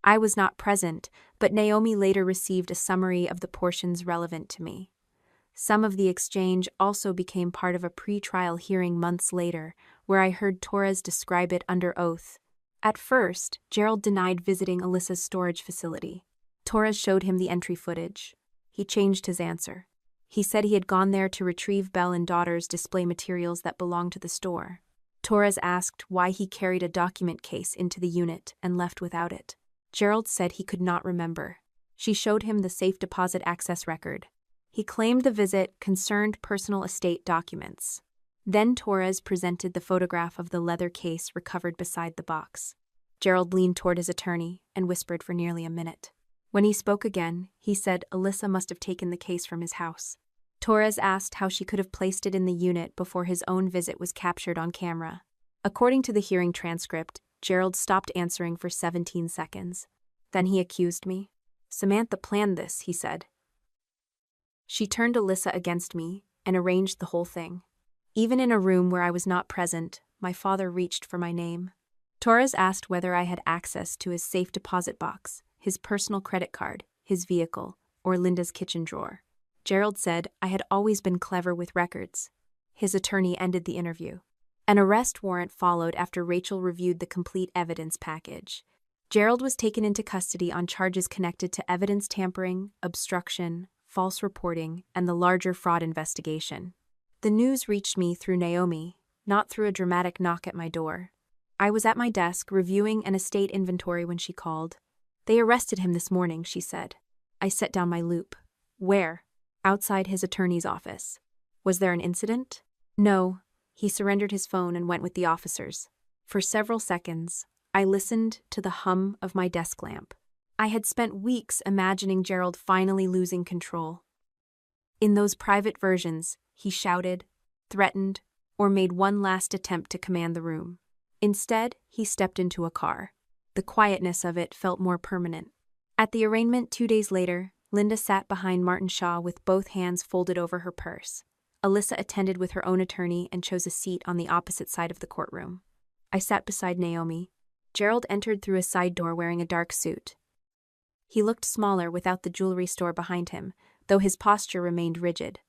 I was not present, but Naomi later received a summary of the portions relevant to me. Some of the exchange also became part of a pre-trial hearing months later, where I heard Torres describe it under oath. At first, Gerald denied visiting Alyssa's storage facility. Torres showed him the entry footage. He changed his answer. He said he had gone there to retrieve Bell & Daughters' display materials that belonged to the store. Torres asked why he carried a document case into the unit and left without it. Gerald said he could not remember. She showed him the safe deposit access record. He claimed the visit concerned personal estate documents. Then Torres presented the photograph of the leather case recovered beside the box. Gerald leaned toward his attorney and whispered for nearly a minute. When he spoke again, he said Alyssa must have taken the case from his house. Torres asked how she could have placed it in the unit before his own visit was captured on camera. According to the hearing transcript, Gerald stopped answering for 17 seconds. Then he accused me. Samantha planned this, he said. She turned Alyssa against me and arranged the whole thing. Even in a room where I was not present, my father reached for my name. Torres asked whether I had access to his safe deposit box, his personal credit card, his vehicle, or Linda's kitchen drawer. Gerald said I had always been clever with records. His attorney ended the interview. An arrest warrant followed after Rachel reviewed the complete evidence package. Gerald was taken into custody on charges connected to evidence tampering, obstruction, false reporting, and the larger fraud investigation. The news reached me through Naomi, not through a dramatic knock at my door. I was at my desk reviewing an estate inventory when she called. "They arrested him this morning," she said. I set down my loop. "Where?" "Outside his attorney's office." "Was there an incident?" "No." He surrendered his phone and went with the officers. For several seconds, I listened to the hum of my desk lamp. I had spent weeks imagining Gerald finally losing control. In those private versions, he shouted, threatened, or made one last attempt to command the room. Instead, he stepped into a car. The quietness of it felt more permanent. At the arraignment 2 days later, Linda sat behind Martin Shaw with both hands folded over her purse. Alyssa attended with her own attorney and chose a seat on the opposite side of the courtroom. I sat beside Naomi. Gerald entered through a side door wearing a dark suit. He looked smaller without the jewelry store behind him, though his posture remained rigid.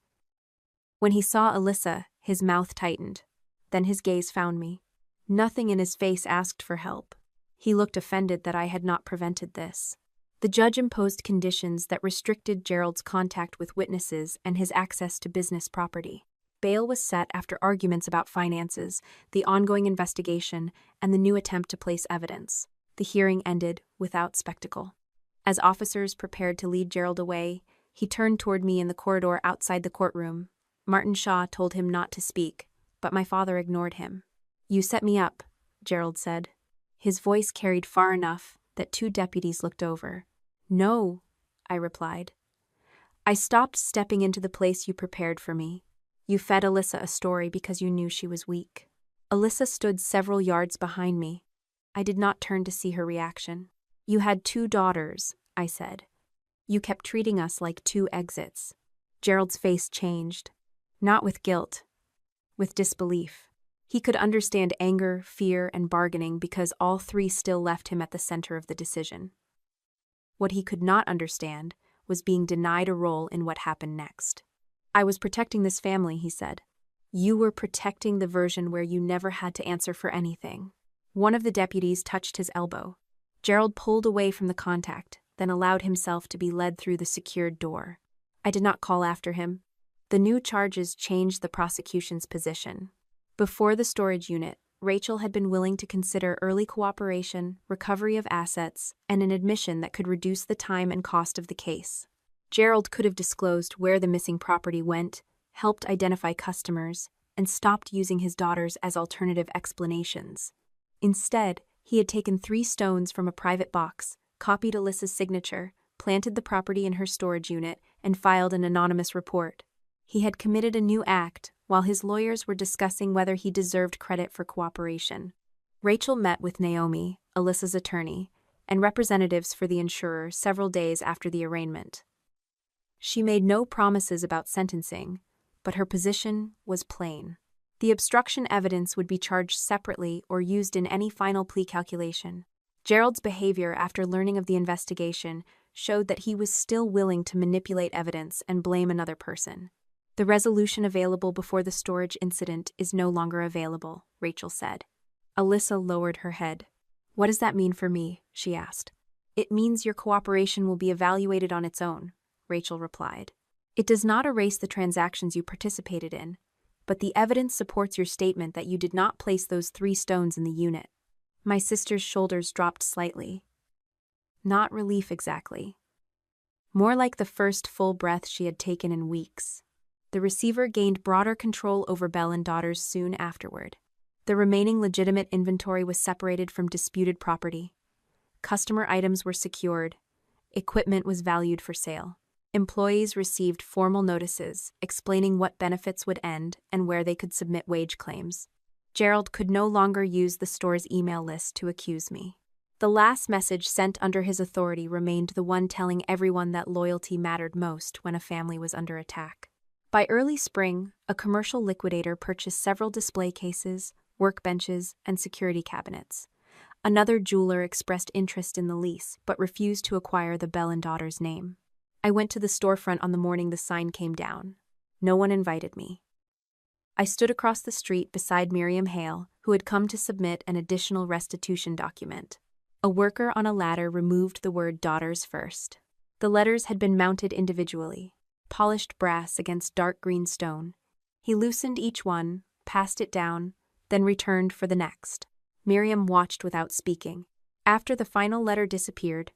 When he saw Alyssa, his mouth tightened. Then his gaze found me. Nothing in his face asked for help. He looked offended that I had not prevented this. The judge imposed conditions that restricted Gerald's contact with witnesses and his access to business property. Bail was set after arguments about finances, the ongoing investigation, and the new attempt to place evidence. The hearing ended without spectacle. As officers prepared to lead Gerald away, he turned toward me in the corridor outside the courtroom. Martin Shaw told him not to speak, but my father ignored him. "You set me up," Gerald said. His voice carried far enough that 2 deputies looked over. "No," I replied. "I stopped stepping into the place you prepared for me. You fed Alyssa a story because you knew she was weak." Alyssa stood several yards behind me. I did not turn to see her reaction. "You had 2 daughters," I said. "You kept treating us like 2 exits." Gerald's face changed. Not with guilt, with disbelief. He could understand anger, fear, and bargaining because all 3 still left him at the center of the decision. What he could not understand was being denied a role in what happened next. "I was protecting this family," he said. "You were protecting the version where you never had to answer for anything." One of the deputies touched his elbow. Gerald pulled away from the contact, then allowed himself to be led through the secured door. I did not call after him. The new charges changed the prosecution's position. Before the storage unit, Rachel had been willing to consider early cooperation, recovery of assets, and an admission that could reduce the time and cost of the case. Gerald could have disclosed where the missing property went, helped identify customers, and stopped using his daughters as alternative explanations. Instead, he had taken 3 stones from a private box, copied Alyssa's signature, planted the property in her storage unit, and filed an anonymous report. He had committed a new act while his lawyers were discussing whether he deserved credit for cooperation. Rachel met with Naomi, Alyssa's attorney, and representatives for the insurer several days after the arraignment. She made no promises about sentencing, but her position was plain. The obstruction evidence would be charged separately or used in any final plea calculation. Gerald's behavior after learning of the investigation showed that he was still willing to manipulate evidence and blame another person. "The resolution available before the storage incident is no longer available," Rachel said. Alyssa lowered her head. "What does that mean for me?" she asked. "It means your cooperation will be evaluated on its own," Rachel replied. "It does not erase the transactions you participated in, but the evidence supports your statement that you did not place those 3 stones in the unit." My sister's shoulders dropped slightly. Not relief exactly. More like the first full breath she had taken in weeks. The receiver gained broader control over Bell & Daughters soon afterward. The remaining legitimate inventory was separated from disputed property. Customer items were secured. Equipment was valued for sale. Employees received formal notices explaining what benefits would end and where they could submit wage claims. Gerald could no longer use the store's email list to accuse me. The last message sent under his authority remained the one telling everyone that loyalty mattered most when a family was under attack. By early spring, a commercial liquidator purchased several display cases, workbenches, and security cabinets. Another jeweler expressed interest in the lease but refused to acquire the Bell & Daughters name. I went to the storefront on the morning the sign came down. No one invited me. I stood across the street beside Miriam Hale, who had come to submit an additional restitution document. A worker on a ladder removed the word "Daughters First." The letters had been mounted individually, polished brass against dark green stone. He loosened each one, passed it down, then returned for the next. Miriam watched without speaking. After the final letter disappeared,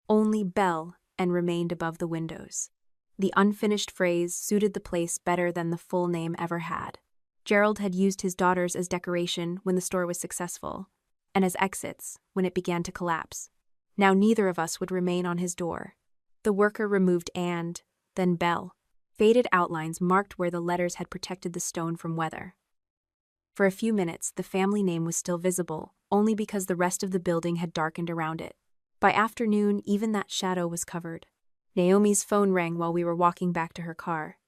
only "Bell" and remained above the windows. The unfinished phrase suited the place better than the full name ever had. Gerald had used his daughters as decoration when the store was successful, and as exits when it began to collapse. Now neither of us would remain on his door. The worker removed "and," then "Bell." Faded outlines marked where the letters had protected the stone from weather. For a few minutes, the family name was still visible, only because the rest of the building had darkened around it. By afternoon, even that shadow was covered. Naomi's phone rang while we were walking back to her car.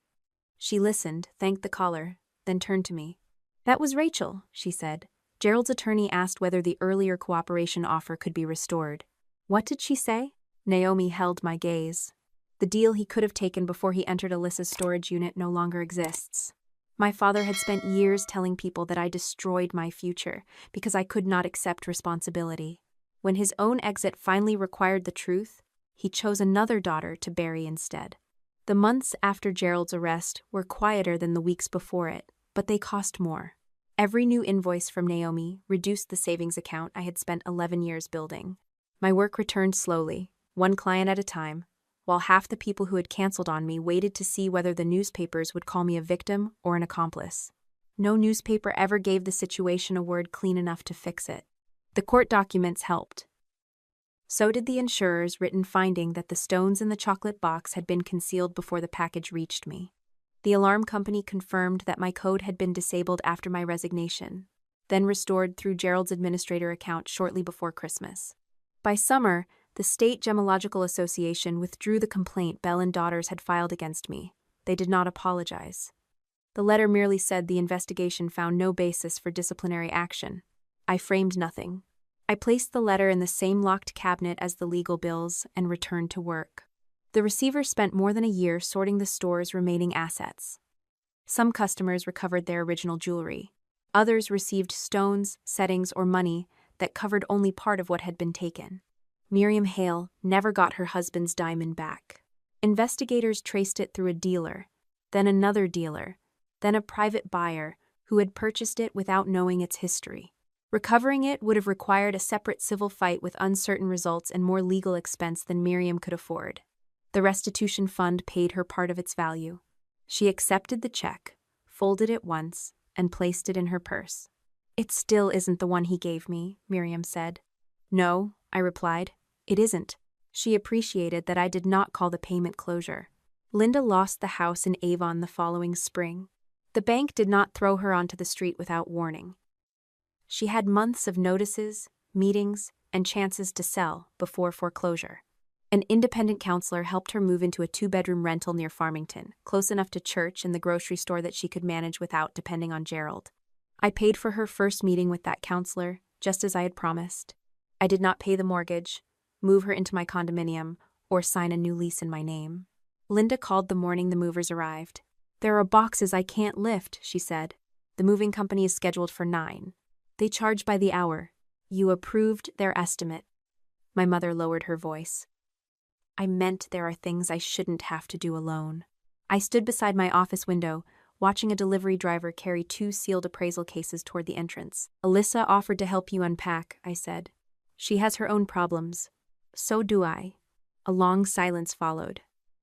She listened, thanked the caller, then turned to me. "That was Rachel," she said. Gerald's attorney asked whether the earlier cooperation offer could be restored. "What did she say?" Naomi held my gaze. "The deal he could have taken before he entered Alyssa's storage unit no longer exists. My father had spent years telling people that I destroyed my future because I could not accept responsibility. When his own exit finally required the truth, he chose another daughter to bury instead. The months after Gerald's arrest were quieter than the weeks before it, but they cost more. Every new invoice from Naomi reduced the savings account I had spent 11 years building. My work returned slowly, one client at a time, while half the people who had canceled on me waited to see whether the newspapers would call me a victim or an accomplice. No newspaper ever gave the situation a word clean enough to fix it. The court documents helped. So did the insurer's written finding that the stones in the chocolate box had been concealed before the package reached me. The alarm company confirmed that my code had been disabled after my resignation, then restored through Gerald's administrator account shortly before Christmas. By summer, the State Gemological Association withdrew the complaint Bell and Daughters had filed against me. They did not apologize. The letter merely said the investigation found no basis for disciplinary action. I framed nothing. I placed the letter in the same locked cabinet as the legal bills and returned to work. The receiver spent more than a year sorting the store's remaining assets. Some customers recovered their original jewelry. Others received stones, settings, or money that covered only part of what had been taken. Miriam Hale never got her husband's diamond back. Investigators traced it through a dealer, then another dealer, then a private buyer who had purchased it without knowing its history. Recovering it would have required a separate civil fight with uncertain results and more legal expense than Miriam could afford. The restitution fund paid her part of its value. She accepted the check, folded it once, and placed it in her purse. "It still isn't the one he gave me," Miriam said. "No," I replied, "it isn't." She appreciated that I did not call the payment closure. Linda lost the house in Avon the following spring. The bank did not throw her onto the street without warning. She had months of notices, meetings, and chances to sell before foreclosure. An independent counselor helped her move into a 2-bedroom rental near Farmington, close enough to church and the grocery store that she could manage without depending on Gerald. I paid for her first meeting with that counselor, just as I had promised. I did not pay the mortgage, move her into my condominium, or sign a new lease in my name. Linda called the morning the movers arrived. "There are boxes I can't lift," she said. "The moving company is scheduled for 9. They charge by the hour. You approved their estimate." My mother lowered her voice. "I meant there are things I shouldn't have to do alone." I stood beside my office window, watching a delivery driver carry 2 sealed appraisal cases toward the entrance. "Alyssa offered to help you unpack," I said. "She has her own problems. So do I." A long silence followed.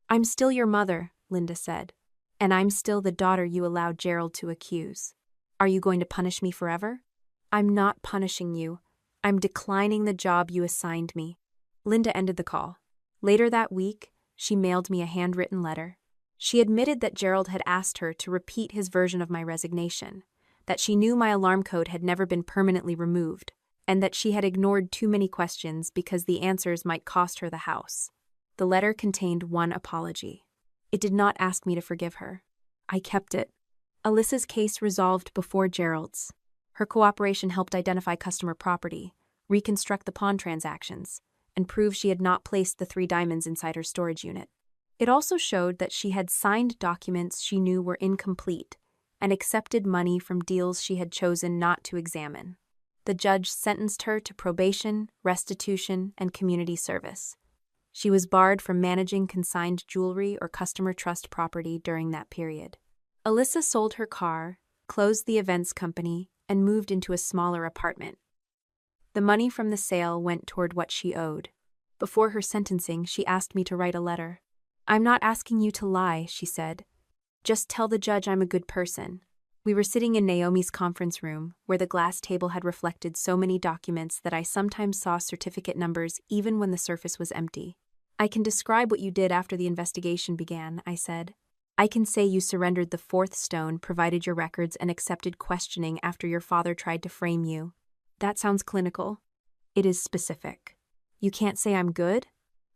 "I'm still your mother," Linda said. "And I'm still the daughter you allowed Gerald to accuse. Are you going to punish me forever?" "I'm not punishing you. I'm declining the job you assigned me." Linda ended the call. Later that week, she mailed me a handwritten letter. She admitted that Gerald had asked her to repeat his version of my resignation, that she knew my alarm code had never been permanently removed, and that she had ignored too many questions because the answers might cost her the house. The letter contained one apology. It did not ask me to forgive her. I kept it. Alyssa's case resolved before Gerald's. Her cooperation helped identify customer property, reconstruct the pawn transactions, and prove she had not placed the 3 diamonds inside her storage unit. It also showed that she had signed documents she knew were incomplete and accepted money from deals she had chosen not to examine. The judge sentenced her to probation, restitution, and community service. She was barred from managing consigned jewelry or customer trust property during that period. Alyssa sold her car, closed the events company, and moved into a smaller apartment. The money from the sale went toward what she owed. Before her sentencing, she asked me to write a letter. "I'm not asking you to lie," she said. "Just tell the judge I'm a good person." We were sitting in Naomi's conference room, where the glass table had reflected so many documents that I sometimes saw certificate numbers even when the surface was empty. "I can describe what you did after the investigation began," I said. "I can say you surrendered the fourth stone, provided your records, and accepted questioning after your father tried to frame you. That sounds clinical." "It is specific." "You can't say I'm good?"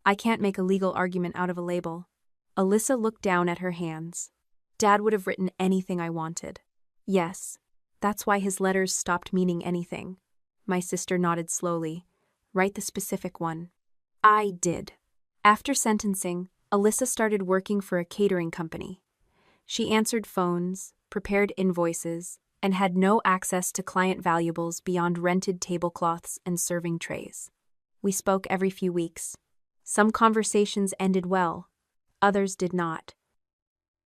"I can't make a legal argument out of a label." Alyssa looked down at her hands. "Dad would have written anything I wanted." "Yes. That's why his letters stopped meaning anything." My sister nodded slowly. "Write the specific one." I did. After sentencing, Alyssa started working for a catering company. She answered phones, prepared invoices, and had no access to client valuables beyond rented tablecloths and serving trays. We spoke every few weeks. Some conversations ended well, others did not.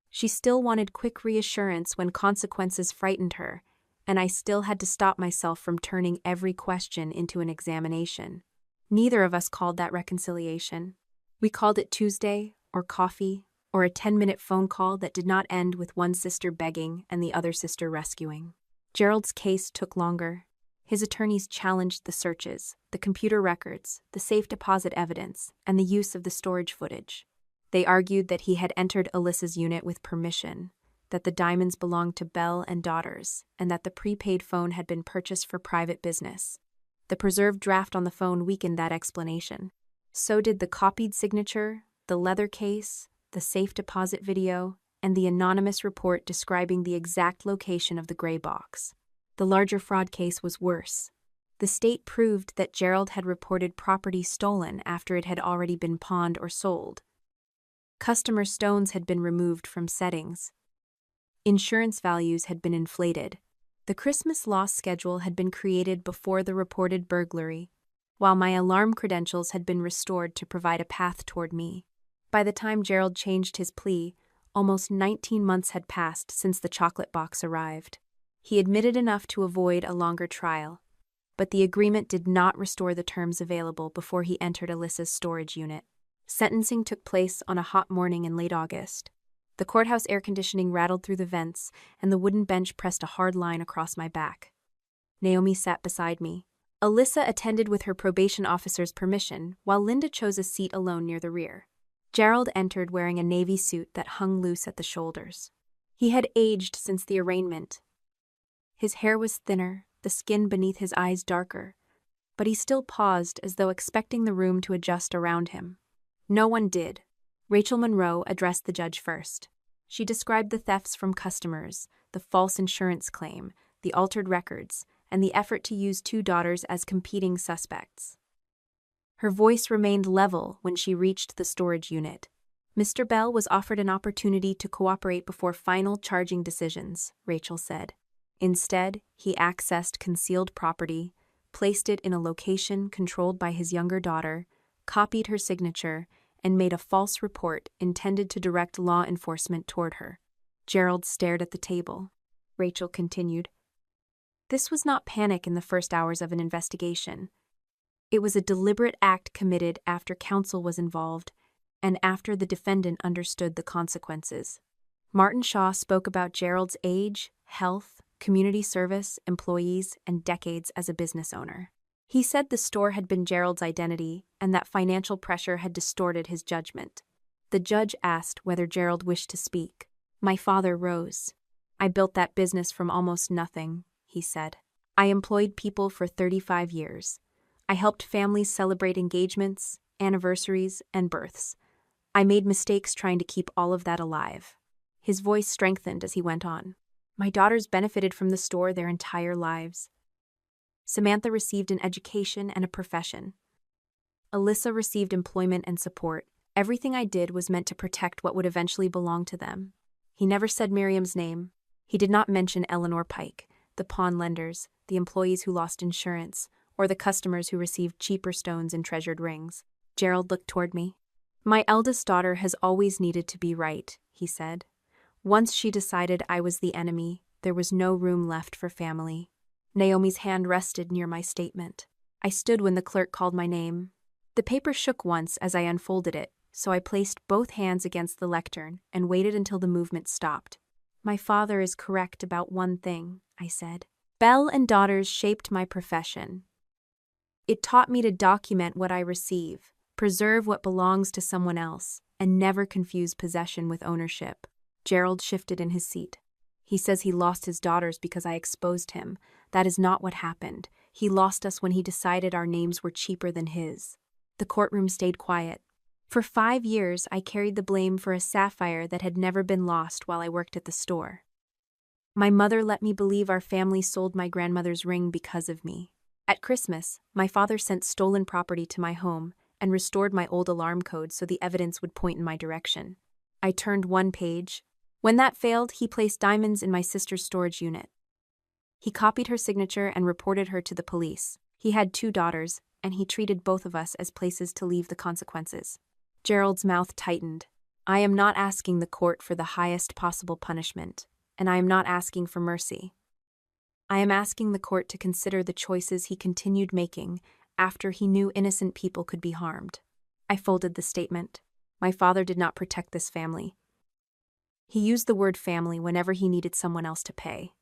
She still wanted quick reassurance when consequences frightened her, and I still had to stop myself from turning every question into an examination. Neither of us called that reconciliation. We called it Tuesday, or coffee, or a 10-minute phone call that did not end with one sister begging and the other sister rescuing. Gerald's case took longer. His attorneys challenged the searches, the computer records, the safe deposit evidence, and the use of the storage footage. They argued that he had entered Alyssa's unit with permission, that the diamonds belonged to Bell and daughters, and that the prepaid phone had been purchased for private business. The preserved draft on the phone weakened that explanation. So did the copied signature, the leather case, the safe deposit video, and the anonymous report describing the exact location of the gray box. The larger fraud case was worse. The state proved that Gerald had reported property stolen after it had already been pawned or sold. Customer stones had been removed from settings. Insurance values had been inflated. The Christmas loss schedule had been created before the reported burglary, while my alarm credentials had been restored to provide a path toward me. By the time Gerald changed his plea, almost 19 months had passed since the chocolate box arrived. He admitted enough to avoid a longer trial, but the agreement did not restore the terms available before he entered Alyssa's storage unit. Sentencing took place on a hot morning in late August. The courthouse air conditioning rattled through the vents, and the wooden bench pressed a hard line across my back. Naomi sat beside me. Alyssa attended with her probation officer's permission, while Linda chose a seat alone near the rear. Gerald entered wearing a navy suit that hung loose at the shoulders. He had aged since the arraignment. His hair was thinner, the skin beneath his eyes darker, but he still paused as though expecting the room to adjust around him. No one did. Rachel Monroe addressed the judge first. She described the thefts from customers, the false insurance claim, the altered records, and the effort to use two daughters as competing suspects. Her voice remained level when she reached the storage unit. "Mr. Bell was offered an opportunity to cooperate before final charging decisions," Rachel said. "Instead, he accessed concealed property, placed it in a location controlled by his younger daughter, copied her signature, and made a false report intended to direct law enforcement toward her." Gerald stared at the table. Rachel continued, "This was not panic in the first hours of an investigation. It was a deliberate act committed after counsel was involved and after the defendant understood the consequences." Martin Shaw spoke about Gerald's age, health, community service, employees, and decades as a business owner. He said the store had been Gerald's identity and that financial pressure had distorted his judgment. The judge asked whether Gerald wished to speak. "My father rose. I built that business from almost nothing," he said. "I employed people for 35 years. I helped families celebrate engagements, anniversaries, and births. I made mistakes trying to keep all of that alive." His voice strengthened as he went on. "My daughters benefited from the store their entire lives. Samantha received an education and a profession. Alyssa received employment and support, Everything I did was meant to protect what would eventually belong to them. He never said Miriam's name. He did not mention Eleanor Pike, the pawn lenders, the employees who lost insurance, or the customers who received cheaper stones and treasured rings. Gerald looked toward me. My eldest daughter has always needed to be right, he said. Once she decided I was the enemy, there was no room left for family. Naomi's hand rested near my statement. I stood when the clerk called my name. The paper shook once as I unfolded it, so I placed both hands against the lectern and waited until the movement stopped. My father is correct about one thing, I said. Bell and Daughters shaped my profession. It taught me to document what I receive, preserve what belongs to someone else, and never confuse possession with ownership. Gerald shifted in his seat. He says he lost his daughters because I exposed him. That is not what happened. He lost us when he decided our names were cheaper than his. The courtroom stayed quiet. For 5 years, I carried the blame for a sapphire that had never been lost while I worked at the store. My mother let me believe our family sold my grandmother's ring because of me. At Christmas, my father sent stolen property to my home and restored my old alarm code so the evidence would point in my direction. I turned one page. When that failed, he placed diamonds in my sister's storage unit. He copied her signature and reported her to the police. He had 2 daughters, and he treated both of us as places to leave the consequences. Gerald's mouth tightened. I am not asking the court for the highest possible punishment, and I am not asking for mercy. I am asking the court to consider the choices he continued making after he knew innocent people could be harmed. I folded the statement. My father did not protect this family. He used the word family whenever he needed someone else to pay.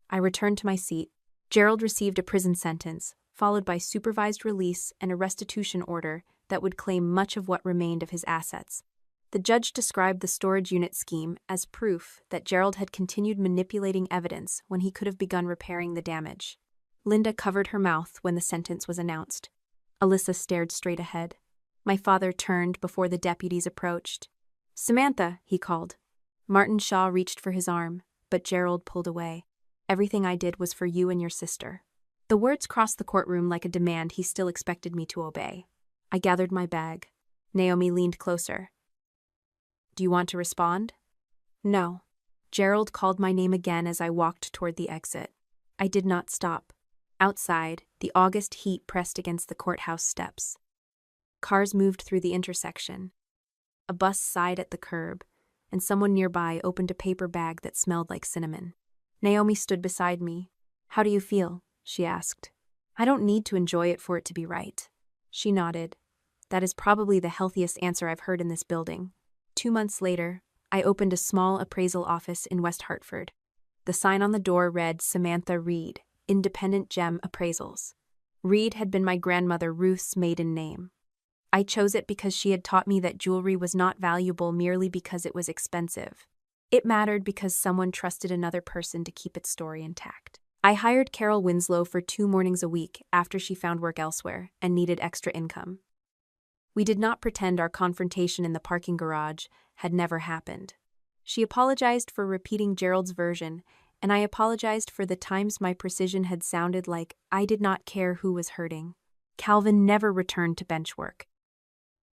I returned to my seat. Gerald received a prison sentence, followed by supervised release and a restitution order that would claim much of what remained of his assets. The judge described the storage unit scheme as proof that Gerald had continued manipulating evidence when he could have begun repairing the damage. Linda covered her mouth when the sentence was announced. Alyssa stared straight ahead. My father turned before the deputies approached. "Samantha," he called. Martin Shaw reached for his arm, but Gerald pulled away. "Everything I did was for you and your sister." The words crossed the courtroom like a demand he still expected me to obey. I gathered my bag. Naomi leaned closer. "Do you want to respond?" "No." Gerald called my name again as I walked toward the exit. I did not stop. Outside, the August heat pressed against the courthouse steps. Cars moved through the intersection. A bus sighed at the curb, and someone nearby opened a paper bag that smelled like cinnamon. Naomi stood beside me. "How do you feel?" she asked. "I don't need to enjoy it for it to be right." She nodded. "That is probably the healthiest answer I've heard in this building." 2 months later, I opened a small appraisal office in West Hartford. The sign on the door read Samantha Reed, Independent Gem Appraisals. Reed had been my grandmother Ruth's maiden name. I chose it because she had taught me that jewelry was not valuable merely because it was expensive. It mattered because someone trusted another person to keep its story intact. I hired Carol Winslow for 2 mornings a week after she found work elsewhere and needed extra income. We did not pretend our confrontation in the parking garage had never happened. She apologized for repeating Gerald's version, and I apologized for the times my precision had sounded like I did not care who was hurting. Calvin never returned to bench work.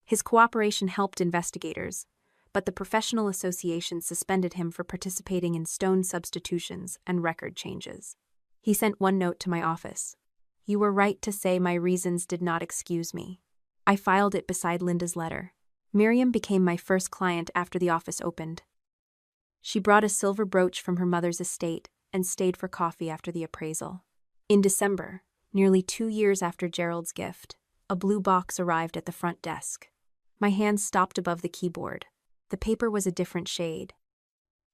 His cooperation helped investigators, but the professional association suspended him for participating in stone substitutions and record changes. He sent one note to my office. "You were right to say my reasons did not excuse me." I filed it beside Linda's letter. Miriam became my first client after the office opened. She brought a silver brooch from her mother's estate and stayed for coffee after the appraisal. In December, nearly 2 years after Gerald's gift, a blue box arrived at the front desk. My hand stopped above the keyboard. The paper was a different shade,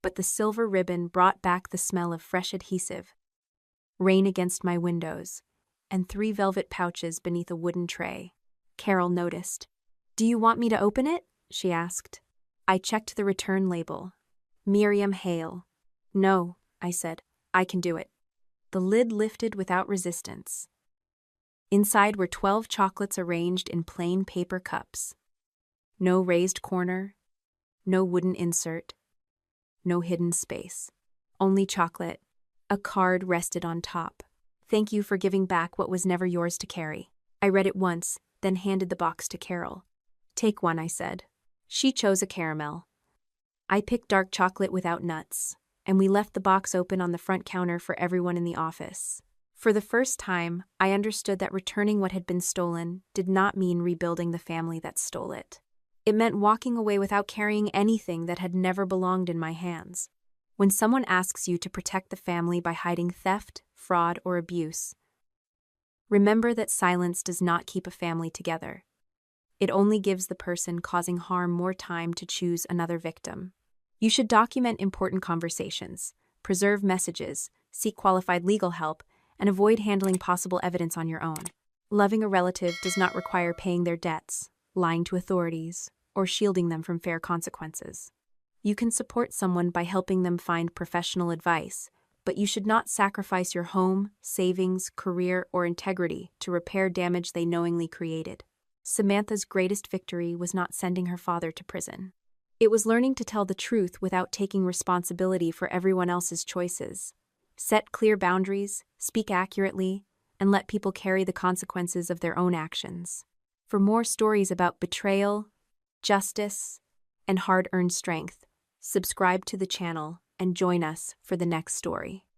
but the silver ribbon brought back the smell of fresh adhesive, rain against my windows, and 3 velvet pouches beneath a wooden tray. Carol noticed. "Do you want me to open it?" she asked. I checked the return label. Miriam Hale. "No," I said. "I can do it." The lid lifted without resistance. Inside were 12 chocolates arranged in plain paper cups. No raised corner, no wooden insert, no hidden space. Only chocolate. A card rested on top. "Thank you for giving back what was never yours to carry." I read it once, then handed the box to Carol. "Take one," I said. She chose a caramel. I picked dark chocolate without nuts, and we left the box open on the front counter for everyone in the office. For the first time, I understood that returning what had been stolen did not mean rebuilding the family that stole it. It meant walking away without carrying anything that had never belonged in my hands. When someone asks you to protect the family by hiding theft, fraud, or abuse, remember that silence does not keep a family together. It only gives the person causing harm more time to choose another victim. You should document important conversations, preserve messages, seek qualified legal help, and avoid handling possible evidence on your own. Loving a relative does not require paying their debts, lying to authorities, or shielding them from fair consequences. You can support someone by helping them find professional advice, but you should not sacrifice your home, savings, career, or integrity to repair damage they knowingly created. Samantha's greatest victory was not sending her father to prison. It was learning to tell the truth without taking responsibility for everyone else's choices. Set clear boundaries, speak accurately, and let people carry the consequences of their own actions. For more stories about betrayal, justice, and hard-earned strength, subscribe to the channel and join us for the next story.